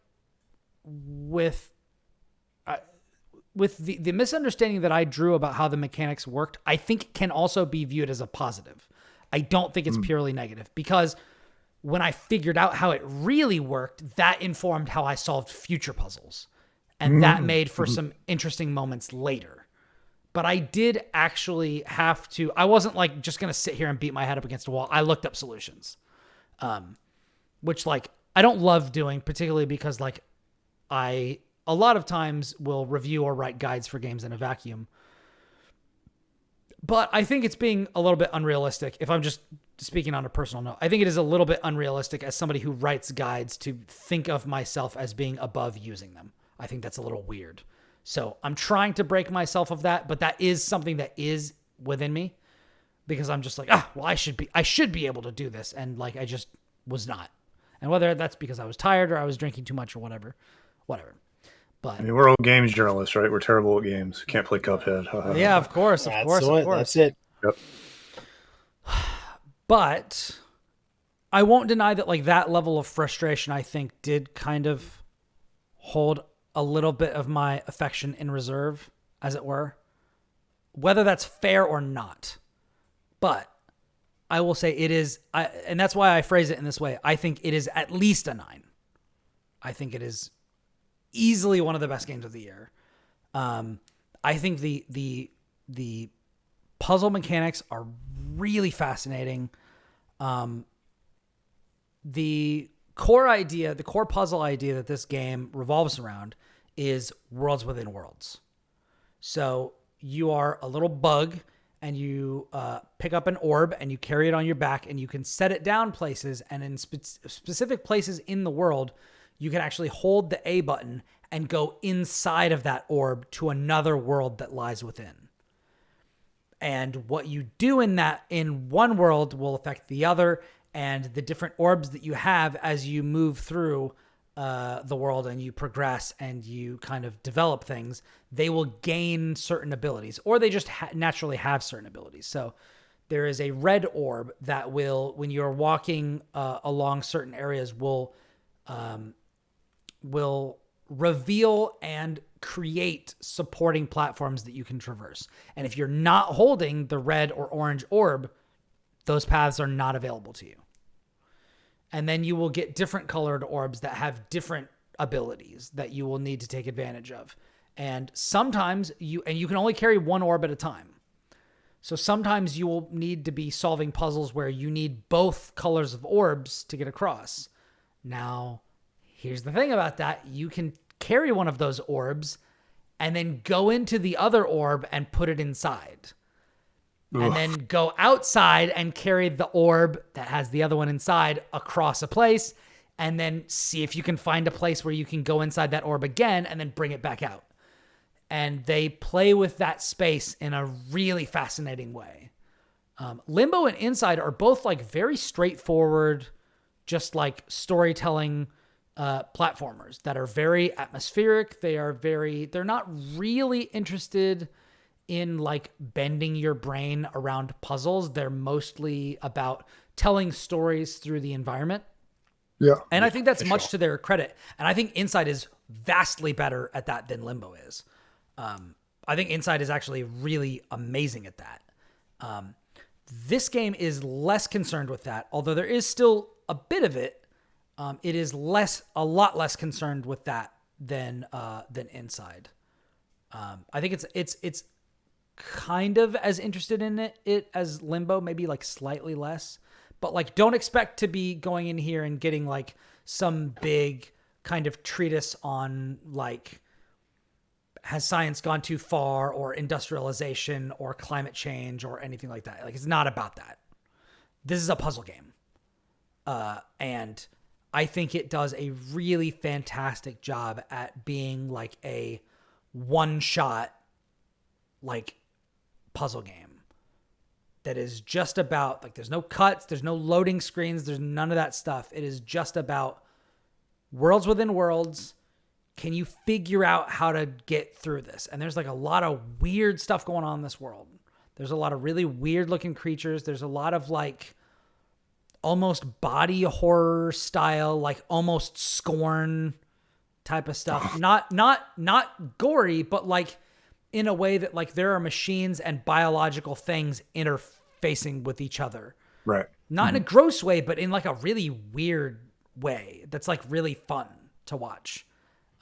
with the misunderstanding that I drew about how the mechanics worked, I think can also be viewed as a positive. I don't think it's purely negative, because when I figured out how it really worked, that informed how I solved future puzzles. And that made for some interesting moments later. But I did actually have to, I wasn't like just going to sit here and beat my head up against a wall. I looked up solutions, which like I don't love doing, particularly because like I a lot of times will review or write guides for games in a vacuum. But I think it's being a little bit unrealistic. If I'm just speaking on a personal note, I think it is a little bit unrealistic as somebody who writes guides to think of myself as being above using them. I think that's a little weird. So I'm trying to break myself of that, but that is something that is within me because I'm just like, well, I should be able to do this. And like, I just was not. And whether that's because I was tired or I was drinking too much or whatever. But I mean, we're all games journalists, right? We're terrible at games. Can't play Cuphead. Yeah, of course. That's it. Yep. But I won't deny that like that level of frustration, I think, did kind of hold a little bit of my affection in reserve, as it were, whether that's fair or not. But I will say it is, and that's why I phrase it in this way. I think it is at least a 9. I think it is easily one of the best games of the year. I think the puzzle mechanics are really fascinating. The core puzzle idea that this game revolves around is worlds within worlds. So you are a little bug and you pick up an orb and you carry it on your back and you can set it down places, and in specific places in the world, you can actually hold the A button and go inside of that orb to another world that lies within. And what you do in one world will affect the other, and the different orbs that you have as you move through the world and you progress and you kind of develop things, they will gain certain abilities, or they just naturally have certain abilities. So there is a red orb that will, when you're walking along certain areas, will reveal and create supporting platforms that you can traverse. And if you're not holding the red or orange orb, those paths are not available to you. And then you will get different colored orbs that have different abilities that you will need to take advantage of. And sometimes you can only carry one orb at a time. So sometimes you will need to be solving puzzles where you need both colors of orbs to get across. Now, here's the thing about that. You can carry one of those orbs and then go into the other orb and put it inside. Ugh. And then go outside and carry the orb that has the other one inside across a place, and then see if you can find a place where you can go inside that orb again and then bring it back out. And they play with that space in a really fascinating way. Limbo and Inside are both like very straightforward, just like storytelling platformers that are very atmospheric. They're not really interested in like bending your brain around puzzles. They're mostly about telling stories through the environment. Yeah. And I think that's much to their credit. And I think Inside is vastly better at that than Limbo is. I think Inside is actually really amazing at that. This game is less concerned with that, although there is still a bit of it. It is a lot less concerned with that than Inside. I think it's kind of as interested in it as Limbo, maybe like slightly less, but like don't expect to be going in here and getting like some big kind of treatise on like, has science gone too far, or industrialization or climate change or anything like that. Like, it's not about that. This is a puzzle game. And I think it does a really fantastic job at being like a one-shot like puzzle game that is just about like, there's no cuts, there's no loading screens, there's none of that stuff. It is just about worlds within worlds. Can you figure out how to get through this? And there's like a lot of weird stuff going on in this world. There's a lot of really weird looking creatures. There's a lot of like almost body horror style, like almost Scorn type of stuff. Not gory, but like in a way that like there are machines and biological things interfacing with each other. Right. not in a gross way, but in like a really weird way that's like really fun to watch.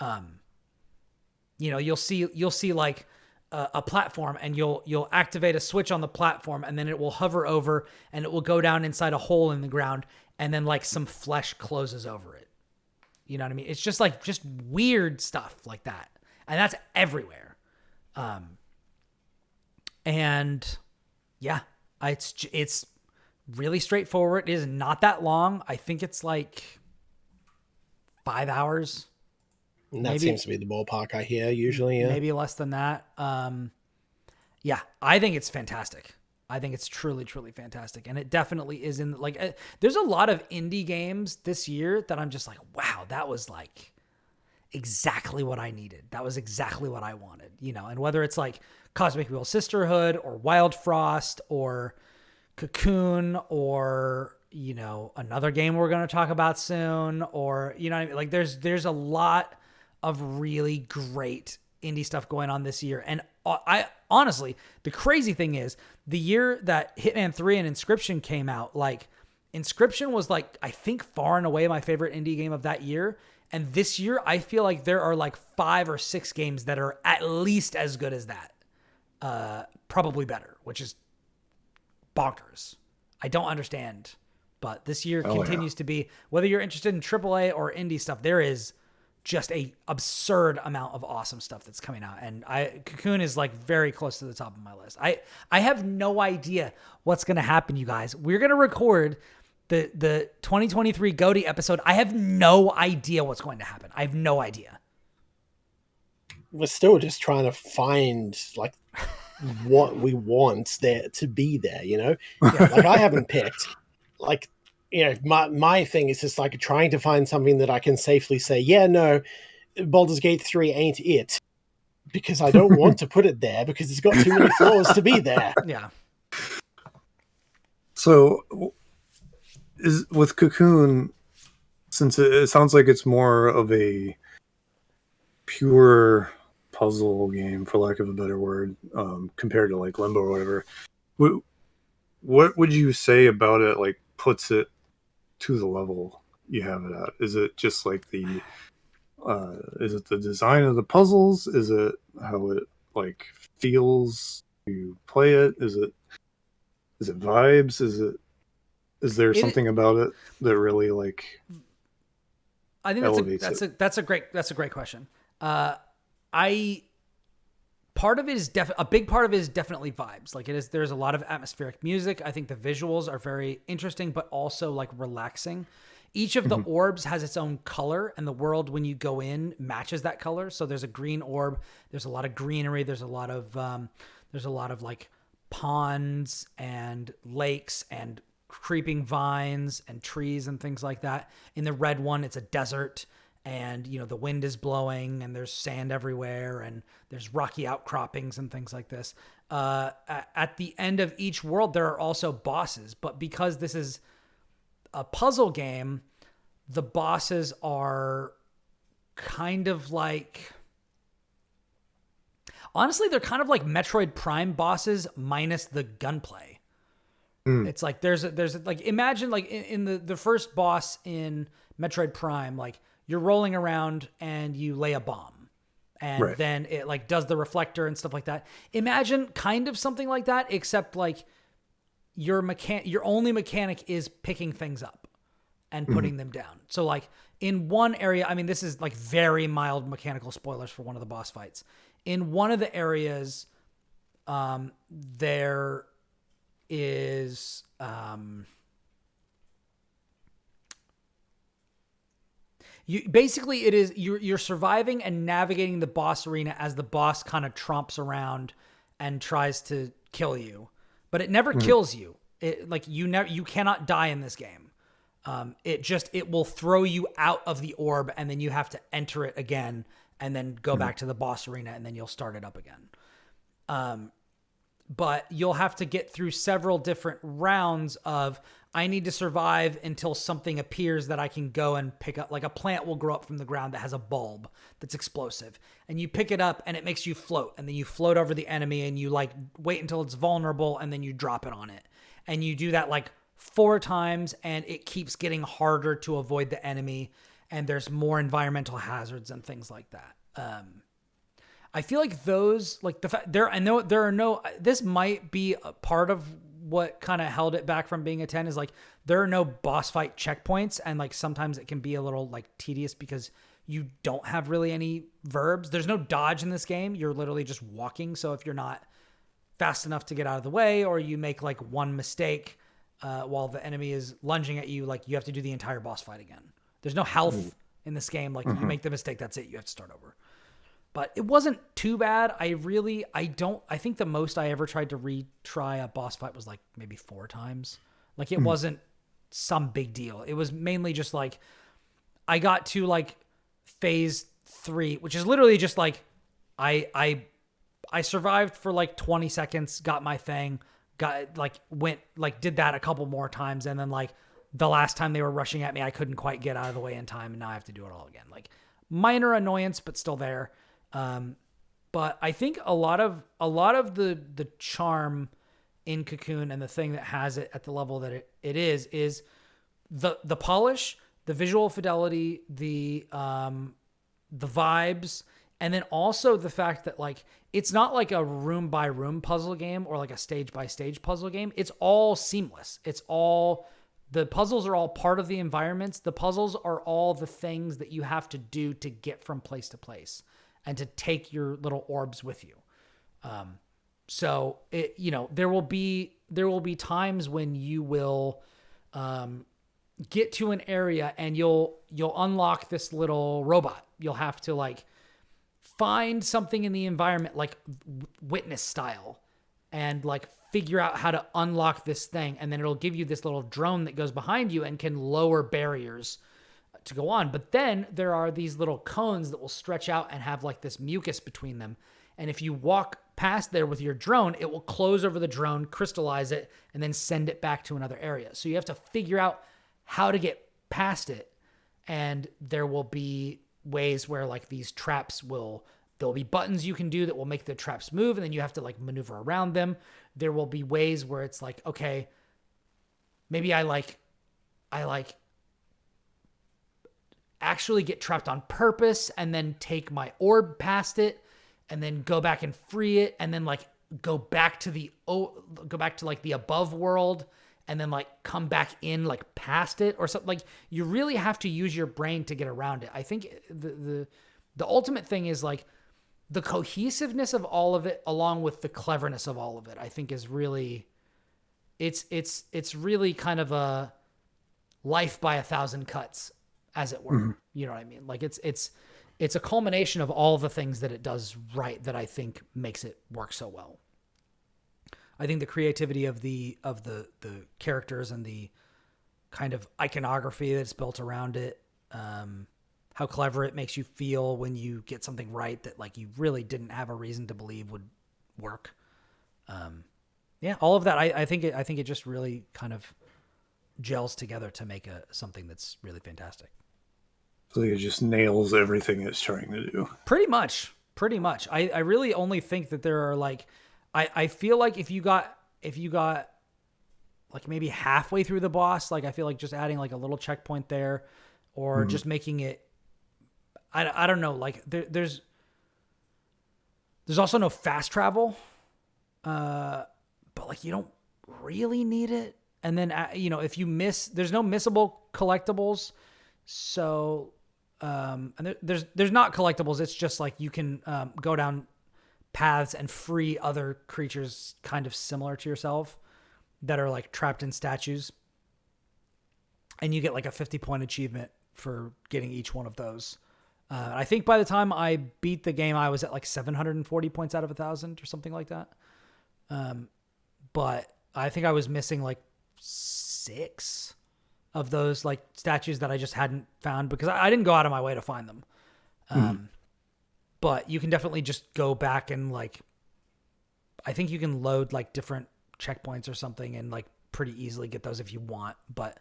You know, you'll see like a platform, and you'll activate a switch on the platform, and then it will hover over and it will go down inside a hole in the ground, and then like some flesh closes over it. You know what I mean? It's just weird stuff like that. And that's everywhere. And yeah, it's really straightforward. It is not that long. I think it's like 5 hours. And that seems to be the ballpark I hear usually. Yeah. Maybe less than that. Yeah, I think it's fantastic. I think it's truly, truly fantastic. And it definitely is in like, there's a lot of indie games this year that I'm just like, wow, that was like exactly what I needed. That was exactly what I wanted, you know, and whether it's like Cosmic Wheel Sisterhood or Wild Frost or Cocoon or, you know, another game we're going to talk about soon, or, you know what I mean? Like there's a lot of really great indie stuff going on this year. And I honestly, the crazy thing is the year that Hitman 3 and Inscription came out, like Inscription was like, I think far and away my favorite indie game of that year. And this year I feel like there are like 5 or 6 games that are at least as good as that. Probably better, which is bonkers. I don't understand, but this year continues to be, whether you're interested in AAA or indie stuff, there is just a absurd amount of awesome stuff that's coming out. And Cocoon is like very close to the top of my list. I have no idea what's going to happen, you guys. We're going to record the 2023 GOTY episode. I have no idea what's going to happen. I have no idea. We're still just trying to find like what we want there to be there, you know? Yeah, like I haven't picked like, you know, my thing is just like trying to find something that I can safely say, yeah, no, Baldur's Gate 3 ain't it, because I don't want to put it there because it's got too many flaws to be there. Yeah. So is with Cocoon, since it sounds like it's more of a pure puzzle game, for lack of a better word, compared to like Limbo or whatever, what would you say about it like puts it to the level you have it at? Is it just like is it the design of the puzzles? Is it how it like feels to play it? Is it vibes? Is there something about it that really like I think elevates that's a great question. Part of it is a big part of it is definitely vibes. Like there's a lot of atmospheric music. I think the visuals are very interesting, but also like relaxing. Each of the orbs has its own color, and the world when you go in matches that color. So there's a green orb. There's a lot of greenery. There's a lot of like ponds and lakes and creeping vines and trees and things like that. In the red one, it's a desert. And, you know, the wind is blowing and there's sand everywhere and there's rocky outcroppings and things like this. At the end of each world, there are also bosses. But because this is a puzzle game, the bosses are kind of like... Honestly, they're kind of like Metroid Prime bosses minus the gunplay. It's like there's like, imagine like in the first boss in Metroid Prime, like, you're rolling around and you lay a bomb and then it like does the reflector and stuff like that. Imagine kind of something like that, except like your only mechanic is picking things up and putting them down. So like in one area, I mean, this is like very mild mechanical spoilers for one of the boss fights. In one of the areas, there is, you're surviving and navigating the boss arena as the boss kind of tromps around and tries to kill you, but it never kills you. You cannot die in this game. It will throw you out of the orb and then you have to enter it again and then go back to the boss arena and then you'll start it up again. But you'll have to get through several different rounds of, I need to survive until something appears that I can go and pick up. Like a plant will grow up from the ground that has a bulb that's explosive. And you pick it up and it makes you float. And then you float over the enemy and you like wait until it's vulnerable and then you drop it on it. And you do that like 4 times, and it keeps getting harder to avoid the enemy, and there's more environmental hazards and things like that. I feel like those, like the fact there, I know there are no, this might be a part of what kind of held it back from being a 10 is like, there are no boss fight checkpoints. And like, sometimes it can be a little like tedious because you don't have really any verbs. There's no dodge in this game. You're literally just walking. So if you're not fast enough to get out of the way, or you make like one mistake while the enemy is lunging at you, like you have to do the entire boss fight again. There's no health in this game. Like you make the mistake, that's it. You have to start over. But it wasn't too bad. I think the most I ever tried to retry a boss fight was like maybe 4 times. Like it wasn't some big deal. It was mainly just like, I got to like phase 3, which is literally just like, I survived for like 20 seconds, got my thing, did that a couple more times. And then like the last time they were rushing at me, I couldn't quite get out of the way in time. And now I have to do it all again. Like minor annoyance, but still there. But I think a lot of the charm in Cocoon and the thing that has it at the level that it is the polish, the visual fidelity, the vibes, and then also the fact that like, it's not like a room by room puzzle game or like a stage by stage puzzle game. It's all seamless. The puzzles are all part of the environments. The puzzles are all the things that you have to do to get from place to place and to take your little orbs with you. So it, there will be times when you will, get to an area and you'll unlock this little robot. You'll have to like find something in the environment, like Witness style, and like figure out how to unlock this thing. And then it'll give you this little drone that goes behind you and can lower barriers to go on. But then there are these little cones that will stretch out and have like this mucus between them. And if you walk past there with your drone, it will close over the drone, crystallize it, and then send it back to another area. So you have to figure out how to get past it. And there will be ways where like these traps there'll be buttons you can do that will make the traps move. And then you have to like maneuver around them. There will be ways where it's like, okay, maybe I actually get trapped on purpose and then take my orb past it and then go back and free it. And then like go back to like the above world and then like come back in like past it or something. Like you really have to use your brain to get around it. I think the ultimate thing is like the cohesiveness of all of it, along with the cleverness of all of it, I think is really, it's really kind of a life by 1,000 cuts, as it were. Mm-hmm. You know what I mean? Like it's a culmination of all the things that it does right that I think makes it work so well. I think the creativity of the characters and the kind of iconography that's built around it, how clever it makes you feel when you get something right that like you really didn't have a reason to believe would work. Yeah, all of that. I think it just really kind of gels together to make something that's really fantastic. So it just nails everything it's trying to do. Pretty much. I really only think that there are like, I feel like if you got like maybe halfway through the boss, like I feel like just adding like a little checkpoint there, or just making it, I don't know, like there's also no fast travel, but like you don't really need it. And then if you miss, there's no missable collectibles, so and there's not collectibles. It's just like you can go down paths and free other creatures kind of similar to yourself that are like trapped in statues, and you get like a 50-point achievement for getting each one of those. I think by the time I beat the game, I was at like 740 points out of 1,000 or something like that. But I think I was missing like 6 of those like statues that I just hadn't found because I didn't go out of my way to find them. But you can definitely just go back and like, I think you can load like different checkpoints or something and like pretty easily get those if you want. But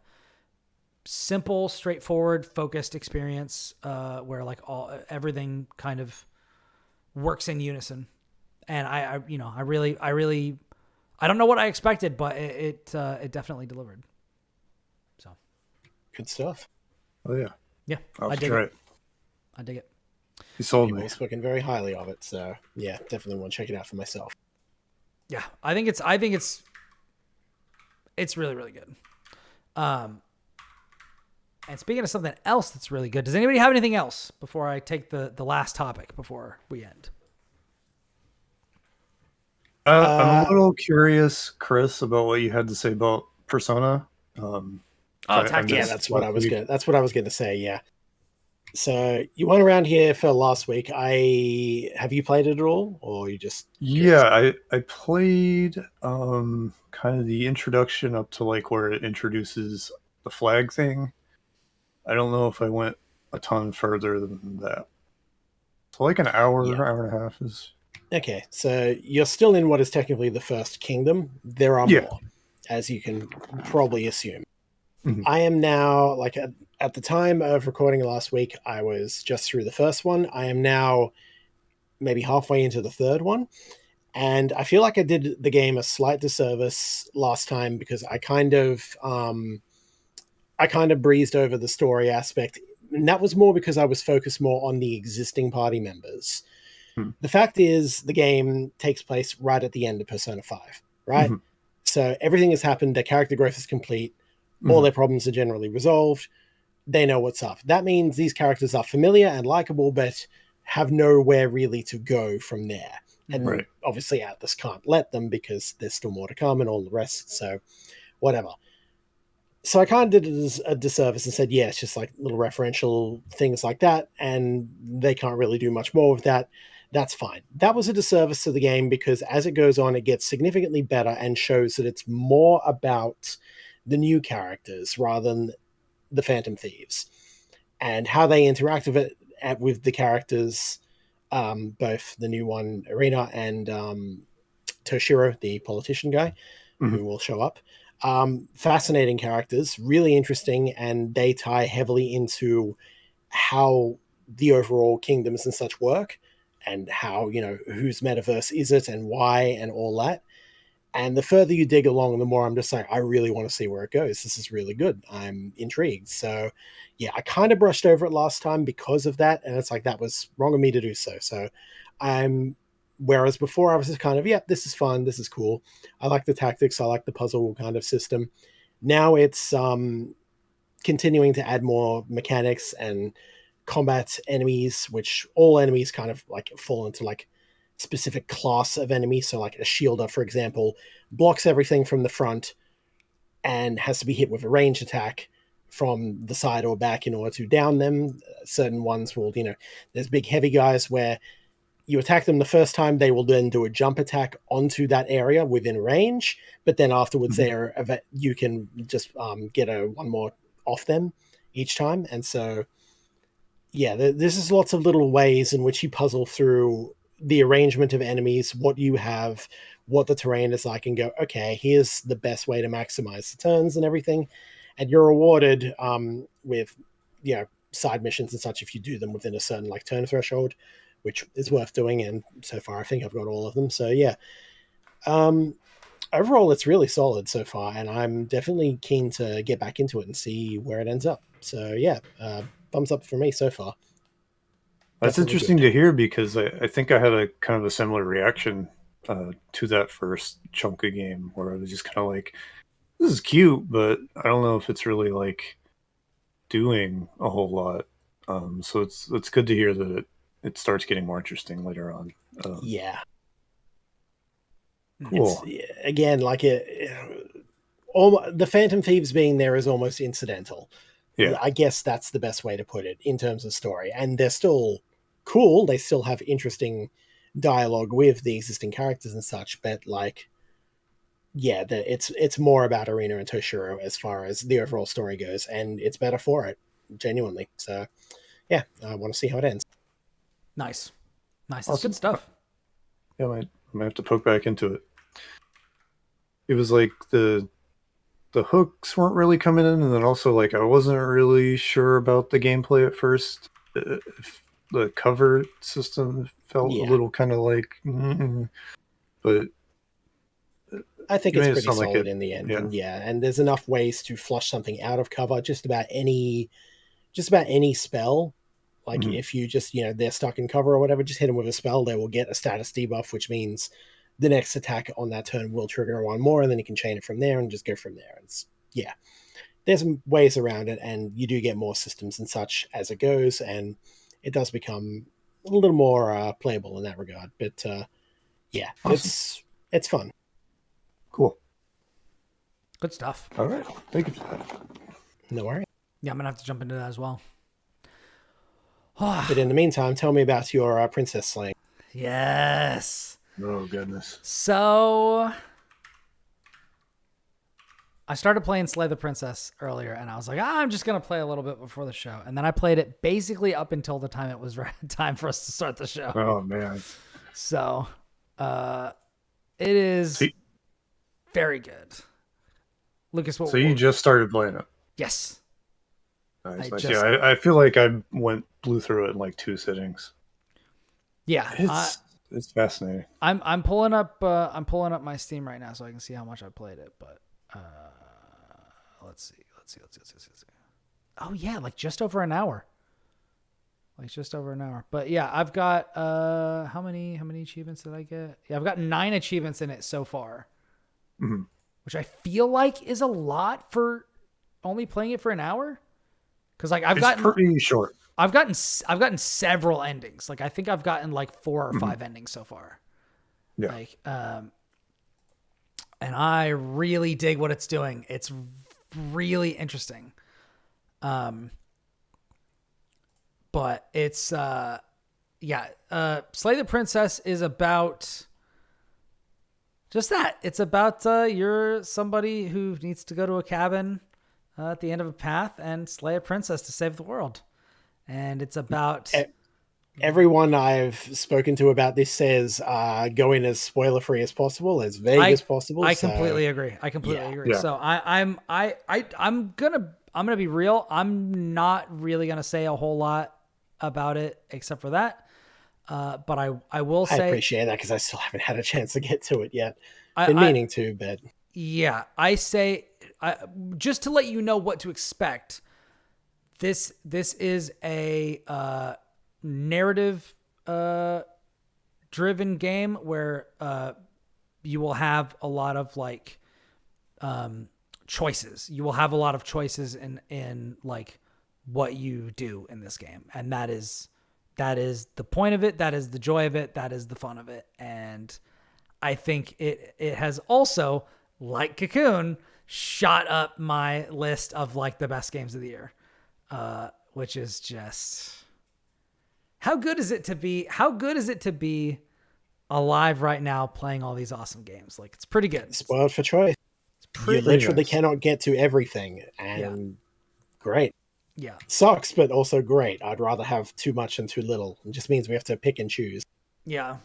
simple, straightforward, focused experience where like everything kind of works in unison. And I really, I don't know what I expected, but it definitely delivered. Good stuff. Oh yeah, Yeah, I'll I dig try it. it. I dig it. You sold People me. have spoken very highly of it, so yeah, definitely want to check it out for myself. Yeah, I think it's really, really good. And speaking of something else that's really good, does anybody have anything else before I take the last topic before we end? I'm a little curious, Chris, about what you had to say about Persona. Oh, I Tactica. Yeah, missed that's what I last was week. gonna. That's what I was gonna say. Yeah. So you weren't around here for last week. Have you played it at all, or you just curious? Yeah, I played kind of the introduction up to like where it introduces the flag thing. I don't know if I went a ton further than that. So like an Yeah. hour and a half is Okay, so you're still in what is technically the first kingdom. There are yeah. more, as you can probably assume. Mhm. I am now at the time of recording last week, I was just through the first one. I am now maybe halfway into the third one. And I feel like I did the game a slight disservice last time because I kind of breezed over the story aspect. And that was more because I was focused more on the existing party members. Mhm. The fact is, the game takes place right at the end of Persona 5, right? Mhm. So everything has happened, their character growth is complete, all Mhm. their problems are generally resolved, they know what's up. That means these characters are familiar and likable, but have nowhere really to go from there. And Right. obviously, Atlas can't let them because there's still more to come and all the rest. So, whatever. So I kind of did it as a disservice and said, yeah, it's just like little referential things like that, and they can't really do much more with that. That's fine. That was a disservice to the game because as it goes on, it gets significantly better and shows that it's more about the new characters rather than the Phantom Thieves and how they interact with the characters, both the new one, Arena, and Toshiro, the politician guy, Mhm. who will show up. Fascinating characters, really interesting, and they tie heavily into how the overall kingdoms and such work, and how whose metaverse is it and why and all that. And the further you dig along, the more I'm just like, I really want to see where it goes. This is really good. I'm intrigued. So, yeah, I kind of brushed over it last time because of that, and it's like that was wrong of me to do so. So, I'm whereas before I was just kind of, yeah, this is fun, this is cool. I like the tactics, I like the puzzle kind of system. Now it's continuing to add more mechanics and combat enemies, which all enemies kind of like fall into like specific class of enemy. So like a shielder, for example, blocks everything from the front and has to be hit with a range attack from the side or back in order to down them. Certain ones will, there's big heavy guys where you attack them the first time, they will then do a jump attack onto that area within range, but then afterwards Mhm. you can just get a one more off them each time. And so yeah, this is lots of little ways in which you puzzle through the arrangement of enemies, what you have, what the terrain is like, and go, okay, here's the best way to maximize the turns and everything. And you're rewarded with, side missions and such if you do them within a certain like turn threshold, which is worth doing. And so far, I think I've got all of them. So yeah, um, overall, it's really solid so far, and I'm definitely keen to get back into it and see where it ends up. So yeah, thumbs up for me so far. That's Definitely interesting good. to hear because I think I had a kind of a similar reaction to that first chunk of game where I was just kind of like, this is cute, but I don't know if it's really like doing a whole lot. So it's good to hear that it starts getting more interesting later on. Yeah, it's Cool. again like all the Phantom Thieves being there is almost incidental. Yeah. I guess that's the best way to put it in terms of story, and they're still cool. They still have interesting dialogue with the existing characters and such, but like yeah, it's more about Arena and Toshiro as far as the overall story goes, and it's better for it, genuinely. So yeah, I want to see how it ends. Nice. It's good Awesome. stuff. Yeah, I might have to poke back into it. It was like the hooks weren't really coming in, and then also like I wasn't really sure about the gameplay at first. If the cover system felt a Yeah, little kind of like, but I think You it's made it pretty sound like solid it. in the end. Yeah. And and there's enough ways to flush something out of cover. Just about any spell. Like Mhm. if you just, they're stuck in cover or whatever, just hit them with a spell, they will get a status debuff, which means the next attack on that turn will trigger one more, and then you can chain it from there and just go from there. There's some ways around it, and you do get more systems and such as it goes, and it does become a little more playable in that regard. But Awesome. it's fun. Cool. Good stuff. All right. Thank you for that. No worries. Yeah, I'm gonna have to jump into that as well. But in the meantime, tell me about your princess slaying. Yes. Oh, goodness. So I started playing Slay the Princess earlier, and I was like, I'm just going to play a little bit before the show. And then I played it basically up until the time it was time for us to start the show. Oh, man. So it is very good. Lucas, what? So you just started playing it? Yes. Nice. Yeah, I feel like I blew through it in like 2 sittings. Yeah, it's fascinating. I'm pulling up my Steam right now so I can see how much I played it. But let's see. Oh yeah, like just over an hour. But yeah, I've got how many achievements did I get? Yeah, I've got 9 achievements in it so far, which I feel like is a lot for only playing it for an hour. Because like It's pretty short. I've gotten several endings. Like I think I've gotten like 4 or 5 endings so far. Yeah. Like and I really dig what it's doing. It's really interesting. But it's Slay the Princess is about just that. It's about you're somebody who needs to go to a cabin at the end of a path and slay a princess to save the world. And it's about everyone I've spoken to about this says go in as spoiler free as possible, as vague as possible. I completely agree. Yeah. So I'm gonna be real. I'm not really gonna say a whole lot about it except for that. But I will say I appreciate that because I still haven't had a chance to get to it yet. Been meaning to, but yeah, I say just to let you know what to expect. This is a narrative driven game where you will have a lot of like choices. You will have a lot of choices in like what you do in this game, and that is the point of it. That is the joy of it. That is the fun of it. And I think it has also, like Cocoon, shot up my list of like the best games of the year, which is just how good is it to be alive right now playing all these awesome games. Like it's pretty good. Spoiled for choice. You literally cannot get to everything, and great. Yeah, sucks, but also great. I'd rather have too much than too little. It just means we have to pick and choose. Yeah.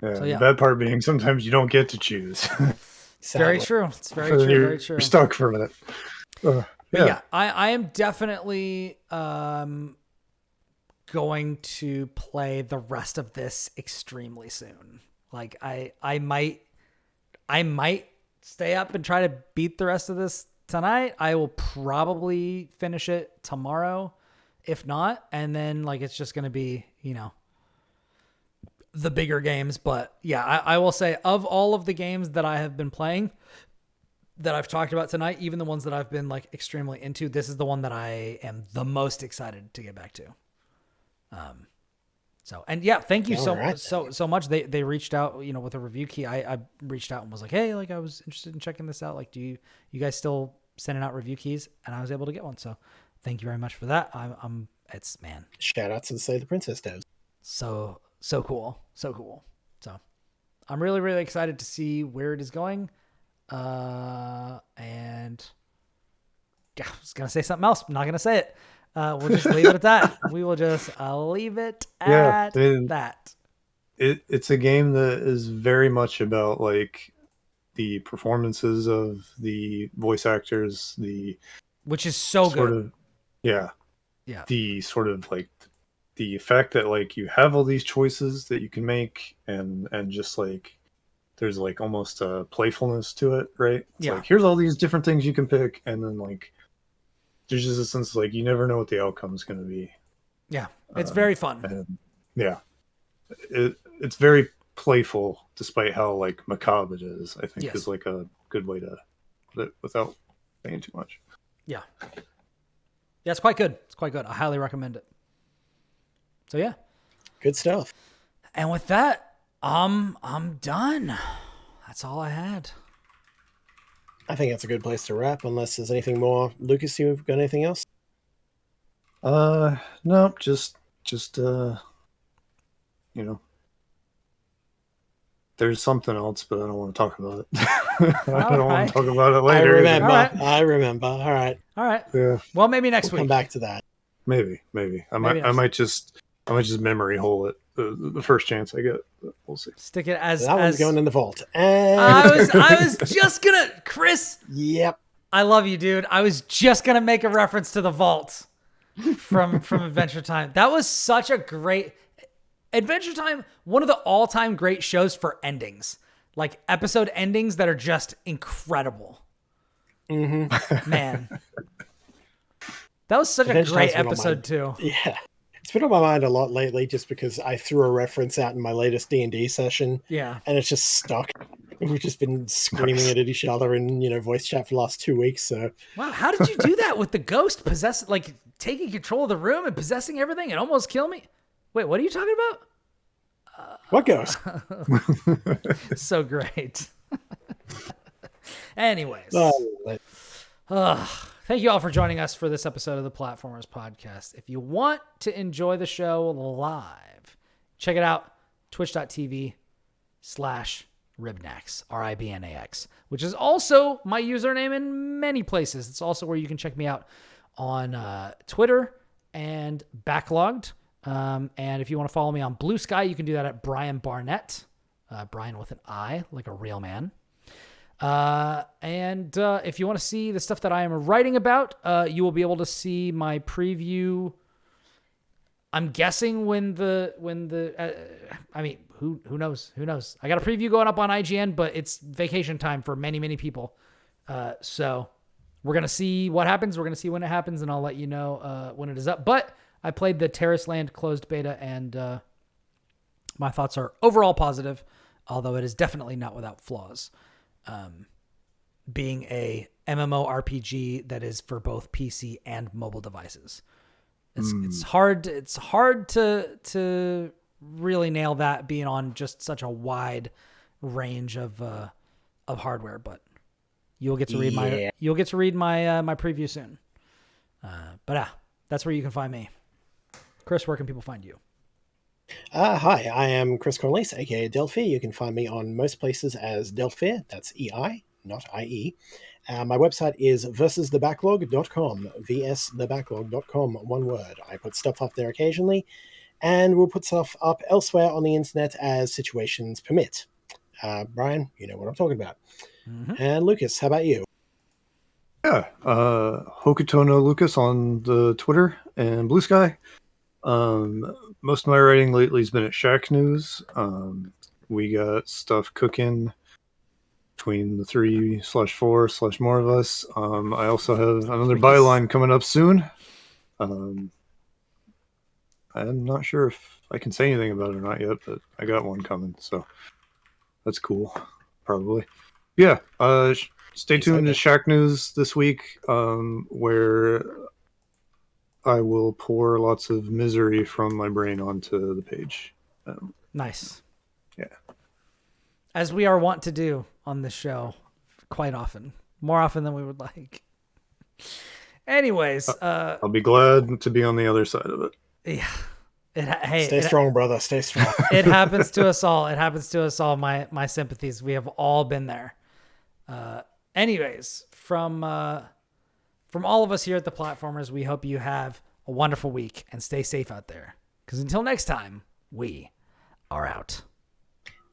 So, the bad part being sometimes you don't get to choose. Very true. It's very true. Very true. You're stuck for a minute. But yeah, I am definitely going to play the rest of this extremely soon. Like I might stay up and try to beat the rest of this tonight. I will probably finish it tomorrow, if not. And then like it's just going to be, the bigger games. But yeah, I will say of all of the games that I have been playing that I've talked about tonight, even the ones that I've been like extremely into, this is the one that I am the most excited to get back to. So, and yeah, thank you so much. They reached out, with a review key. I reached out and was like, hey, like I was interested in checking this out. Like, do you guys still sending out review keys? And I was able to get one. So thank you very much for that. It's man. Shout out to the Slay the Princess devs. So cool. So cool. So I'm really, really excited to see where it is going. And yeah, I was going to say something else. I'm not going to say it. We'll just leave it at that. We will just leave it at that. It's a game that is very much about like the performances of the voice actors, which is so good. Yeah. The sort of like the fact that like you have all these choices that you can make and just like there's like almost a playfulness to it, right? It's Yeah. like, here's all these different things you can pick, and then like there's just a sense like you never know what the outcome is going to be. Yeah, it's very fun. And yeah, it's very playful, despite how like macabre it is. I think is like a good way to put it without saying too much. Yeah, it's quite good. It's quite good. I highly recommend it. So yeah, Good stuff. and with that, I'm done. That's all I had. I think that's a good place to wrap, unless there's anything more. Lucas, you've got anything else? No, just you know, there's something else, but I don't want to talk about it. I don't want to talk about it later. I remember. All right. Yeah. Well, maybe next week. Come back to that. Maybe. I might just memory hole it the first chance I get. But we'll see. Stick it as that one's going in the vault. And I was just gonna, Chris. Yep. I love you, dude. I was just gonna make a reference to the vault from Adventure Time. That was such a great Adventure Time. One of the all-time great shows for endings, like episode endings that are just incredible. Mm-hmm. Man, that was such a great episode too. Yeah. It's been on my mind a lot lately just because I threw a reference out in my latest D&D session. Yeah. And it's just stuck. We've just been screaming at each other in, voice chat for the last 2 weeks. So wow, how did you do that with the ghost taking control of the room and possessing everything and almost kill me? Wait, what are you talking about? What ghost? So great. Anyways. Thank you all for joining us for this episode of the Platformers Podcast. If you want to enjoy the show live, check it out, twitch.tv/Ribnax, RIBNAX, which is also my username in many places. It's also where you can check me out on Twitter and Backlogged. And if you want to follow me on Blue Sky, you can do that at Brian Barnett, Brian with an I, like a real man. And if you want to see the stuff that I am writing about, you will be able to see my preview. I'm guessing when the who knows? I got a preview going up on IGN, but it's vacation time for many, many people. So we're going to see what happens. We're going to see when it happens, and I'll let you know, when it is up. But I played the Terrace Land closed beta, and, my thoughts are overall positive, although it is definitely not without flaws. Being a MMORPG that is for both PC and mobile devices. It's hard to really nail that being on just such a wide range of hardware, but you'll get to read my preview soon. But that's where you can find me. Chris, where can people find you? Hi, I am Chris Cornelius, aka Delphi. You can find me on most places as Delphi. That's EI, not IE. My website is versusthebacklog.com, vsthebacklog.com, one word. I put stuff up there occasionally, and we'll put stuff up elsewhere on the internet as situations permit. Brian, you know what I'm talking about. Mm-hmm. And Lucas, how about you? Yeah, Hokutono Lucas on the Twitter and Blue Sky. Most of my writing lately has been at Shack News. We got stuff cooking between the 3/4/ more of us. I also have another byline coming up soon. I'm not sure if I can say anything about it or not yet, but I got one coming, so that's cool. Probably. Yeah. Stay tuned to Shack News this week, where I will pour lots of misery from my brain onto the page. Nice. Yeah. As we are wont to do on this show quite often. More often than we would like. Anyways. I'll be glad to be on the other side of it. Yeah. Stay strong, brother. Stay strong. It happens to us all. My sympathies. We have all been there. Anyways, from all of us here at the Platformers, we hope you have a wonderful week and stay safe out there. Because until next time, we are out.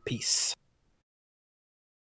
Peace.